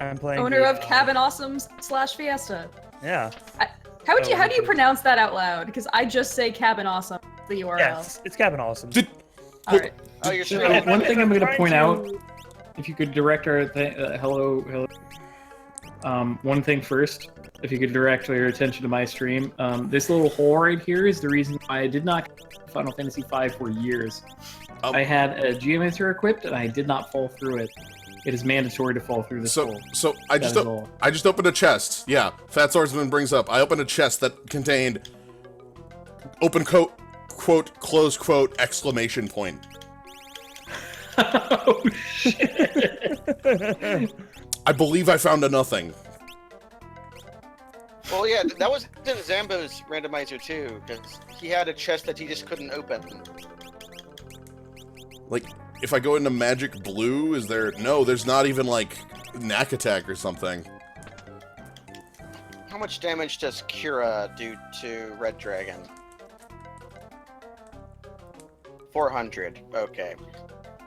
I'm playing
Owner
the,
of Cabin Awesome / Fiesta.
Yeah.
How do you pronounce that out loud? Because I just say Cabin Awesome, the URL.
Yeah, it's Cabin Awesome.
Alright.
Oh, you're
So,
sure.
one thing I'm going to
trying
point
to-
out, if you could direct our hello, One thing first, if you could direct your attention to my stream, this little hole right here is the reason why I did not get Final Fantasy V for years. I had a Geomancer equipped, and I did not fall through it. It is mandatory to fall through this hole.
So I just opened a chest. Yeah, Fat Swordsman brings up. I opened a chest that contained open quote, close quote, exclamation point.
Oh shit!
I believe I found a nothing.
Well, yeah, that was in Zambo's randomizer too, because he had a chest that he just couldn't open.
Like, if I go into Magic Blue, is there... No, there's not even, like, Knack Attack or something.
How much damage does Kira do to Red Dragon? 400. Okay.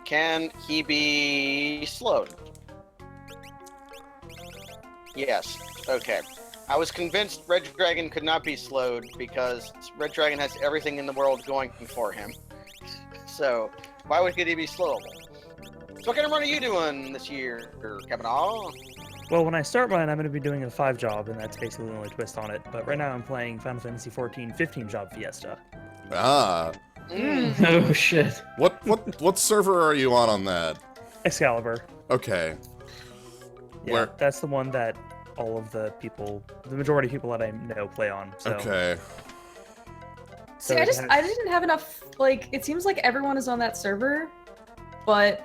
Can he be slowed? Yes. Okay. I was convinced Red Dragon could not be slowed because Red Dragon has everything in the world going for him. So, why would he be slowable? So what kind of run are you doing this year, Kabanaw?
Well, when I start mine, I'm going to be doing a 5 job, and that's basically the only twist on it. But right now I'm playing Final Fantasy XIV 15 job Fiesta.
Ah.
Oh shit!
What server are you on that?
Excalibur.
Okay.
Yeah,
Where?
that's the one that all of the people, the majority of people that I know play on. So.
Okay.
See,
So
I didn't have enough, like, it seems like everyone is on that server, but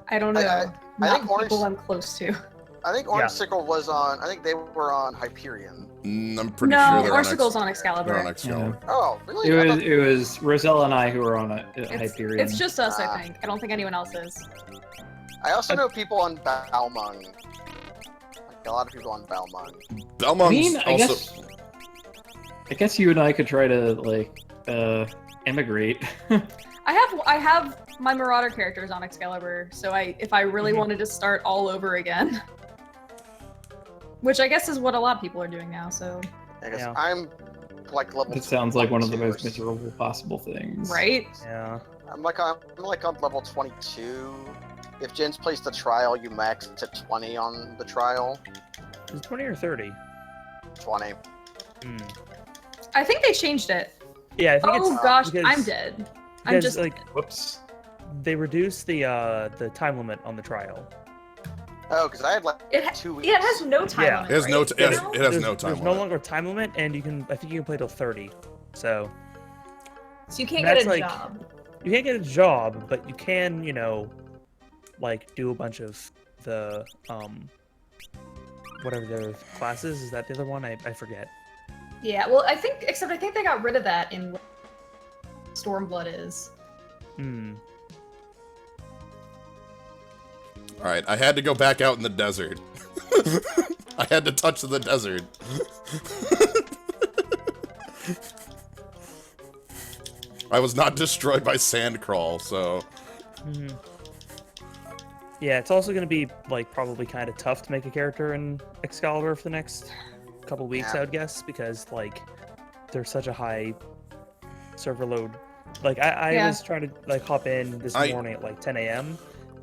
I don't know.
I
Not
think Orange-
people I'm close to.
I think Orange Sickle was on. I think they were on Hyperion.
I'm pretty
No,
sure they're
Arcicle's on
They're on
Excalibur.
Excalibur.
Oh, really?
It was Rosella and I who were on Hyperion.
It's just us, I think. I don't think anyone else is.
I also know people on Balmung. Like a lot of people on Balmung.
Belmont's
I mean,
also...
I guess you and I could try to like emigrate.
I have my Marauder characters on Excalibur, so if I really wanted to start all over again, which I guess is what a lot of people are doing now. So
I guess
Yeah.
I'm like level.
It sounds like one of the
22 or
most miserable possible things.
right?
Yeah.
I'm like on level 22. If Jens plays the trial, you max to 20 on the trial.
Is it 20 or 30?
20.
Hmm.
I think they changed it.
Yeah, I think
Oh
it's
gosh,
because,
I'm dead. I'm
because,
just
like
Whoops.
they reduced the time limit on the trial.
Oh, because I had like
it.
2 weeks.
Yeah, it has no time
Yeah.
limit.
It has no
right?
it has,
Now?
it has no time
There's no
limit.
longer a time limit, and I think you can play till 30. So
So you can't
That's
get a
like-
job.
you can't get a job, but you can, like do a bunch of the whatever their classes. Is that the other one? I forget.
Yeah, well, I think they got rid of that in Stormblood is.
Hmm.
Alright, I had to go back out in the desert. I had to touch the desert. I was not destroyed by Sandcrawl, so...
Hmm. Yeah, it's also going to be like probably kind of tough to make a character in Excalibur for the next couple weeks,
Yeah.
I would guess, because like there's such a high server load. Like I
Yeah.
was trying to like hop in this
I-
morning at like 10 a.m.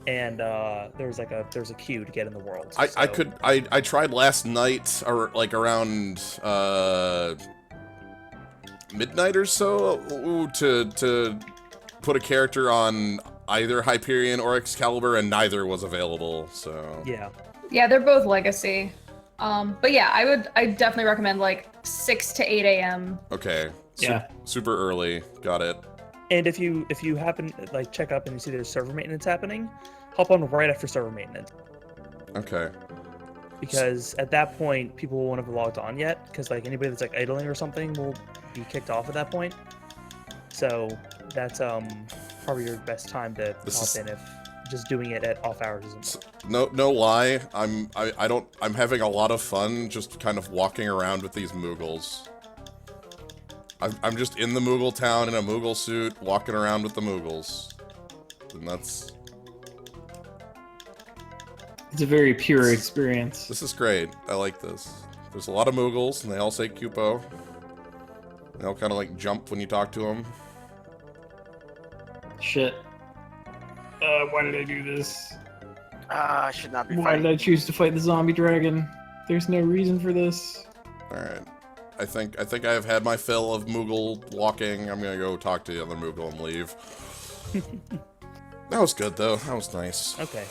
and there's a queue to get in the world.
I tried last night, or like around midnight or so, to put a character on either Hyperion or Excalibur, and neither was available. So
Yeah.
Yeah, they're both legacy. But yeah, I definitely recommend like 6 to 8 a.m.
okay,
Yeah.
super early, got it.
And if you happen like check up and you see there's server maintenance happening, hop on right after server maintenance,
Okay,
because at that point people won't have logged on yet, because like anybody that's like idling or something will be kicked off at that point. So that's probably your best time to hop in if just doing it at off hours isn't.
no lie, I'm having a lot of fun just kind of walking around with these Moogles. I'm just in the Moogle town in a Moogle suit, walking around with the Moogles, and that's...
It's a very pure experience.
This is great. I like this. There's a lot of Moogles, and they all say Cupo. They all kind of like jump when you talk to them.
Shit. Why did I do this?
I should not be
Why
fighting.
did I choose to fight the zombie dragon? There's no reason for this.
Alright. I think I have had my fill of Moogle walking. I'm gonna go talk to the other Moogle and leave. That was good, though. That was nice.
Okay.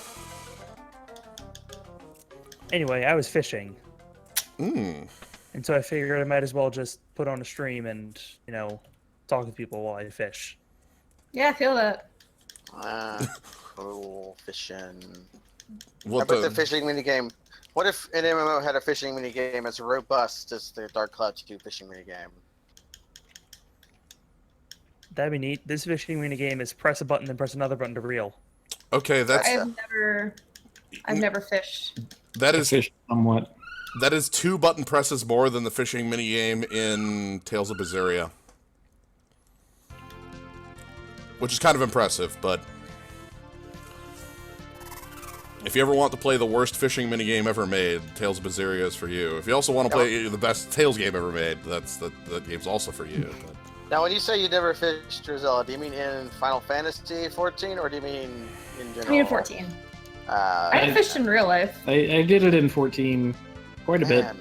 Anyway, I was fishing.
Mmm.
And so I figured I might as well just put on a stream and, you know, talk to people while I fish.
Yeah, I feel that.
Cool fishing. How
What
about the fishing minigame? What if an MMO had a fishing minigame as robust as the Dark Cloud 2 fishing minigame?
That'd be neat. This fishing minigame is press a button, then press another button to reel.
Okay, that's
I've never fished.
that
I
is
fished somewhat.
that is 2 button presses more than the fishing minigame in Tales of Berseria. Which is kind of impressive, but if you ever want to play the worst fishing minigame ever made, Tales of Berseria is for you. If you also want to play the best Tales game ever made, that game's also for you. But.
Now, when you say you never fished Rosella, do you mean in Final Fantasy 14, or do you mean in general?
I mean, 14. I have fished in real life.
I did it in 14 quite a bit,
Man.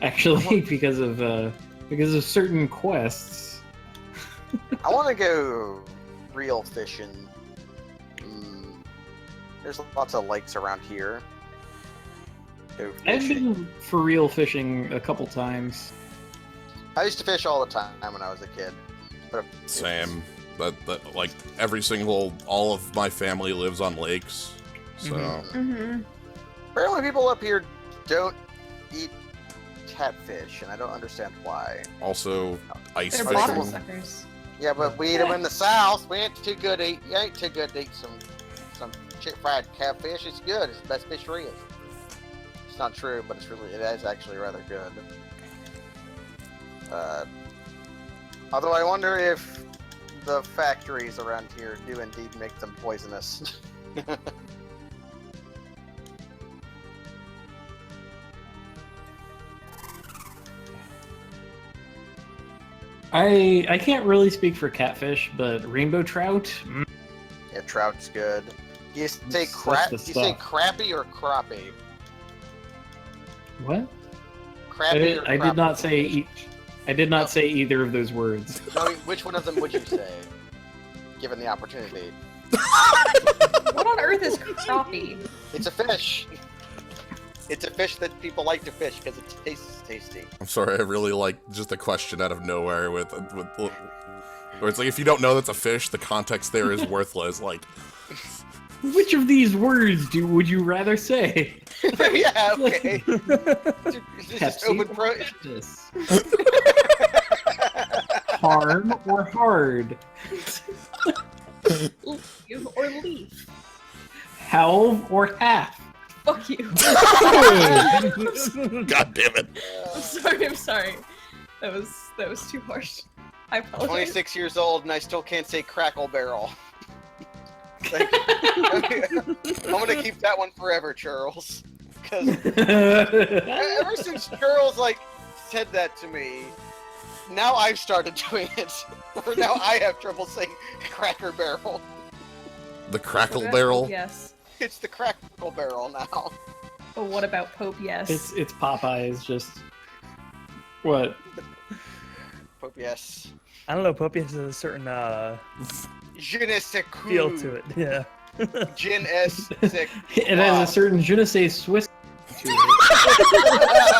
actually, because of certain quests.
I want to go real fishing. There's lots of lakes around here. Go
I've
fishing.
been for real fishing a couple times.
I used to fish all the time when I was a kid. But
Same. That like all of my family lives on lakes, so.
Mm-hmm.
Apparently, people up here don't eat catfish, and I don't understand why.
Also, ice
They're
fishing.
bottom suckers.
Yeah, but we eat them in the South. We ain't too good to eat. You ain't too good to eat some chip fried catfish. It's good. It's the best fish there is. It's not true, but it is actually rather good. Although I wonder if the factories around here do indeed make them poisonous.
I can't really speak for catfish, but rainbow trout.
Yeah, trout's good. Do you say
That's
crap?
the
Do you say
stuff.
crappie or crappie?
What?
Crappie or
I did not
crappie?
say. I did not say either of those words.
No, which one of them would you say, given the opportunity?
What on earth is crappie?
It's a fish. It's a fish that people like to fish because it tastes tasty.
I'm sorry, I really like just a question out of nowhere with where it's like if you don't know that's a fish, the context there is worthless. Like,
Which of these words would you rather say?
Yeah, okay. It's just open pro.
This. Harm or hard?
Leave or leaf?
Halve or half?
Fuck you.
God damn it!
I'm sorry. That was too harsh. I apologize.
26 years old and I still can't say Crackle Barrel. Like, I'm gonna keep that one forever, Charles. Because ever since Charles said that to me, now I've started doing it. Or now I have trouble saying Cracker Barrel.
The Crackle Barrel.
Yes.
It's the Crackle Barrel now.
But what about Pope? Yes.
It's Popeye's. Just what?
Pope, yes.
I don't know, Puppy has a certain
Je ne sais quoi.
feel to it. Yeah.
Je ne sais
It has a certain je ne sais Swiss to it.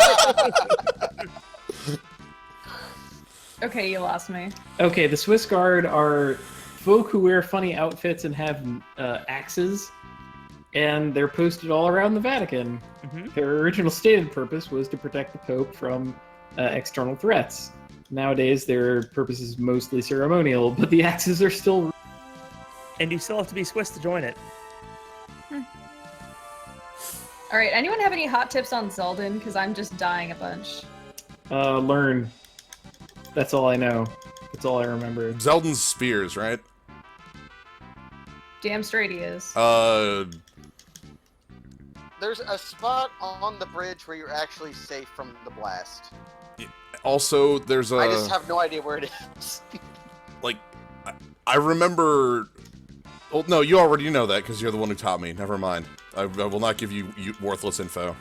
Okay, you lost me.
Okay, the Swiss Guard are folk who wear funny outfits and have axes, and they're posted all around the Vatican.
Mhm.
Their original stated purpose was to protect the Pope from external threats. Nowadays, their purpose is mostly ceremonial, but the axes are still.
And you still have to be Swiss to join it.
All right. Anyone have any hot tips on Zeldin? Because I'm just dying a bunch.
Learn. That's all I know. That's all I remember.
Zeldin's spears, right?
Damn straight he is.
There's a spot on the bridge where you're actually safe from the blast.
Also, there's a.
I just have no idea where it is.
Like, I remember. Oh no, you already know that because you're the one who taught me. Never mind. I will not give you worthless info.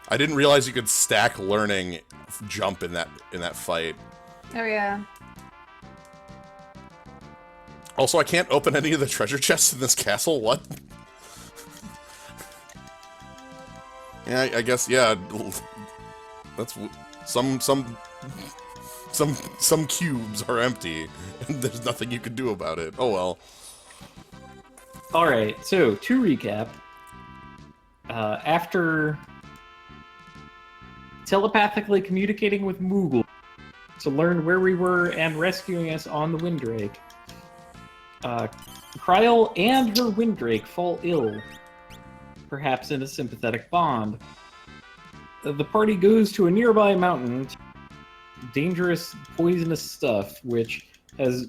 I didn't realize you could stack learning jump in that fight.
Oh yeah.
Also, I can't open any of the treasure chests in this castle. What? Yeah, I guess. Yeah, that's some cubes are empty, and there's nothing you can do about it. Oh well.
All right. So to recap, after telepathically communicating with Moogle to learn where we were and rescuing us on the Windrake, Kryl and her Windrake fall ill, perhaps in a sympathetic bond. The party goes to a nearby mountain, dangerous, poisonous stuff, which has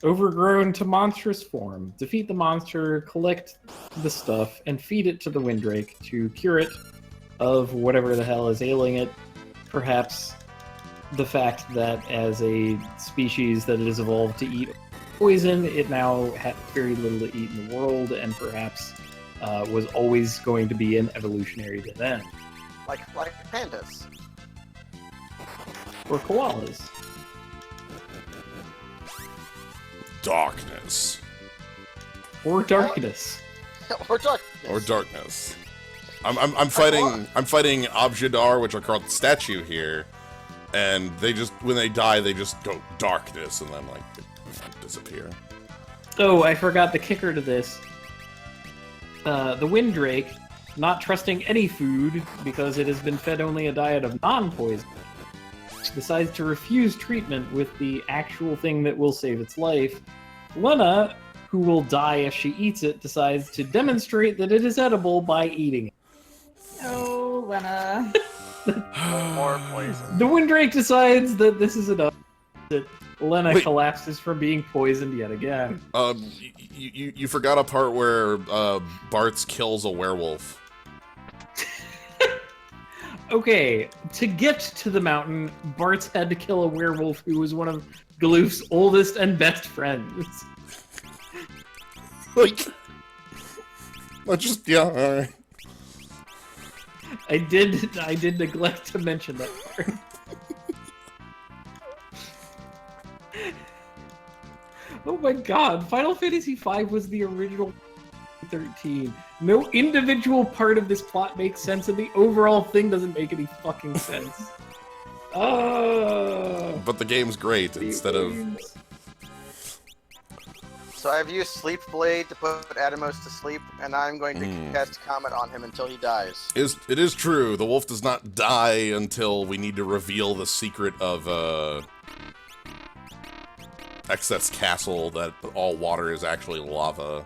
overgrown to monstrous form. Defeat the monster, collect the stuff, and feed it to the Windrake to cure it of whatever the hell is ailing it. Perhaps the fact that as a species that it has evolved to eat poison, it now has very little to eat in the world, and perhaps was always going to be an evolutionary event.
Like pandas.
Or koalas.
Darkness.
Or darkness.
Or darkness.
Or darkness. I'm fighting Abjadar, which are called statue here, and they just when they die they just go darkness and then like disappear.
Oh, I forgot the kicker to this. The Windrake, not trusting any food because it has been fed only a diet of non-poison, decides to refuse treatment with the actual thing that will save its life. Lena, who will die if she eats it, decides to demonstrate that it is edible by eating it.
Oh, Lena.
More poison.
The Windrake decides that this is enough. That Lena
Wait.
collapses from being poisoned yet again.
You forgot a part where Bartz kills a werewolf.
Okay, to get to the mountain, Bartz had to kill a werewolf who was one of Gloof's oldest and best friends.
Like, let's just alright.
I did neglect to mention that part. Oh my god, Final Fantasy V was the original 13. No individual part of this plot makes sense, and the overall thing doesn't make any fucking sense.
But the game's great instead of.
So I've used Sleep Blade to put Atomos to sleep, and I'm going to cast Comet on him until he dies.
It is true. The wolf does not die until we need to reveal the secret of Excess Castle, that all water is actually lava.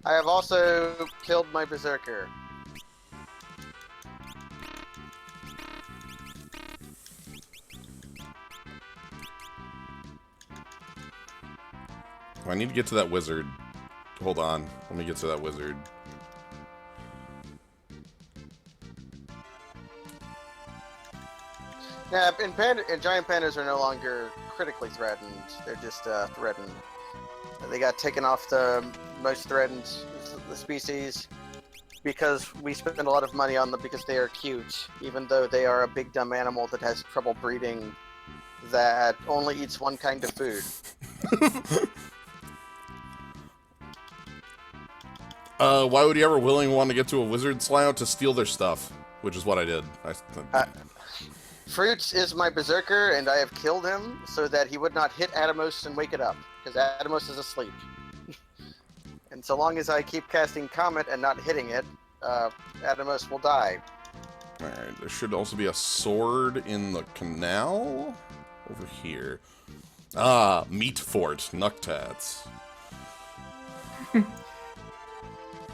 I have also killed my Berserker.
I need to get to that wizard. Hold on. Let me get to that wizard.
Yeah, and giant pandas are no longer critically threatened. They're just threatened. They got taken off the most threatened the species because we spend a lot of money on them because they are cute, even though they are a big dumb animal that has trouble breeding that only eats one kind of food.
Why would you ever willingly want to get to a wizard's layout to steal their stuff? Which is what I did.
Fruits is my Berserker, and I have killed him so that he would not hit Atomos and wake it up, because Atomos is asleep. And so long as I keep casting Comet and not hitting it, Atomos will die.
Alright, there should also be a sword in the canal? Over here. Ah, Meat Fort, Nuktats.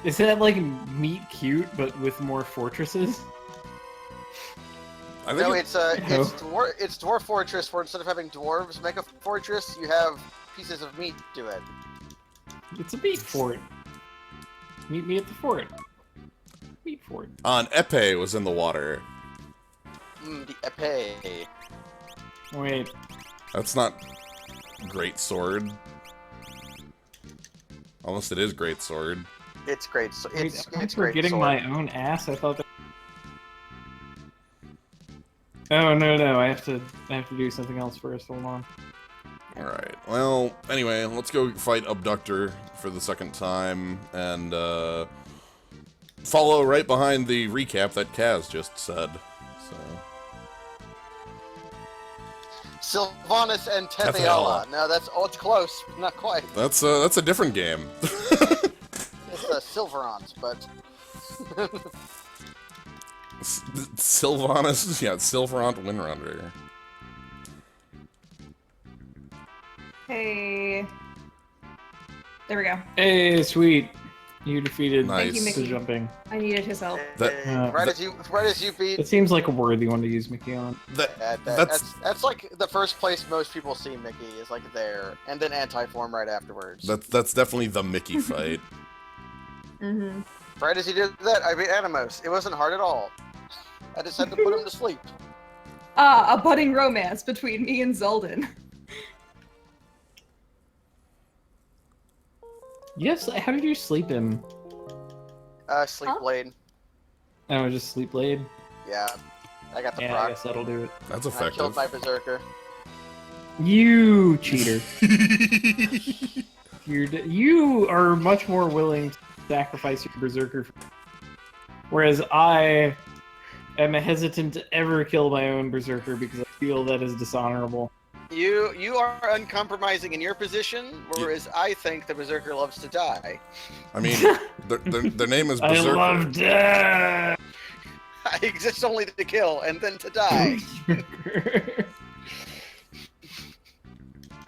Is that like Meat Cute, but with more fortresses?
I think
No, it's Dwarf Fortress, where instead of having dwarves make a fortress, you have pieces of meat do it.
It's a meat fort. Meet me at the fort. Meat fort.
Epee was in the water.
The epee.
Wait.
That's not great sword. Unless it is great sword.
It's great. So it's
Am I
it's great.
forgetting
sword.
my own ass? I thought that... Oh, no, I have to do something else first. Hold on.
Alright, well, anyway, let's go fight Abductor for the second time, and, follow right behind the recap that Kaz just said, so...
Sylvanas and
Tetheala.
Tetheala. No, it's close. Not quite.
That's a different game.
It's Silverons, but...
Sylvanas, yeah, Silverant Windrunner.
Hey. There we go.
Hey, sweet. You defeated
Nice.
Thank you,
the
Mickey.
jumping.
I needed his help.
That-
right as you beat.
It seems like a worthy one to use Mickey on.
That's like the first place most people see Mickey is like there, and then Anti-Form right afterwards.
That's definitely the Mickey fight.
Mm-hmm.
Right as he did that, I beat Animos. It wasn't hard at all. I just had to put him to sleep.
A budding romance between me and Zeldin.
Yes, how did you sleep him?
Sleep
Huh?
Blade.
Oh, just sleep blade?
Yeah, I got the
Yeah, I
proc.
guess that'll do it.
That's
I killed
effective.
my Berserker.
You cheater. You are much more willing to sacrifice your berserker, whereas I am hesitant to ever kill my own berserker because I feel that is dishonorable.
You are uncompromising in your position, whereas I think the Berserker loves to die.
I mean, their name is
I
Berserker.
love death.
I exist only to kill and then to die.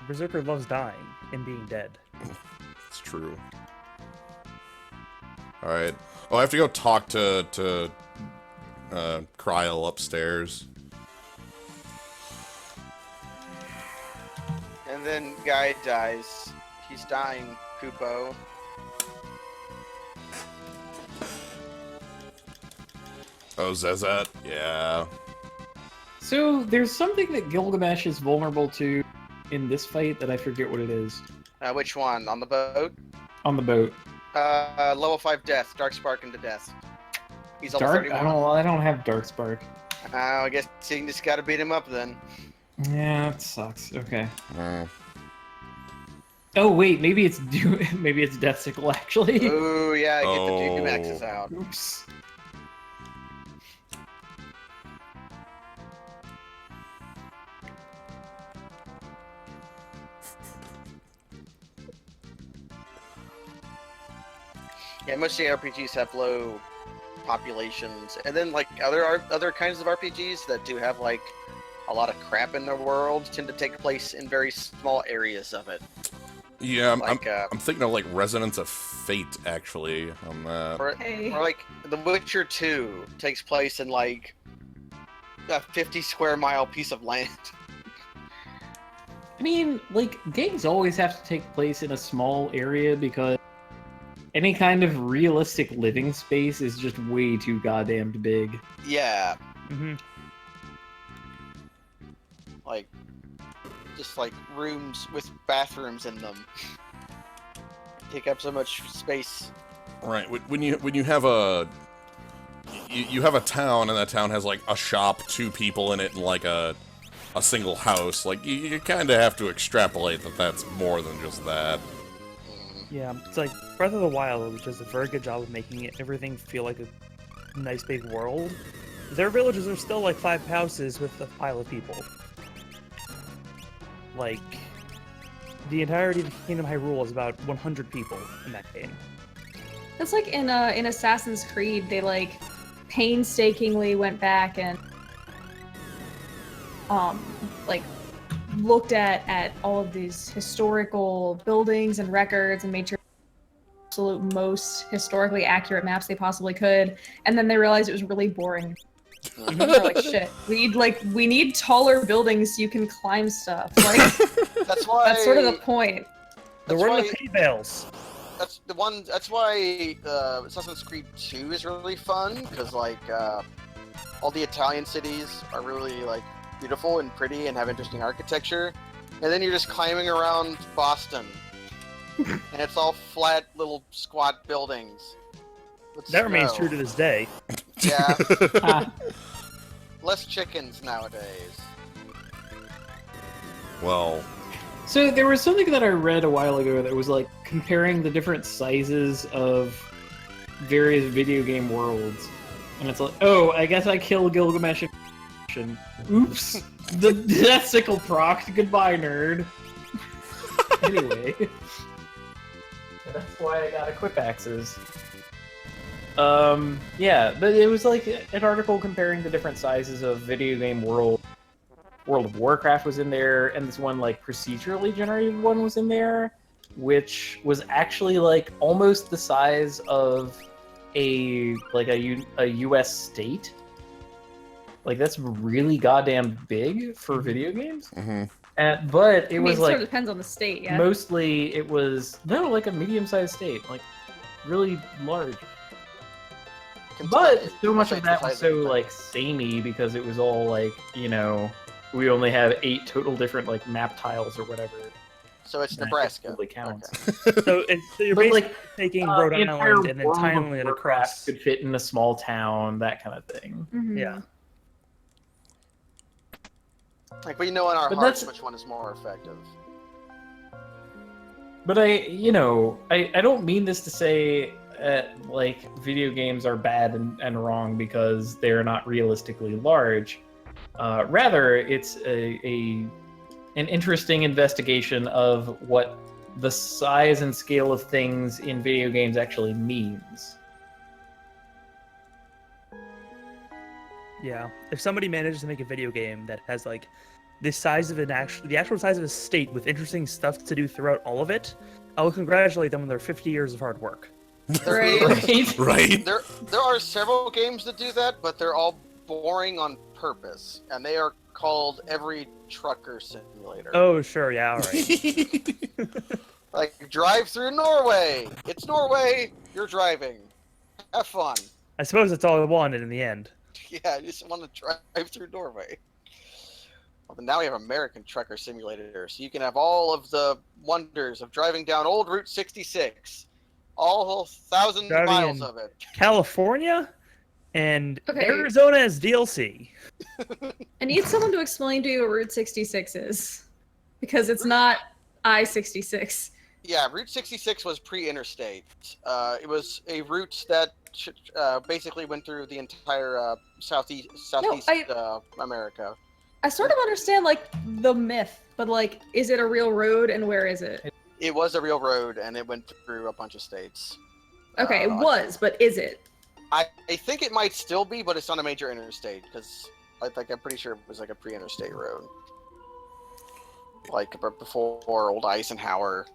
Berserker loves dying and being dead.
It's true. Alright. Oh, I have to go talk to Kryl upstairs.
And then Guy dies. He's dying, Kupo.
Oh, Zezat? Yeah.
So, there's something that Gilgamesh is vulnerable to in this fight that I forget what it is.
Which one? On the boat?
On the boat.
Level 5 death. Dark Spark into death. He's level
Dark?
31.
I don't have Dark Spark.
I guess you just gotta beat him up then.
Yeah, that sucks. Okay. Oh wait, maybe it's maybe it's Death Sickle actually.
Ooh, yeah, get
Oh.
the Duke Maxes out.
Oops.
Yeah, most JRPGs have low populations, and then like other kinds of RPGs that do have like a lot of crap in their world tend to take place in very small areas of it.
Yeah,
Like,
I'm thinking of like Resonance of Fate actually on that.
or like The Witcher 2 takes place in like a 50 square mile piece of land.
I mean, like, games always have to take place in a small area because any kind of realistic living space is just way too goddamn big.
Yeah,
Mm-hmm.
like just like rooms with bathrooms in them take up so much space.
Right. When you have you have a town and that town has like a shop, 2 people in it, and like a single house, like you kind of have to extrapolate that that's more than just that.
Yeah, it's like Breath of the Wild, which does a very good job of making everything feel like a nice big world. Their villages are still like 5 houses with a pile of people. Like, the entirety of Kingdom Hyrule is about 100 people in that game.
That's like in Assassin's Creed, they like painstakingly went back and like looked at all of these historical buildings and records and made sure absolute most historically accurate maps they possibly could, and then they realized it was really boring. And they're like, shit, we need taller buildings so you can climb stuff. Like
That's why
that's sort of the point.
They're
That's
wearing
why-
the pay bales.
That's the one. That's why Assassin's Creed 2 is really fun, because like all the Italian cities are really like beautiful and pretty and have interesting architecture, and then you're just climbing around Boston, And it's all flat, little squat buildings. with
That remains
snow.
true to this day.
Yeah. Less chickens nowadays.
Well,
So there was something that I read a while ago that was like comparing the different sizes of various video game worlds. And it's like, oh, I guess I killed Gilgamesh. Oops. The death sickle procced. Goodbye, nerd. Anyway. That's why I got equip axes. Yeah, but it was like an article comparing the different sizes of video game world. World of Warcraft was in there, and this one like procedurally generated one was in there, which was actually like almost the size of a U.S. state. Like that's really goddamn big for video games.
mm-hmm.
But it was
sort
like
of depends on the state, yeah.
mostly it was like a medium-sized state, like really large. But so much of that was so like samey because it was all like, you know, we only have 8 total different like map tiles or whatever.
So it's
That
Nebraska.
totally counts.
Okay.
So you're
But,
basically
like,
taking Rhode
the entire
Island and then
world of
tiling it
Warcraft
across.
could fit in a small town, that kind of thing.
Mhm.
Yeah.
Like we know in our
But
hearts
that's-
which one is more effective.
But I don't mean this to say like video games are bad and wrong because they're not realistically large. Rather, it's an interesting investigation of what the size and scale of things in video games actually means.
Yeah. If somebody manages to make a video game that has like the size of the actual size of a state with interesting stuff to do throughout all of it, I will congratulate them on their 50 years of hard work.
Right?
Right?
There are several games that do that, but they're all boring on purpose, and they are called Every Trucker Simulator.
Oh, sure, yeah, all right.
Like drive through Norway. It's Norway. You're driving. Have fun.
I suppose that's all I wanted in the end.
Yeah, I just want to drive through Norway. Well, but now we have American Trucker Simulator, so you can have all of the wonders of driving down old Route 66. All 1,000
Driving
miles
in-
of it.
California and
Okay.
Arizona as DLC.
I need someone to explain to you what Route 66 is. Because it's not I-66.
Yeah, Route 66 was pre-interstate. It was a route that basically went through the entire southeast America.
I sort of understand, like, the myth, but, like, is it a real road and where is it?
It was a real road, and it went through a bunch of states.
Okay, it was, but is it?
I think it might still be, but it's not a major interstate, because I'm pretty sure it was like a pre-interstate road. Like before old Eisenhower.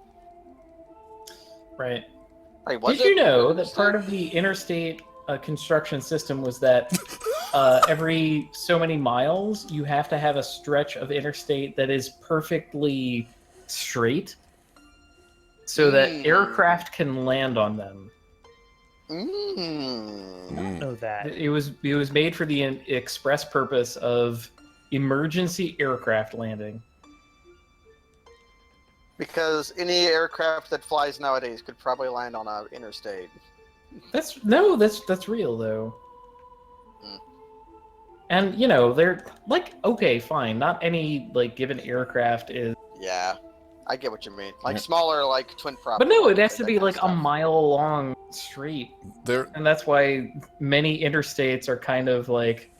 Right.
Wait, was
Did you
it
know that
interstate?
part of the interstate construction system was that every so many miles you have to have a stretch of interstate that is perfectly straight so that aircraft can land on them.
I don't know that.
It was made for the express purpose of emergency aircraft landing.
Because any aircraft that flies nowadays could probably land on an interstate.
That's real though.
Hmm.
And you know, they're like, okay, fine, not any like given aircraft is,
Yeah, I get what you mean. Like smaller, like twin prop.
but no, it has to
that
be
kind of
like a
stuff.
mile long street.
There,
And that's why many interstates are kind of like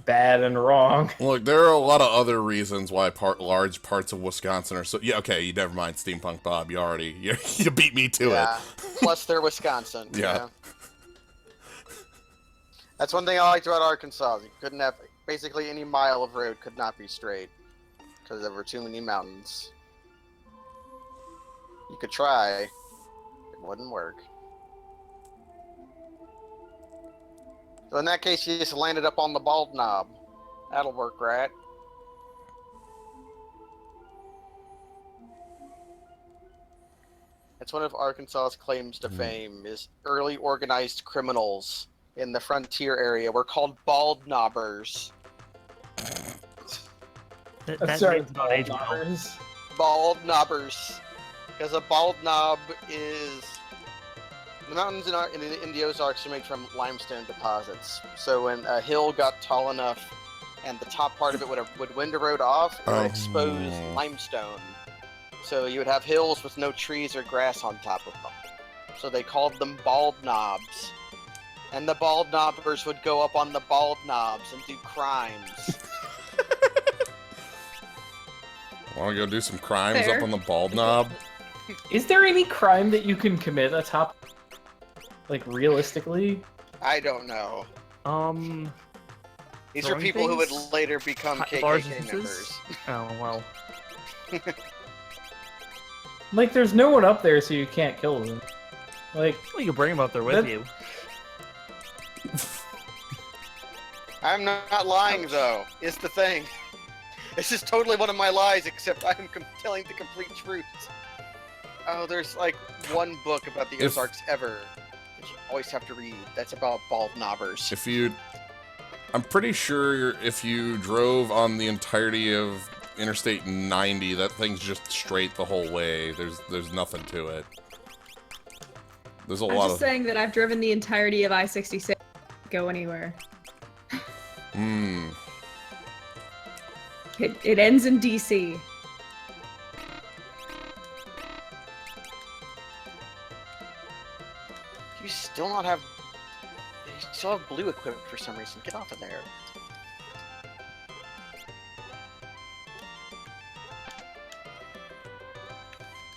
bad and wrong.
look, there are a lot of other reasons why large parts of Wisconsin are so. Yeah, okay, you never mind, Steampunk Bob. You beat me to
Yeah.
it.
Plus, they're Wisconsin.
Yeah.
That's one thing I liked about Arkansas. You couldn't have basically any mile of road could not be straight because there were too many mountains. You could try, it wouldn't work. So in that case, you just landed up on the bald knob. That'll work, right? That's one of Arkansas's claims to fame, is early organized criminals in the frontier area were called bald knobbers.
That
Sorry,
name's not aged well.
knobbers.
Bald knobbers. Because a bald knob is... The mountains in the Ozarks are made from limestone deposits. So when a hill got tall enough and the top part of it would wind erode off, it would expose limestone. So you would have hills with no trees or grass on top of them. So they called them bald knobs. And the bald knobbers would go up on the bald knobs and do crimes.
Want to go do some crimes up on the bald knob?
Is there any crime that you can commit atop, like, realistically?
I don't know. These are
throwing
people who would
things?
later become
Large
KKK
instances?
members.
Oh, well.
Like, there's no one up there, so you can't kill them. Like,
Well, you can bring them up there with
That-
you.
I'm not lying, though, is the thing. This is totally one of my lies, except I'm telling the complete truth. Oh, there's like one book about the Ozarks ever that you always have to read. That's about bald knobbers.
I'm pretty sure if you drove on the entirety of Interstate 90, that thing's just straight the whole way. There's nothing to it. There's a
I'm
lot
just
of...
saying that I've driven the entirety of I-66. Go anywhere. It ends in DC.
You still not have... You still have blue equipped for some reason. Get off of there.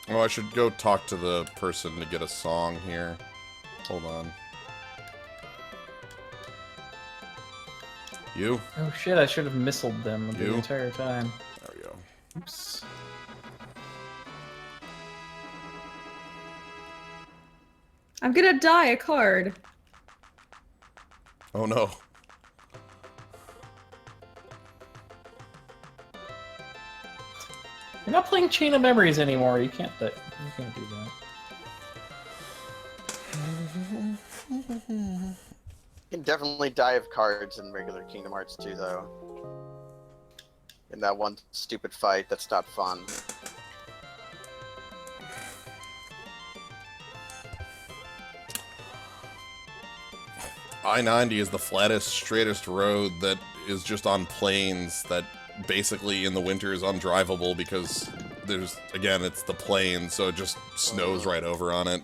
Oh, I should go talk to the person to get a song here. Hold on. You?
oh shit, I should have missiled them the
You?
entire time.
There we go.
Oops.
I'm gonna die a card.
Oh no.
You're not playing Chain of Memories anymore. You can't do that.
You can definitely die of cards in regular Kingdom Hearts 2, though. In that one stupid fight, that's not fun.
I-90 is the flattest, straightest road that is just on plains that basically in the winter is undrivable because there's, again, it's the plains, so it just snows right over on it.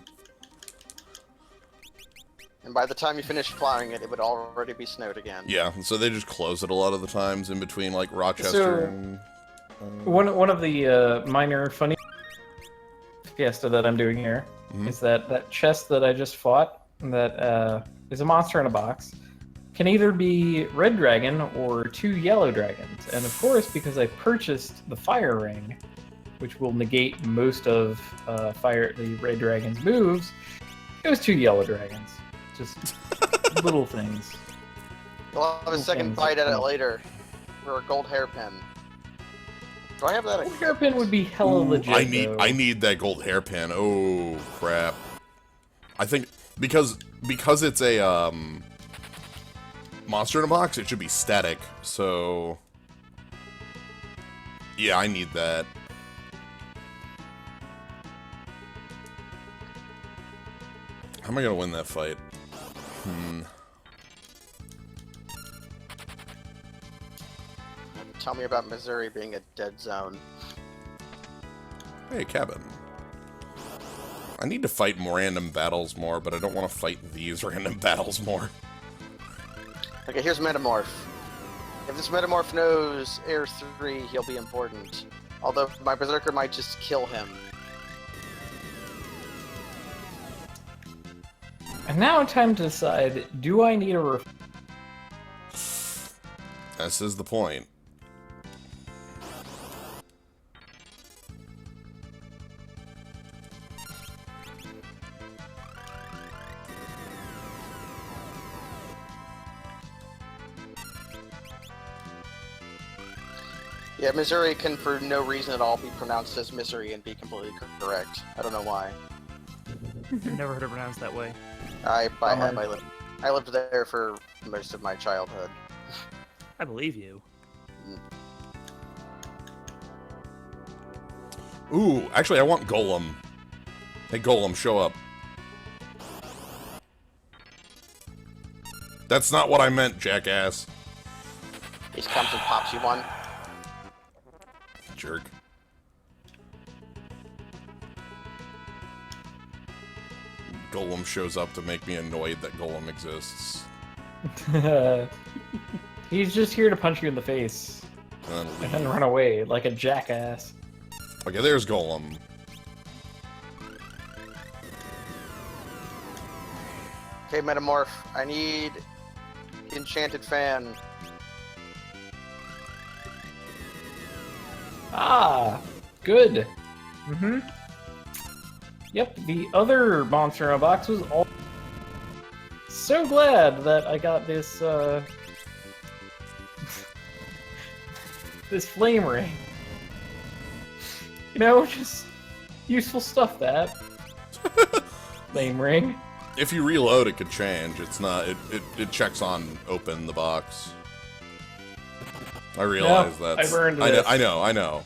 And by the time you finish plowing it, it would already be snowed again.
Yeah, so they just close it a lot of the times in between, like, Rochester
So,
and...
One of the minor funny Fiesta that I'm doing here is that chest that I just fought that is a monster in a box can either be red dragon or 2 yellow dragons. And of course, because I purchased the fire ring, which will negate most of the red dragon's moves, it was 2 yellow dragons. Just little things.
You'll have a second bite at it later. For a gold hairpin. Do I have that?
Gold hairpin would be hella legit.
I need that gold hairpin. Oh crap! I think because it's a monster in a box, it should be static. So yeah, I need that. How am I gonna win that fight?
Tell me about Missouri being a dead zone.
Hey, cabin. I need to fight more random battles more, but I don't want to fight these random battles more.
Okay, here's Metamorph. If this Metamorph knows Air 3, he'll be important. Although my Berserker might just kill him.
And now time to decide, do I need a
This is the point.
Yeah, Missouri can for no reason at all be pronounced as misery and be completely correct. I don't know why.
I've never heard it pronounced that way.
I lived there for most of my childhood.
I believe you.
Ooh, actually, I want Golem. Hey, Golem, show up. That's not what I meant, jackass.
He comes and pops you one.
Jerk. Golem shows up to make me annoyed that Golem exists.
He's just here to punch you in the face
And
and then run away like a jackass.
okay, there's Golem.
Okay, Metamorph, I need enchanted fan.
Ah, good. Mm-hmm. Yep, the other monster in a box was all... So glad that I got this, this flame ring. You know, just useful stuff, that. Flame ring.
If you reload, it could change. It's not. It checks on open the box. I realize
No,
that's.
I burned
I know.
this.
I know. I know.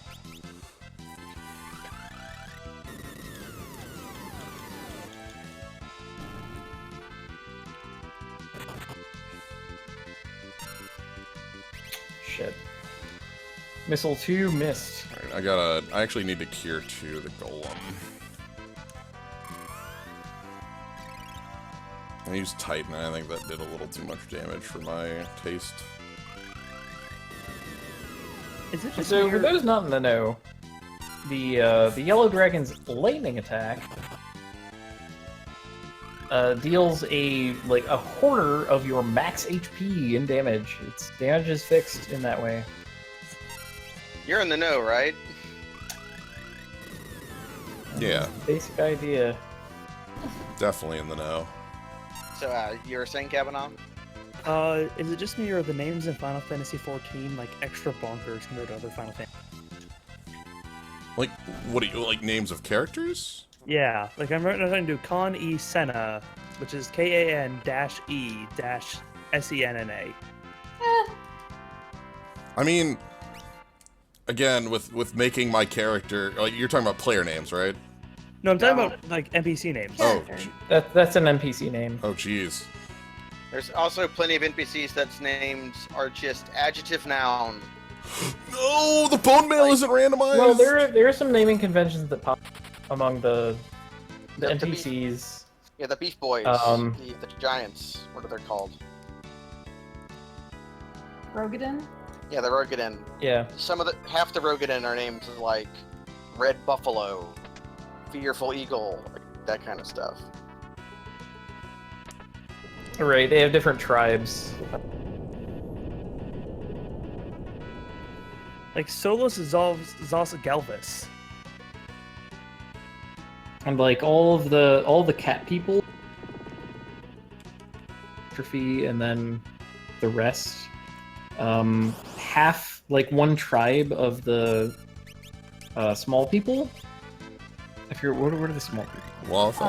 Shit. Missile 2 missed.
Alright, I actually need to cure 2 the Golem. I used Titan. I think that did a little too much damage for my taste.
Is it just
So, for
weird?
those not in the know, the Yellow Dragon's lightning attack deals a quarter of your max HP in damage. Its damage is fixed in that way.
You're in the know, right?
Yeah,
Basic idea.
definitely in the know.
So, you were saying, Kabanaw?
Is it just me or are the names in Final Fantasy XIV like extra bonkers compared to other Final Fantasy?
Like, what do you like? Names of characters?
Yeah, like I'm trying to do Kan E Senna, which is KAN-E-SENNA.
I mean, again, with making my character, like you're talking about player names, right?
No, I'm talking
No.
about like NPC names.
Oh,
Character.
That's an NPC name.
oh, jeez.
There's also plenty of NPCs that's names are just adjective noun.
No, the bone mail isn't randomized.
Well, there are some naming conventions that pop among the
The
NPCs.
Yeah, the Beef Boys,
Um,
the Giants, what are they called?
Rogadin?
Yeah, the Rogadin.
Yeah.
Half the Rogadin are names like Red Buffalo, Fearful Eagle, like that kind of stuff.
Right, they have different tribes.
Like Solos is also Galvis.
And like all the cat people, atrophy, and then the rest, half like one tribe of the small people. If you're what are the small people?
Waffle.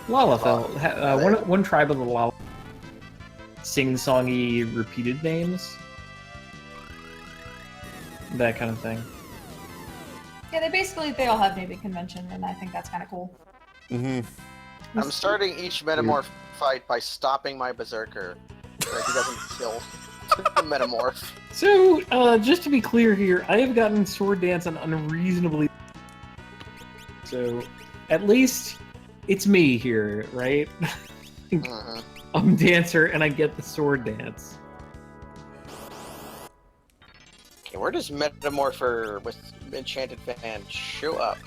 Lollipop?
Lalafell. One tribe of the Lalafell. Sing-songy repeated names. That kind of thing.
Yeah, they all have naming convention, and I think that's kind of cool.
Mm-hmm.
I'm starting each Metamorph fight by stopping my Berserker so that he doesn't kill the Metamorph.
So, just to be clear here, I have gotten Sword Dance on unreasonably... So, at least it's me here, right?
Mhm.
I'm Dancer, and I get the Sword Dance.
Okay, where does Metamorpher with Enchanted Fan show up?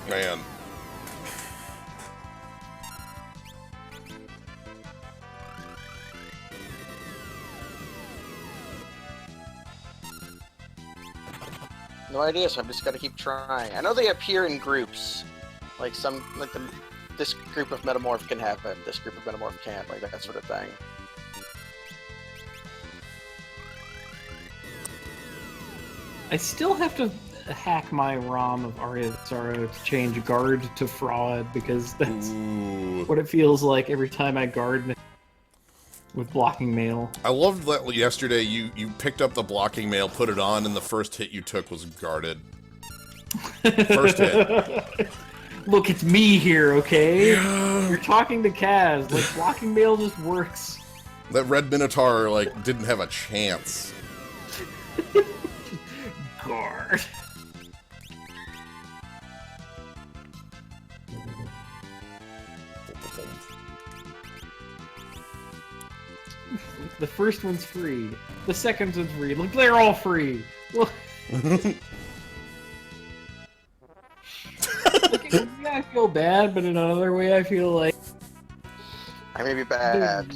Man.
No idea, so I've just got to keep trying. I know they appear in groups. Like this group of Metamorph can happen, this group of Metamorph can't, like that sort of thing.
I still have to hack my ROM of Aria of Sorrow to change guard to fraud, because that's
Ooh.
what it feels like every time I guard with blocking mail.
I loved that yesterday you picked up the blocking mail, put it on, and the first hit you took was guarded. First hit.
Look, it's me here, okay? You're talking to Kaz. Like, blocking mail just works.
That red Minotaur, like, didn't have a chance.
Guard. The first one's free. The second one's free. Look, they're all free. Look. Yeah, I feel bad, but in another way, I feel like
I may be bad.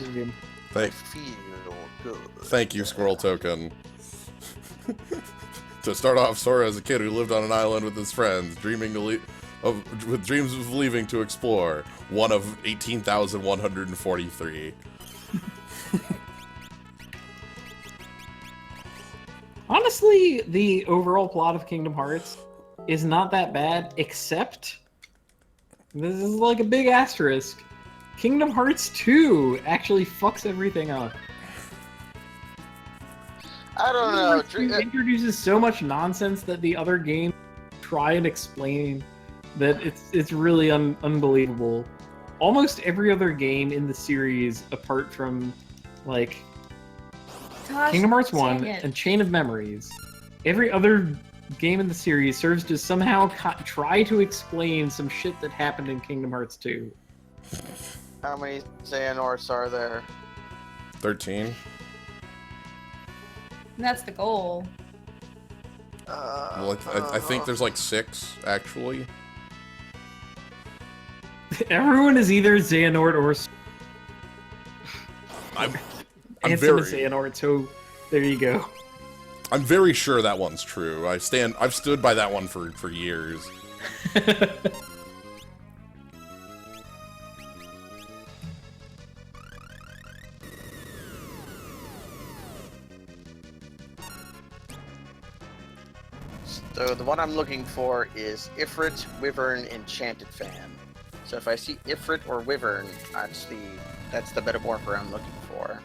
Thank,
Feel good.
thank you, Squirrel Token. To start off, Sora as a kid who lived on an island with his friends, dreaming to with dreams of leaving to explore. One of 18,143.
honestly, the overall plot of Kingdom Hearts is not that bad, except this is like a big asterisk. Kingdom Hearts 2 actually fucks everything up.
I don't know.
It introduces so much nonsense that the other games try and explain that it's really unbelievable. Almost every other game in the series, apart from like
Gosh,
Kingdom Hearts
dang
1
it.
and Chain of Memories, every other game in the series serves to somehow try to explain some shit that happened in Kingdom Hearts 2.
How many Xehanorts are there?
13.
That's the goal.
Well, I think there's like 6, actually.
Everyone is either Xehanort or
I'm
Ansem
very,
is Xehanort, so there you go.
I'm very sure that one's true. I've stood by that one for years.
So the one I'm looking for is Ifrit, Wyvern, Enchanted Fan. So if I see Ifrit or Wyvern, that's the Metamorpher I'm looking for.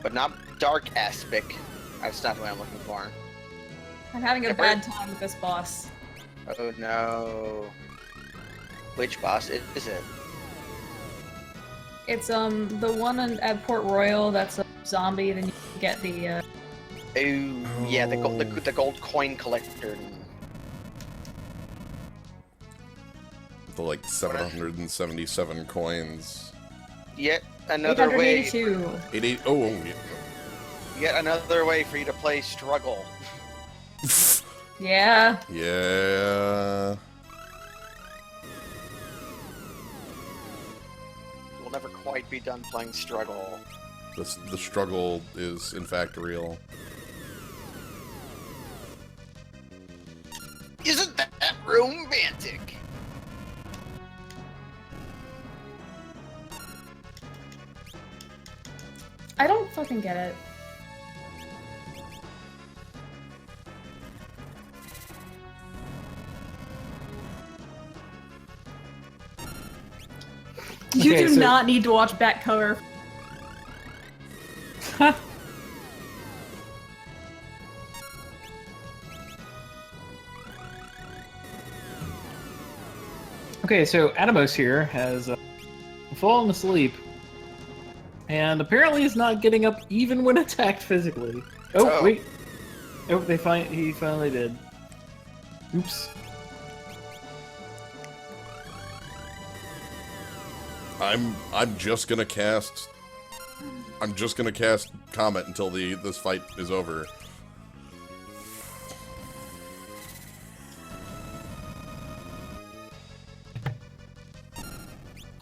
But not Dark Aspic. That's not what I'm looking for.
I'm having a bad time with this boss.
Oh no. Which boss is it?
It's the one at Port Royal that's a zombie, then you get the
Oh, yeah, the gold coin collector.
The like 777 coins.
Yet another way.
882.
88. Oh, yeah.
Yet another way for you to play Struggle.
Yeah.
Yeah.
We'll never quite be done playing Struggle.
The struggle is in fact real.
Isn't that romantic?
I don't fucking get it. You
Okay,
do
so-
not need to watch back cover.
Okay, so Atomos here has fallen asleep, and apparently is not getting up even when attacked physically. Oh, wait. Oh, he finally did. Oops.
I'm just gonna cast Comet until this fight is over.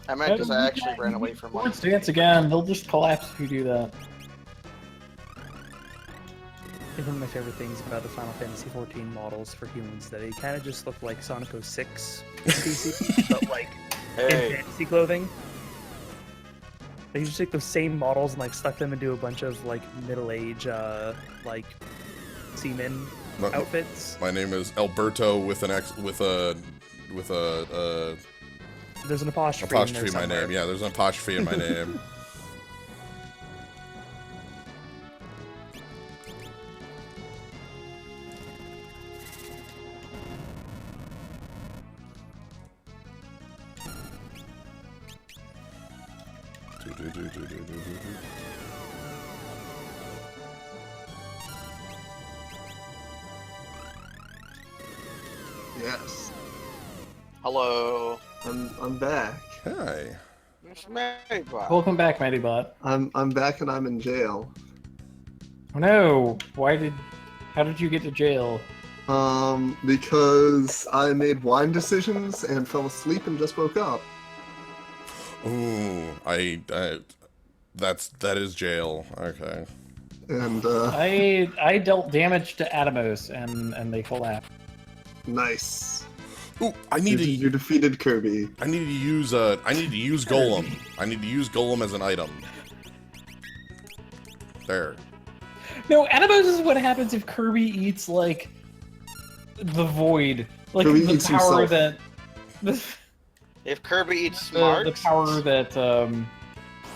I meant because I actually ran away from one.
Let's dance again. They'll just collapse if you do that.
I think one of my favorite things about the Final Fantasy XIV models for humans that they kind of just look like Sonic 06 PC, but like in fantasy clothing. They just take those same models and like stuck them into a bunch of like middle-age like seamen outfits.
My name is Alberto with an X with a
There's an apostrophe
in my name. Yeah, there's an apostrophe in my name.
Yes,
Hello.
I'm back.
Hi.
It's Medibot.
Welcome back, Medibot.
I'm back and I'm in jail.
Oh no! How did you get to jail?
Because I made wine decisions and fell asleep and just woke up.
Ooh, that is jail. Okay.
And
I dealt damage to Atomos and they collapsed.
nice.
Ooh, I need
You defeated Kirby.
to use Golem. I need to use Golem as an item. There.
No, Atomos is what happens if Kirby eats like the void, like
Kirby
the
eats
power
himself.
that
If Kirby eats
the
Smarts,
power that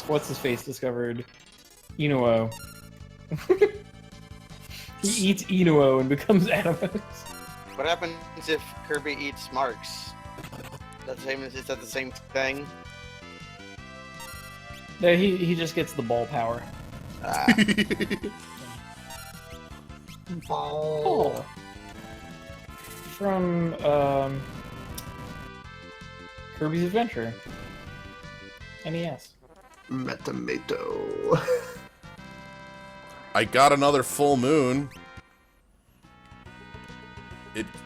what's his face discovered, Inuo. He eats Inuo and becomes Atomos.
what happens if Kirby eats Marks? Is that the same thing?
No, he just gets the ball power.
Ah,
Oh. From Kirby's Adventure. NES.
Metamato.
I got another full moon.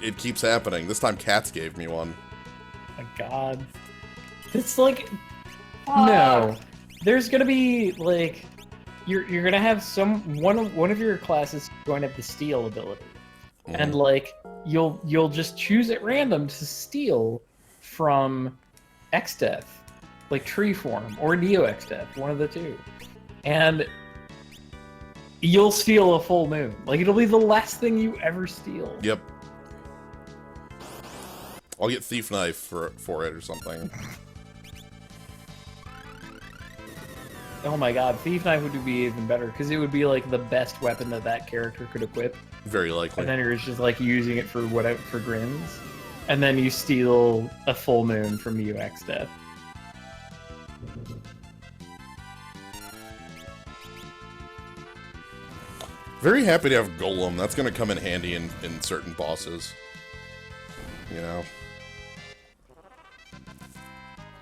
It keeps happening. This time Cats gave me one.
My God. It's like no. There's gonna be like you're gonna have one of your classes going to have the steal ability. And like you'll just choose at random to steal from Xdeath, like Tree Form or Neo Xdeath, one of the two. And you'll steal a full moon. Like it'll be the last thing you ever steal.
Yep. I'll get Thief Knife for it or something.
Oh my God, Thief Knife would be even better because it would be like the best weapon that character could equip.
Very likely.
And then you're just like using it for whatever for grins, and then you steal a full moon from UX Death.
Very happy to have Golem. That's going to come in handy in certain bosses. You know?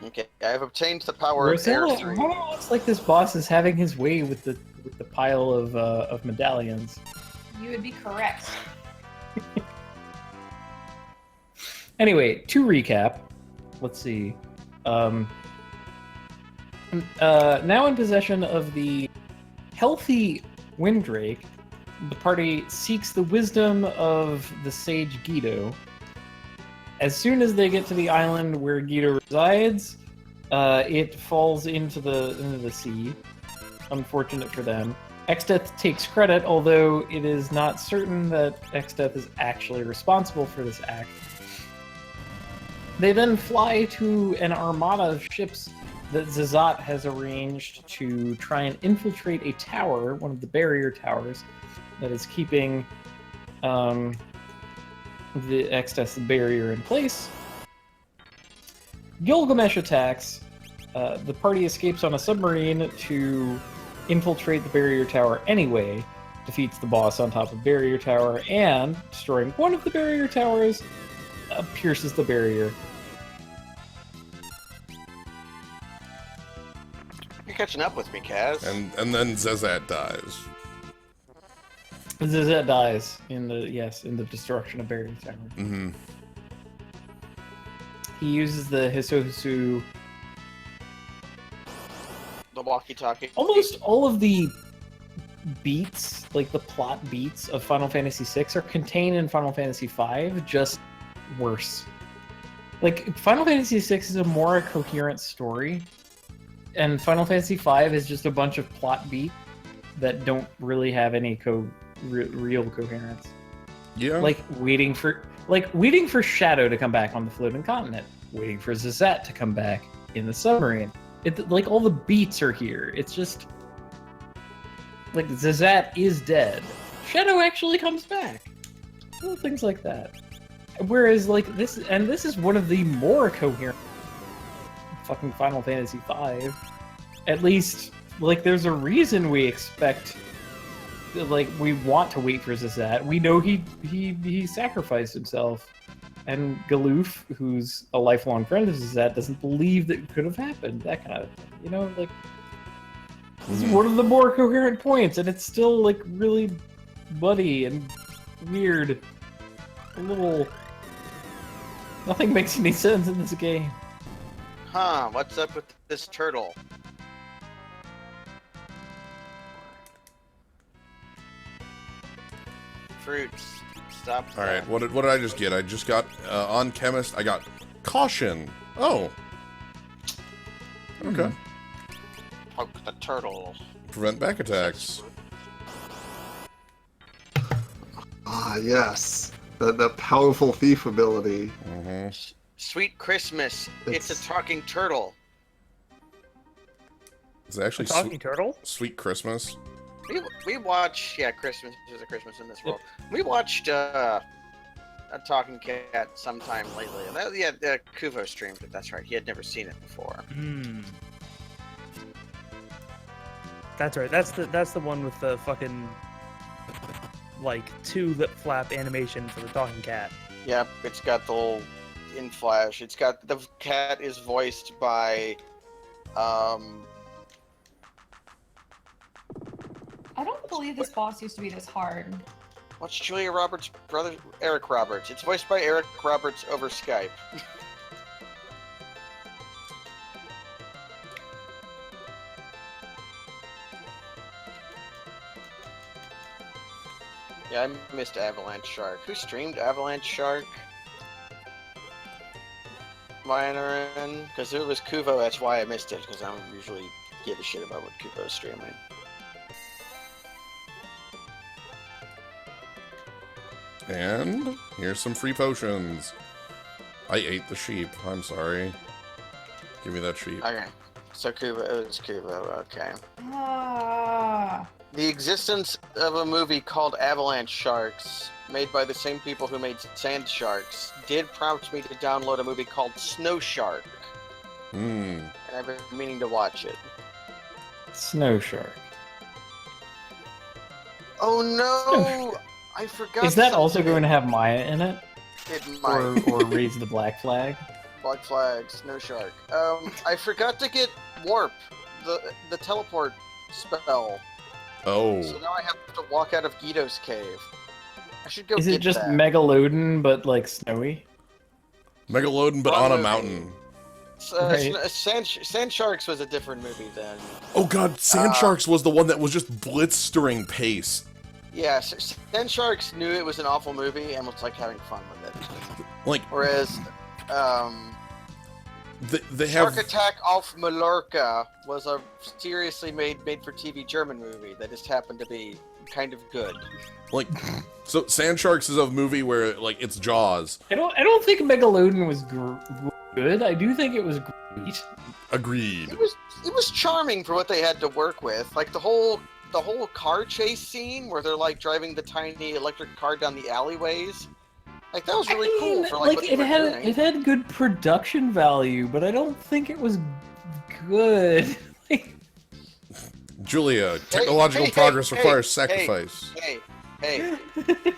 okay, I have obtained the power
Rosella,
of Air 3.
looks like this boss is having his way with the pile of medallions.
You would be correct.
Anyway, to recap, let's see. Now in possession of the healthy Windrake, the party seeks the wisdom of the sage Guido. As soon as they get to the island where Guido resides, it falls into the sea. Unfortunate for them. Xdeath takes credit, although it is not certain that Xdeath is actually responsible for this act. They then fly to an armada of ships that Zazat has arranged to try and infiltrate a tower, one of the barrier towers, that is keeping the Xdeath's barrier in place. Gilgamesh attacks. The party escapes on a submarine to infiltrate the barrier tower anyway, defeats the boss on top of the barrier tower, and, destroying one of the barrier towers, pierces the barrier.
You're catching up with me, Kaz.
And then Zezat dies.
Zazet dies in the destruction of barrier tower.
Mm-hmm.
He uses the Hisohusu.
The walkie-talkie.
Almost all of the beats, like the plot beats of Final Fantasy VI, are contained in Final Fantasy V, just worse. Like, Final Fantasy VI is a more coherent story, and Final Fantasy V is just a bunch of plot beats that don't really have any real coherence.
Yeah.
Like waiting for Shadow to come back on the floating continent, waiting for Zazat to come back in the submarine. Like all the beats are here. It's just like Zazat is dead. Shadow actually comes back. Little things like that. Whereas like this is one of the more coherent fucking Final Fantasy V. at least, like, there's a reason we expect, like, we want to wait for Zizat. We know he sacrificed himself. And Galoof, who's a lifelong friend of Zizat, doesn't believe that it could have happened. That kind of, you know, like, this is one of the more coherent points, and it's still, like, really muddy and weird. A little... Nothing makes any sense in this game.
Huh, what's up with this turtle? Fruits. Stop.
Alright, what did I just get? I just got, on Chemist, I got Caution. Oh. Okay.
Poke the turtle.
Prevent back attacks.
Ah, yes. The powerful thief ability.
Sweet Christmas. It's a talking turtle.
Is it actually
A talking turtle?
Sweet Christmas?
We watched, yeah, Christmas. There's a Christmas in this world. We watched a talking cat sometime lately. And that, Kuvo streamed it. That's right. He had never seen it before.
That's right. That's the one with the fucking like 2 lip flap animation for the talking cat.
Yep, it's got the little in flash. It's got the cat is voiced by
I don't believe this boss used to be this hard.
what's Julia Roberts' brother? Eric Roberts. It's voiced by Eric Roberts over Skype. Yeah, I missed Avalanche Shark. Who streamed Avalanche Shark? Minorin? Because it was Kuvo, that's why I missed it, because I don't usually give a shit about what Kuvo's streaming.
And here's some free potions. I ate the sheep. I'm sorry. Give me that sheep.
Okay, so Kuvo, it was Kuvo, okay.
Ah.
The existence of a movie called Avalanche Sharks, made by the same people who made Sand Sharks, did prompt me to download a movie called Snow Shark. And I've been meaning to watch it.
Snow Shark.
Oh no! I forgot.
Is that
something.
also going to have Maya in it?
It might.
Or Raise the Black Flag?
Black Flag, Snow Shark. I forgot to get Warp, the teleport spell.
Oh.
So now I have to walk out of Guido's cave. I should go
Is
get
it just
that.
Megalodon, but like snowy?
Megalodon, but
Wrong
on a
movie.
mountain.
Right.
Sand Sharks was a different movie then.
Oh god, Sand Sharks was the one that was just blitzering pace.
Yeah, Sand Sharks knew it was an awful movie and was like having fun with it.
Like,
Whereas,
they have...
Shark Attack auf Mallorca was a seriously made for TV German movie that just happened to be kind of good.
Like, so Sand Sharks is a movie where, like, it's Jaws.
I don't think Megalodon was good. I do think it was great.
Agreed.
It was charming for what they had to work with. Like the whole car chase scene where they're like driving the tiny electric car down the alleyways. Like that was really cool for like, what they were doing.
it had good production value, but I don't think it was good.
Julia, technological progress requires sacrifice.
Hey,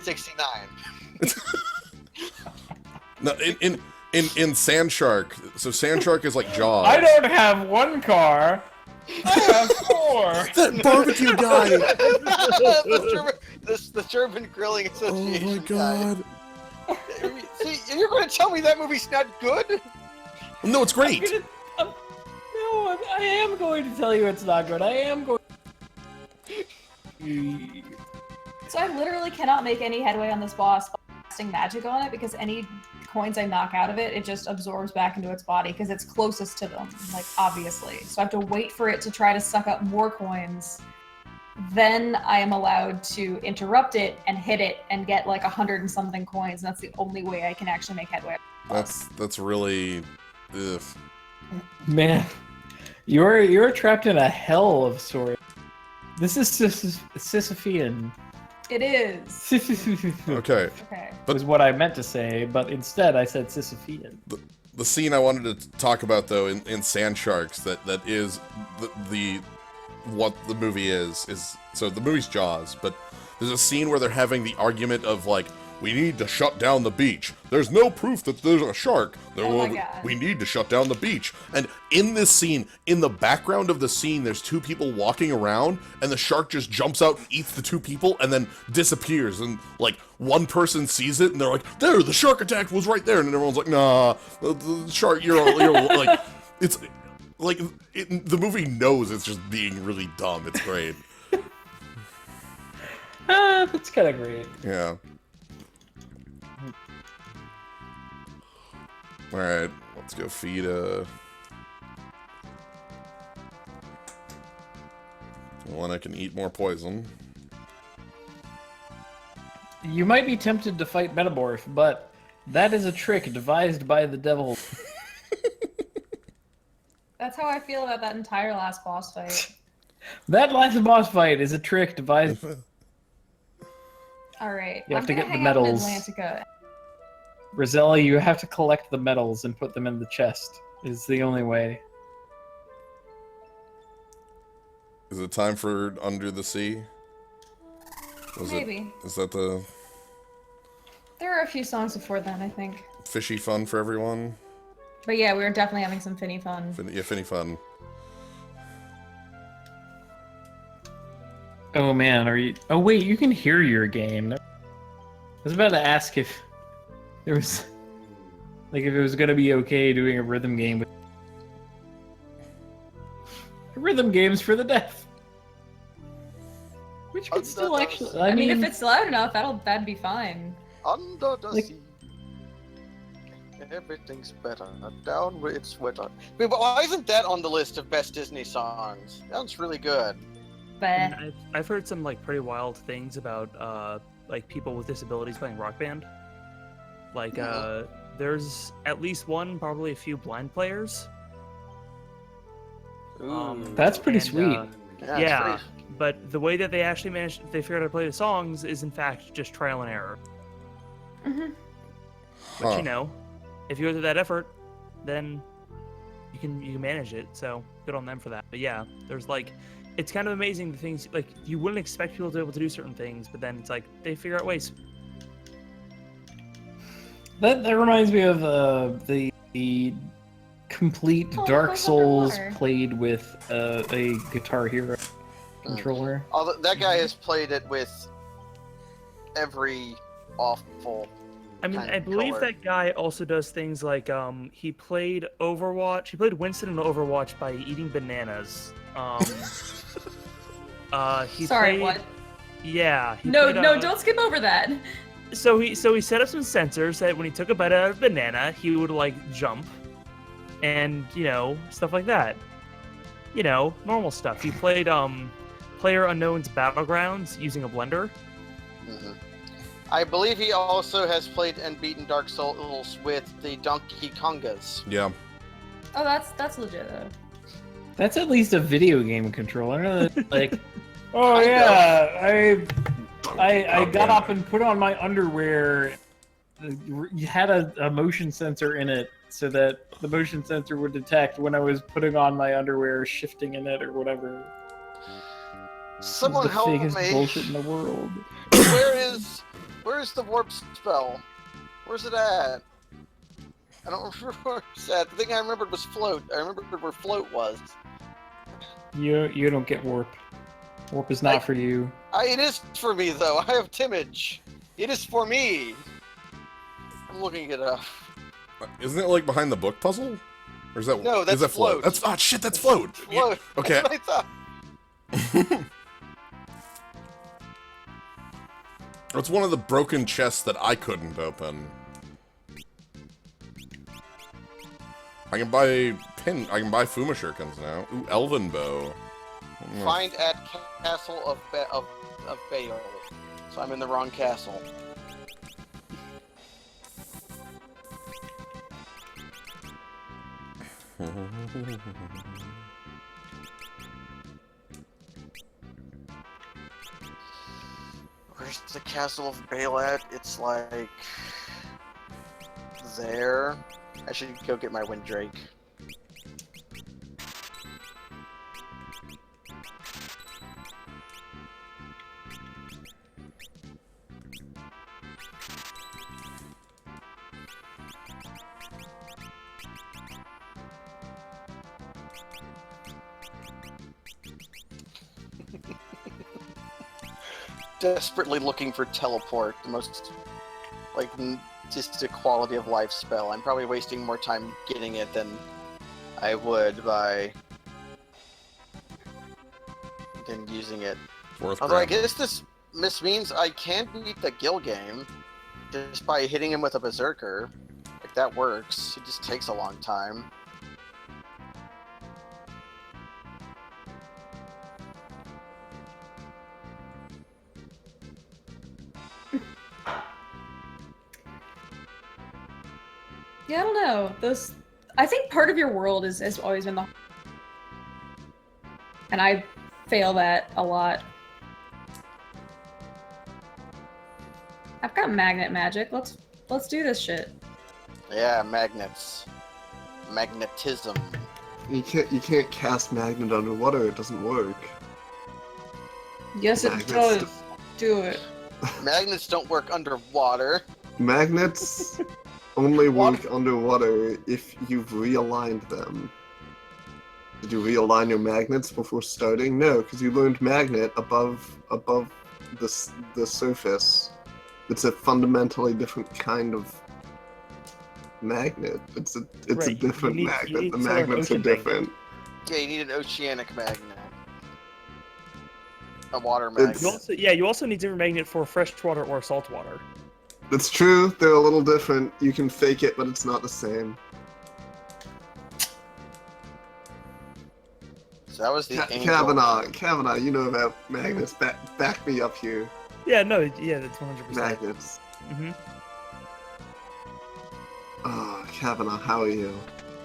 69.
No, in Sand Shark, so Sand Shark is like Jaws.
I don't have one car. I have 4.
That barbecue guy!
the German Grilling Association.
Oh my god.
Guy. See, you're going to tell me that movie's not good?
No, it's great.
No, I am going to tell you it's not good. I am going.
So I literally cannot make any headway on this boss by casting magic on it because any coins I knock out of it, it just absorbs back into its body because it's closest to them, like obviously. So I have to wait for it to try to suck up more coins. Then I am allowed to interrupt it and hit it and get like 100 and something coins. And that's the only way I can actually make headway.
That's really... Ugh.
Man, you're trapped in a hell of story. This is Sisyphean.
It is.
Okay.
Okay.
Was what I meant to say, but instead I said Sisyphean.
The scene I wanted to talk about, though, in Sand Sharks, that is the what the movie is so the movie's Jaws, but there's a scene where they're having the argument of, like, we need to shut down the beach. There's no proof that there's a shark. We need to shut down the beach. And in this scene, in the background of the scene, there's two people walking around, and the shark just jumps out and eats the two people, and then disappears. And, like, one person sees it, and they're like, there, the shark attack was right there. And everyone's like, nah, the shark, you're like, it's, like, the movie knows it's just being really dumb. It's great.
That's kind of great.
Yeah. Alright, let's go feed one I can eat more poison.
You might be tempted to fight Metamorph, but that is a trick devised by the devil.
That's how I feel about that entire last boss fight.
That last boss fight is a trick devised.
Alright,
You have to
gonna
get the
hang out in
medals.
Atlantica.
Rosella, you have to collect the medals and put them in the chest. Is the only way.
Is it time for Under the Sea?
Maybe.
Is that the
There are a few songs before then, I think.
fishy fun for everyone?
But yeah, we were definitely having some finny fun.
Finny fun.
Oh man, are you... Oh wait, you can hear your game. I was about to ask if there was... Like, if it was gonna be okay doing a rhythm game with... Rhythm games for the deaf. Which could still actually...
I mean, if it's loud enough, that'd be fine.
Under the
Like-
sea. Everything's better. Down where it's wetter. Wait, but why isn't that on the list of best Disney songs? That's really good.
But
And I've heard some like pretty wild things about like people with disabilities playing Rock Band. Like there's at least one, probably a few blind players.
That's pretty
and,
sweet.
Yeah,
it's
but the way that they actually they figured out how to play the songs is in fact just trial and error. But you know, if you go through that effort, then you can manage it. So good on them for that. But yeah, there's like, it's kind of amazing the things like you wouldn't expect people to be able to do certain things, but then it's like they figure out ways.
That reminds me of the complete Dark Souls played with a Guitar Hero controller.
Although that guy has played it with every awful.
I mean,
kind
I
of
believe
color.
that guy also does things like he played Overwatch. He played Winston in Overwatch by eating bananas. He
sorry,
played,
what?
Yeah. He
No,
played,
no, don't skip over that.
So he set up some sensors that when he took a bite out of a banana, he would like jump, and you know, stuff like that. You know, normal stuff. He played Player Unknown's Battlegrounds using a blender.
I believe he also has played and beaten Dark Souls with the Donkey Kongas.
Yeah.
Oh, that's legit though.
That's at least a video game controller. Like, oh
Kind
yeah, I got up and put on my underwear. You had a motion sensor in it, so that the motion sensor would detect when I was putting on my underwear, shifting in it or whatever.
Someone
the
help
fakest
me!
bullshit in the world.
Where's the warp spell? Where's it at? I don't remember where it's at. The thing I remembered was float. I remembered where float was.
You don't get warp. Warp is not for you.
It is for me though. I have Timage. It is for me. I'm looking it up.
Isn't it like behind the book puzzle? Or is that
No, that's
is that float?
float.
That's oh shit, that's float.
Float.
Okay.
That's what I thought.
It's one of the broken chests that I couldn't open. I can buy Fuma shurikens now. Ooh, Elven bow.
Find at Castle of Bale. So I'm in the wrong castle. Where's the Castle of Bale at? It's like there. I should go get my Windrake. Desperately looking for teleport, the most, like, just a quality of life spell. I'm probably wasting more time getting it than I would than using it. Although I guess this means I can beat the Gil game just by hitting him with a Berserker. Like, that works. It just takes a long time.
Yeah, I don't know. I think part of your world has always been and I fail that a lot. I've got magnet magic. Let's do this shit.
Yeah, magnets. Magnetism.
You can't cast magnet underwater. It doesn't work.
Yes, it does. Do it.
Magnets don't work underwater.
Magnets only work underwater if you've realigned them. Did you realign your magnets before starting? No, because you learned magnet above the surface. It's a fundamentally different kind of magnet. It's a different magnet. The magnets are different.
Yeah, you need an oceanic magnet. A water magnet.
You also need different magnet for freshwater or saltwater.
That's true. They're a little different. You can fake it, but it's not the same.
So that was the
Kabanaw, you know about magnets. Back me up here.
Yeah, that's 100%.
Magnets.
Mm-hmm.
Oh, Kabanaw, how are you?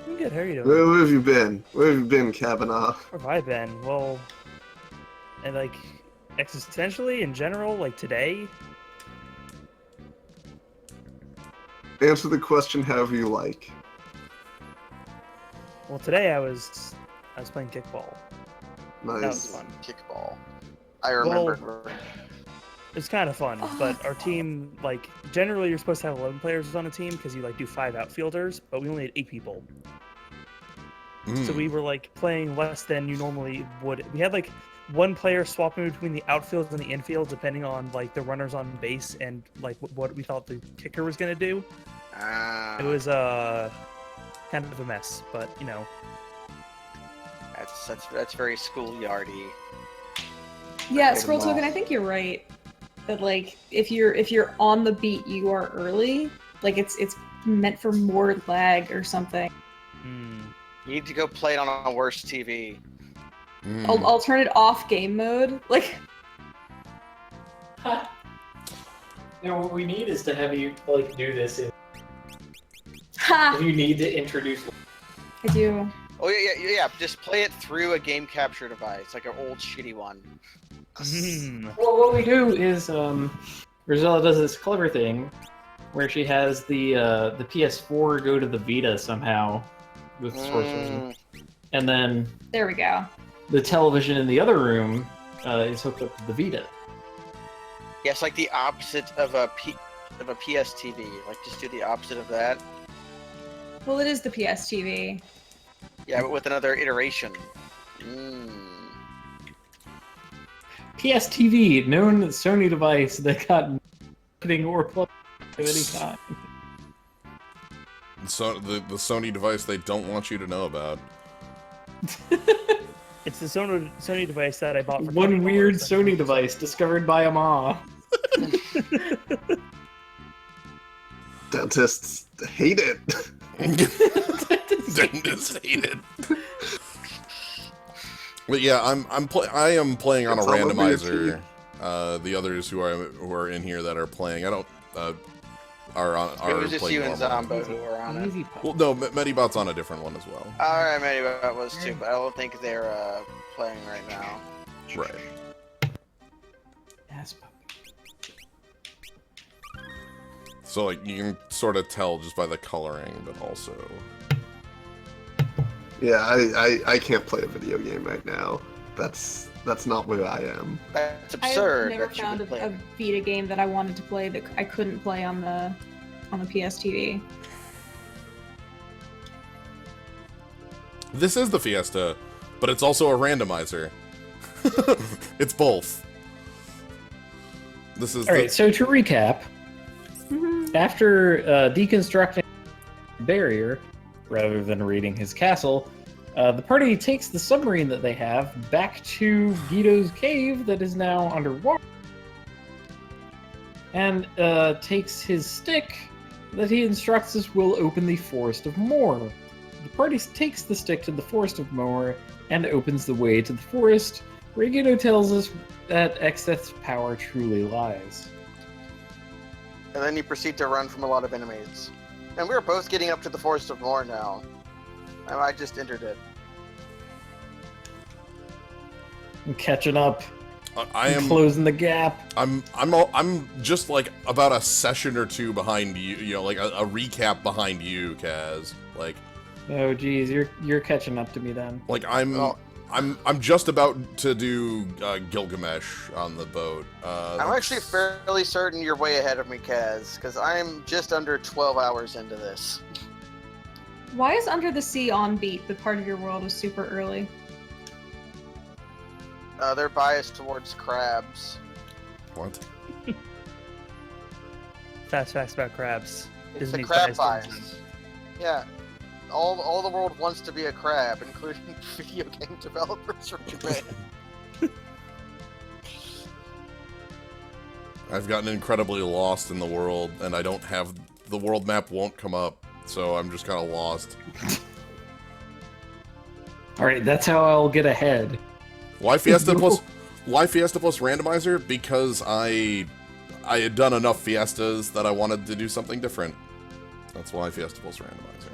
I'm good. How are you doing?
Where have you been? Where have you been, Kabanaw?
Where have I been? Well, and like existentially in general, like today.
Answer the question however you like.
Well, today I was playing kickball.
Nice.
That was fun.
Kickball. I remember.
Well, it's kind of fun, but our team, like, generally you're supposed to have 11 players on a team because you, like, do 5 outfielders, but we only had 8 people. So we were, like, playing less than you normally would. We had, like, one player swapping between the outfield and the infield depending on, like, the runners on base and, like, what we thought the kicker was going to do. It was, kind of a mess, but, you know.
That's very schoolyardy.
Yeah, Scroll Token, I think you're right. That, like, if you're on the beat, you are early. Like, it's meant for more lag or something.
You need to go play it on a worse TV.
I'll turn it off game mode. Like,
what we need is to have you like do this. If
ha!
you need to introduce.
I do.
Oh yeah. Just play it through a game capture device, like an old shitty one.
Well, what we do is Rosella does this clever thing where she has the PS4 go to the Vita somehow with Sorcerer, and then
There we go.
the television in the other room is hooked up to the Vita.
Yeah, it's like the opposite of a PS TV. Like, just do the opposite of that.
Well, it is the PS TV.
Yeah, but with another iteration.
PS TV, known Sony device that got marketing or plug at any time.
So the Sony device they don't want you to know about.
It's the Sony device that I bought for
One weird Sony device discovered by a ma.
Dentists hate it.
Dentists hate it. But yeah, I am playing on a randomizer. The others who are in here that are playing, are
It was just
playing
you and
normal.
Zambo who were on it.
Well, no, Medibot's on a different one as well.
Alright, Medibot was too, but I don't think they're playing right now.
Right.
Yes,
So like you can sort of tell just by the coloring, but also.
Yeah, I can't play a video game right now. That's not where I am.
That's absurd.
I've never
that you
found
could play.
a Vita game that I wanted to play that I couldn't play on the PS TV.
This is the Fiesta, but it's also a randomizer. It's both. This is
All right, so to recap, after deconstructing the barrier, rather than raiding his castle, the party takes the submarine that they have back to Guido's cave that is now underwater, and takes his stick that he instructs us will open the Forest of Moor. The party takes the stick to the Forest of Moor and opens the way to the forest, where Guido tells us that excess power truly lies.
And then you proceed to run from a lot of enemies. And we're both getting up to the Forest of Moor now. And I just entered it.
I'm catching up.
I am
closing the gap.
I'm just like about a session or two behind you. You know, like a recap behind you, Kaz. Like.
Oh geez, you're catching up to me then.
Like I'm just about to do Gilgamesh on the boat.
I'm actually fairly certain you're way ahead of me, Kaz, because I'm just under 12 hours into this.
Why is Under the Sea on beat? The part of your world is super early.
They're biased towards crabs.
What?
Fast facts about crabs.
It's
Disney's
a crab
biased towards
bias.
them.
Yeah. All the world wants to be a crab, including video game developers from Japan.
I've gotten incredibly lost in the world, and I don't have the world map won't come up, so I'm just kind of lost.
All right, that's how I'll get ahead.
Why Fiesta plus randomizer? Because I had done enough Fiestas that I wanted to do something different. That's why Fiesta plus randomizer.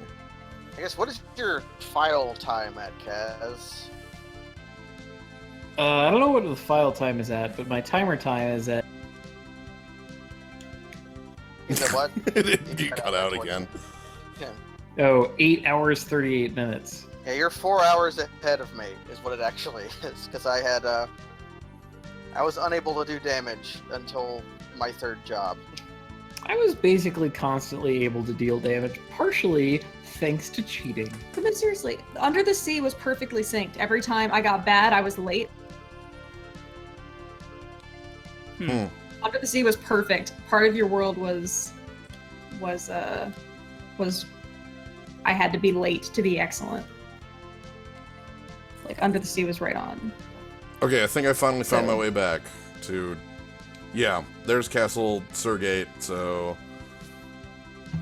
I guess, what is your file time at, Kaz?
I don't know what the file time is at, but my timer time is at...
Is it what?
You cut out again.
Yeah.
8 hours, 38 minutes.
Yeah, you're 4 hours ahead of me, is what it actually is. Because I had, I was unable to do damage until my third job.
I was basically constantly able to deal damage, partially thanks to cheating.
But then seriously, Under the Sea was perfectly synced. Every time I got bad, I was late. Under the Sea was perfect. Part of your world was I had to be late to be excellent. Like Under the Sea was right on.
Okay, I think I finally found my way back to... Yeah, there's Castle Surgate, so...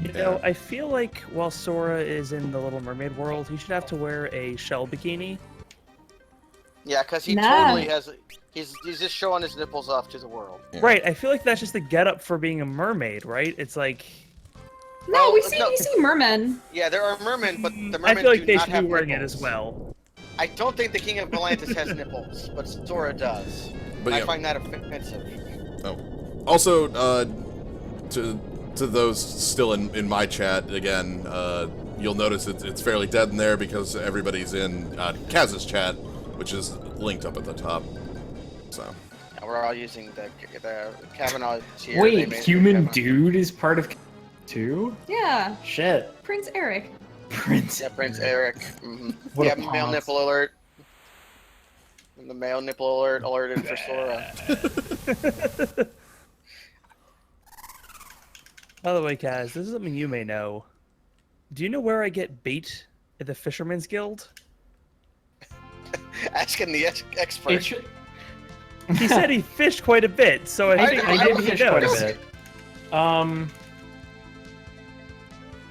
You know, I feel like while Sora is in the Little Mermaid world, he should have to wear a shell bikini.
Yeah, because he totally has... He's just showing his nipples off to the world.
Yeah.
Right, I feel like that's just the getup for being a mermaid, right? It's like...
No, we see mermen.
Yeah, there are mermen, but the mermen
I feel like
do
they
not
should
have
be wearing
nipples.
it as well.
I don't think the King of Galantis has nipples, but Sora does.
But
I
yeah.
find that offensive.
Oh. Also, to those still in my chat, again, you'll notice it's fairly dead in there because everybody's in Kaz's chat, which is linked up at the top. So.
Yeah, we're all using the Kabanaw here.
Wait, Human Dude is part of too?
Yeah,
Shit.
Prince Eric.
Prince.
Yeah, Prince Eric. Mm-hmm.
What
Yeah,
a
male
ponce.
nipple alert. The male nipple alert alerted for Sora.
By the way, Kaz, this is something you may know. Do you know where I get bait at the Fisherman's Guild?
Asking the expert.
It should...
He said he fished quite a bit, so I think
I did fish quite a
knows.
bit.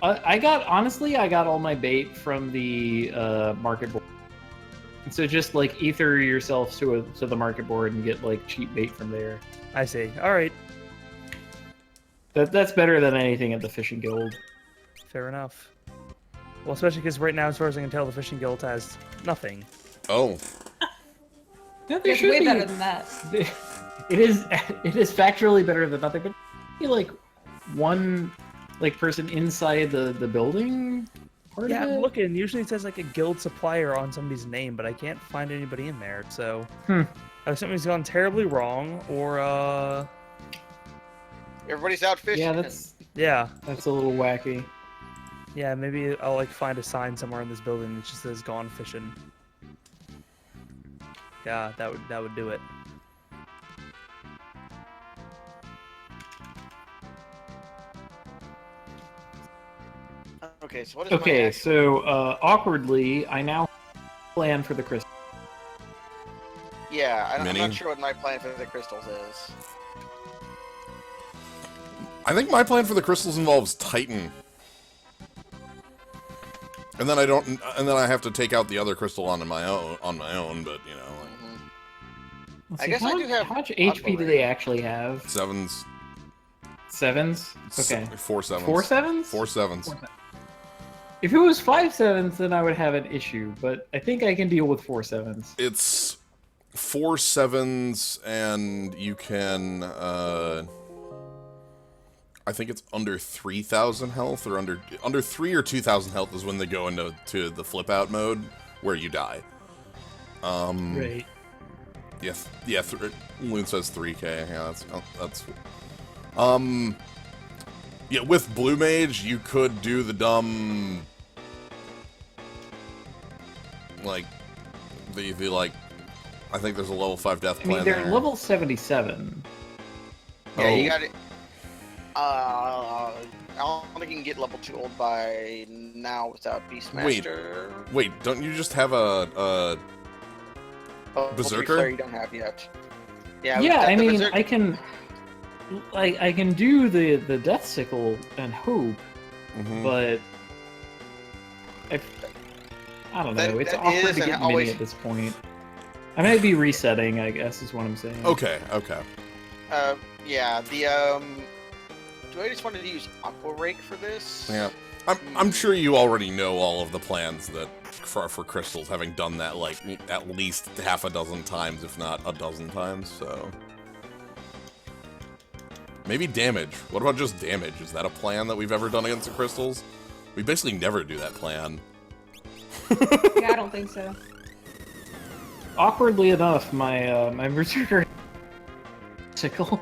I got all my bait from the market board. And so just like ether yourself to the market board and get like cheap bait from there.
I see. All right,
That's better than anything at the fishing guild.
fair enough. Well, especially because right now, as far as I can tell, the Fishing Guild has nothing.
Oh.
Yeah,
It's way better than that.
It is factually better than nothing, but like one like person inside the building part
Yeah,
of
I'm
it?
looking. Usually it says like a guild supplier on somebody's name, but I can't find anybody in there. So either something's gone terribly wrong, or
Everybody's out fishing.
yeah,
That's a little wacky.
yeah. Maybe I'll like find a sign somewhere in this building that just says "Gone Fishing." Yeah, that would do it.
Okay, so what is my
Okay,
action?
so awkwardly, I now plan for the crystal.
Yeah, I'm
Mini?
not sure what my plan for the crystals is.
I think my plan for the crystals involves Titan. And then I have to take out the other crystal on my own, but you know, like,
Let's
I
see,
guess I do have
how much HP do they actually have?
sevens.
7s? Okay.
4 sevens.
4 7s?
4 sevens.
If it was 5 7s, then I would have an issue, but I think I can deal with 4 7s.
It's 4 sevens, and you can. I think it's under 3,000 health, or under 3 or 2,000 health is when they go into the flip out mode, where you die.
Right.
Yes, yeah. Loon says 3K. Yeah, that's. Yeah, with Blue Mage, you could do the dumb, like, the like. I think there's a level 5 death plan.
I mean, they're
there.
level 77.
Yeah, you
Oh.
got it. I don't think you can get level 2 old by now without Beastmaster.
Wait, don't you just have a
Oh,
Berserker?
Slayer you don't have yet. Yeah,
Yeah, I
the
mean,
Berserker-
I can do the Death Sickle and Hope,
Mhm.
but I don't know. It's
that
awkward
is
to
and
get
always-
mini at this point. I might be resetting, I guess, is what I'm saying.
Okay.
Yeah, do I just want to use Aqua Rake for this?
Yeah. I'm sure you already know all of the plans that for crystals, having done that like at least half a dozen times, if not a dozen times. So maybe damage. What about just damage? Is that a plan that we've ever done against the crystals? We basically never do that plan.
Yeah, I don't think so.
Awkwardly enough, my my Berserker Sickle.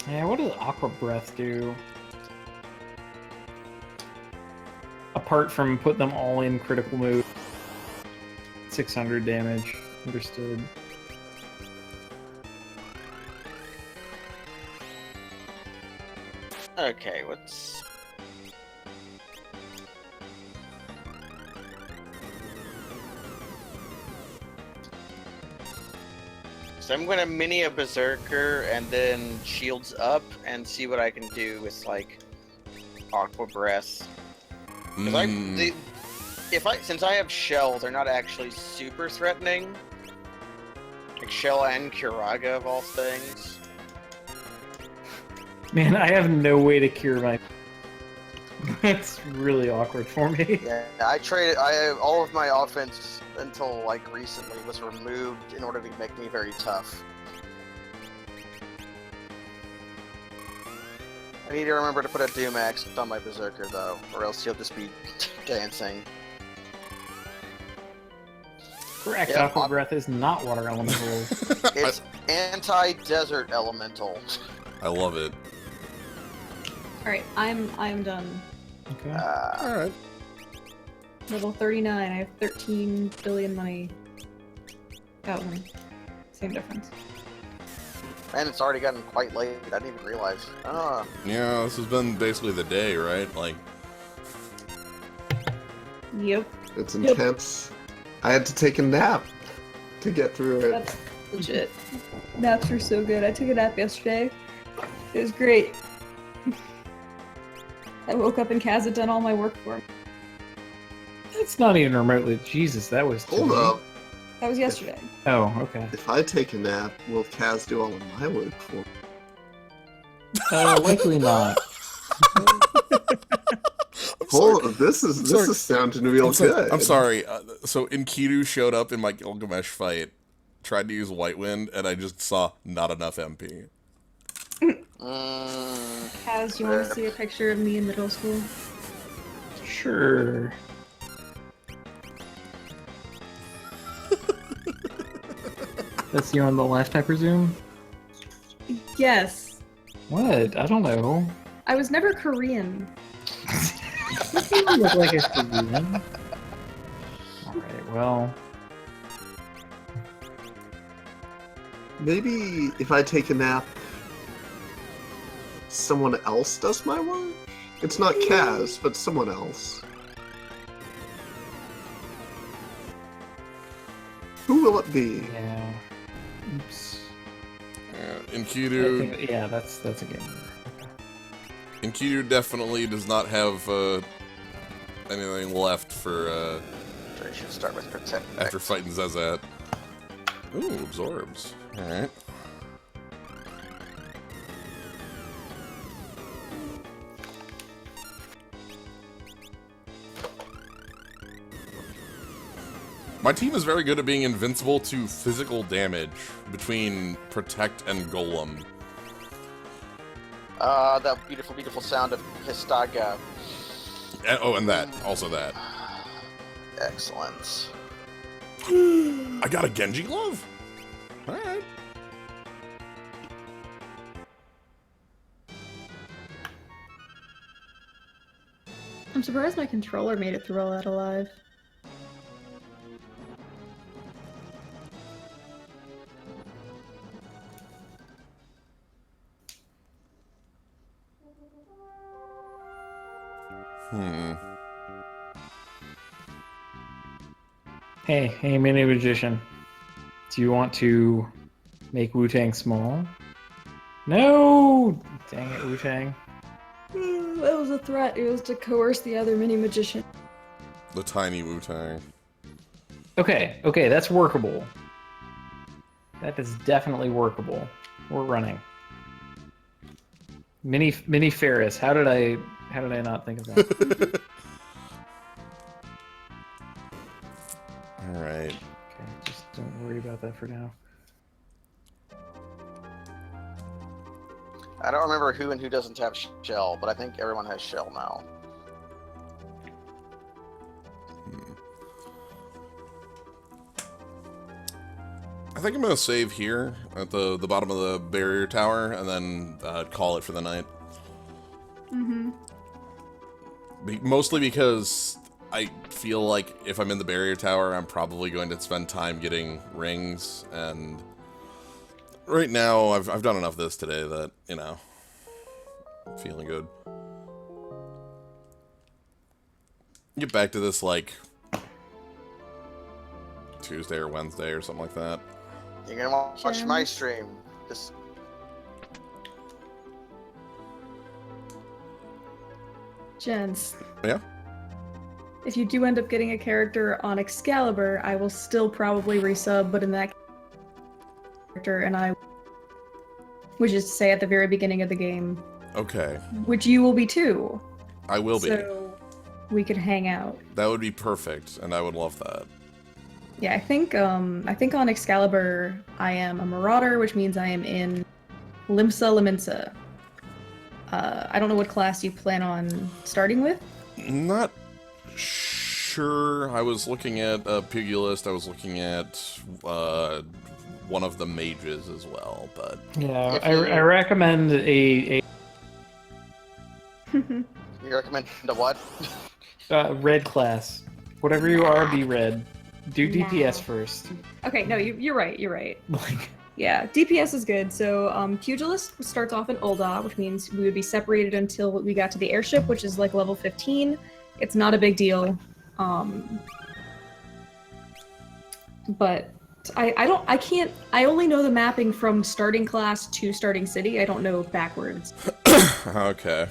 Yeah, what does Aqua Breath do? Apart from put them all in critical mode. 600 damage. Understood.
Okay, what's... So I'm gonna mini a Berserker and then shields up and see what I can do with like Aqua Breath. Because since I have Shell, they're not actually super threatening. Like Shell and Curaga of all things.
Man, I have no way to cure my... That's really awkward for me.
Yeah, all of my offense until like recently was removed in order to make me very tough. I need to remember to put a Doomax on my Berserker though, or else he'll just be dancing.
Correct,
Yeah,
Aqua Breath is not water elemental.
It's anti-desert elemental.
I love it.
Alright, I'm done.
Okay.
Alright.
Level 39, I have 13 billion money. Got one. Same difference.
And it's already gotten quite late. I didn't even realize.
Yeah, this has been basically the day, right? Like,
Yep.
It's intense. I had to take a nap to get through it.
That's legit. Naps are so good. I took a nap yesterday. It was great. I woke up and Kaz had done all my work for me.
That's not even remotely... Jesus, that was...
Hold
today.
up.
That was yesterday.
Oh, okay.
If I take a nap, will Kaz do all of my work for me?
Likely not.
I'm
This is sounding real good.
I'm sorry. So Enkidu showed up in my Gilgamesh fight, tried to use White Wind, and I just saw not enough MP.
Kaz, you want to see a picture of me in middle school?
Sure. That's you on the left, I presume?
Yes.
What? I don't know.
I was never Korean.
You don't look like a Korean. Alright, well...
Maybe if I take a nap, someone else does my work? It's not Kaz, but someone else. Who will it be?
Yeah. Oops.
Enkidu...
Yeah, that's a game.
Enkidu definitely does not have anything left for
You should start with protect.
after fighting Zezat. Ooh, absorbs. Alright. My team is very good at being invincible to physical damage between Protect and Golem.
That beautiful, beautiful sound of Histaga.
And that. Also that.
Excellent.
I got a Genji glove? Alright.
I'm surprised my controller made it through all that alive.
Hey, mini magician. Do you want to make Wu-Tang small? No! Dang it, Wu-Tang.
That was a threat. It was to coerce the other mini magician.
The tiny Wu-Tang.
Okay, that's workable. That is definitely workable. We're running. Mini Ferris. How did I not think of that?
Alright.
Okay, just don't worry about that for now.
I don't remember who and who doesn't have shell, but I think everyone has shell now.
I think I'm going to save here at the bottom of the barrier tower and then call it for the night.
Mm-hmm.
Mostly because I feel like if I'm in the barrier tower, I'm probably going to spend time getting rings, and right now I've done enough of this today that, you know, I'm feeling good. Get back to this like Tuesday or Wednesday or something like that.
You're gonna watch my stream. This
Jens.
Yeah?
If you do end up getting a character on Excalibur, I will still probably resub, but in that character, and I... Which is to say at the very beginning of the game.
Okay.
Which you will be too.
I will be.
So we could hang out.
That would be perfect, and I would love that.
Yeah, I think on Excalibur I am a Marauder, which means I am in Limsa Laminsa. I don't know what class you plan on starting with.
Not sure. I was looking at a Pugilist. I was looking at one of the mages as well, but
Yeah, I recommend a
you recommend the what?
red class. Whatever you are, be red. Do DPS first.
Okay, no, you're right. You're right.
Like,
Yeah, DPS is good. So Pugilist starts off in Ulda, which means we would be separated until we got to the airship, which is like level 15. It's not a big deal. But I only know the mapping from starting class to starting city. I don't know backwards.
okay.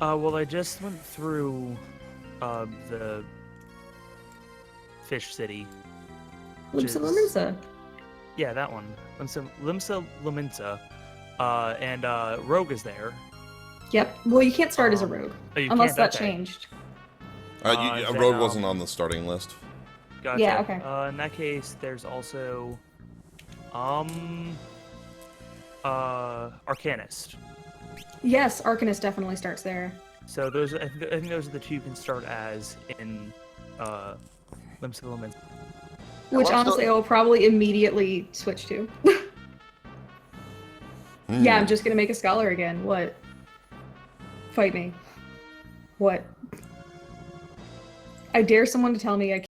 Well, I just went through the Fish City.
Limsa Laminsa.
Yeah, that one. Limsa Laminsa. And Rogue is there.
Yep. Well, you can't start as a rogue.
Oh, you
unless
can't?
that
Okay.
changed.
Then,
Rogue wasn't on the starting list.
Gotcha.
Yeah, okay.
In that case, there's also, Arcanist.
Yes, Arcanist definitely starts there.
So those, I think those are the two you can start as in, Limits of the Limits.
Which
well,
honestly
so-
I will probably immediately switch to. Yeah, I'm just gonna make a scholar again. What? Fight me. What? I dare someone to tell me I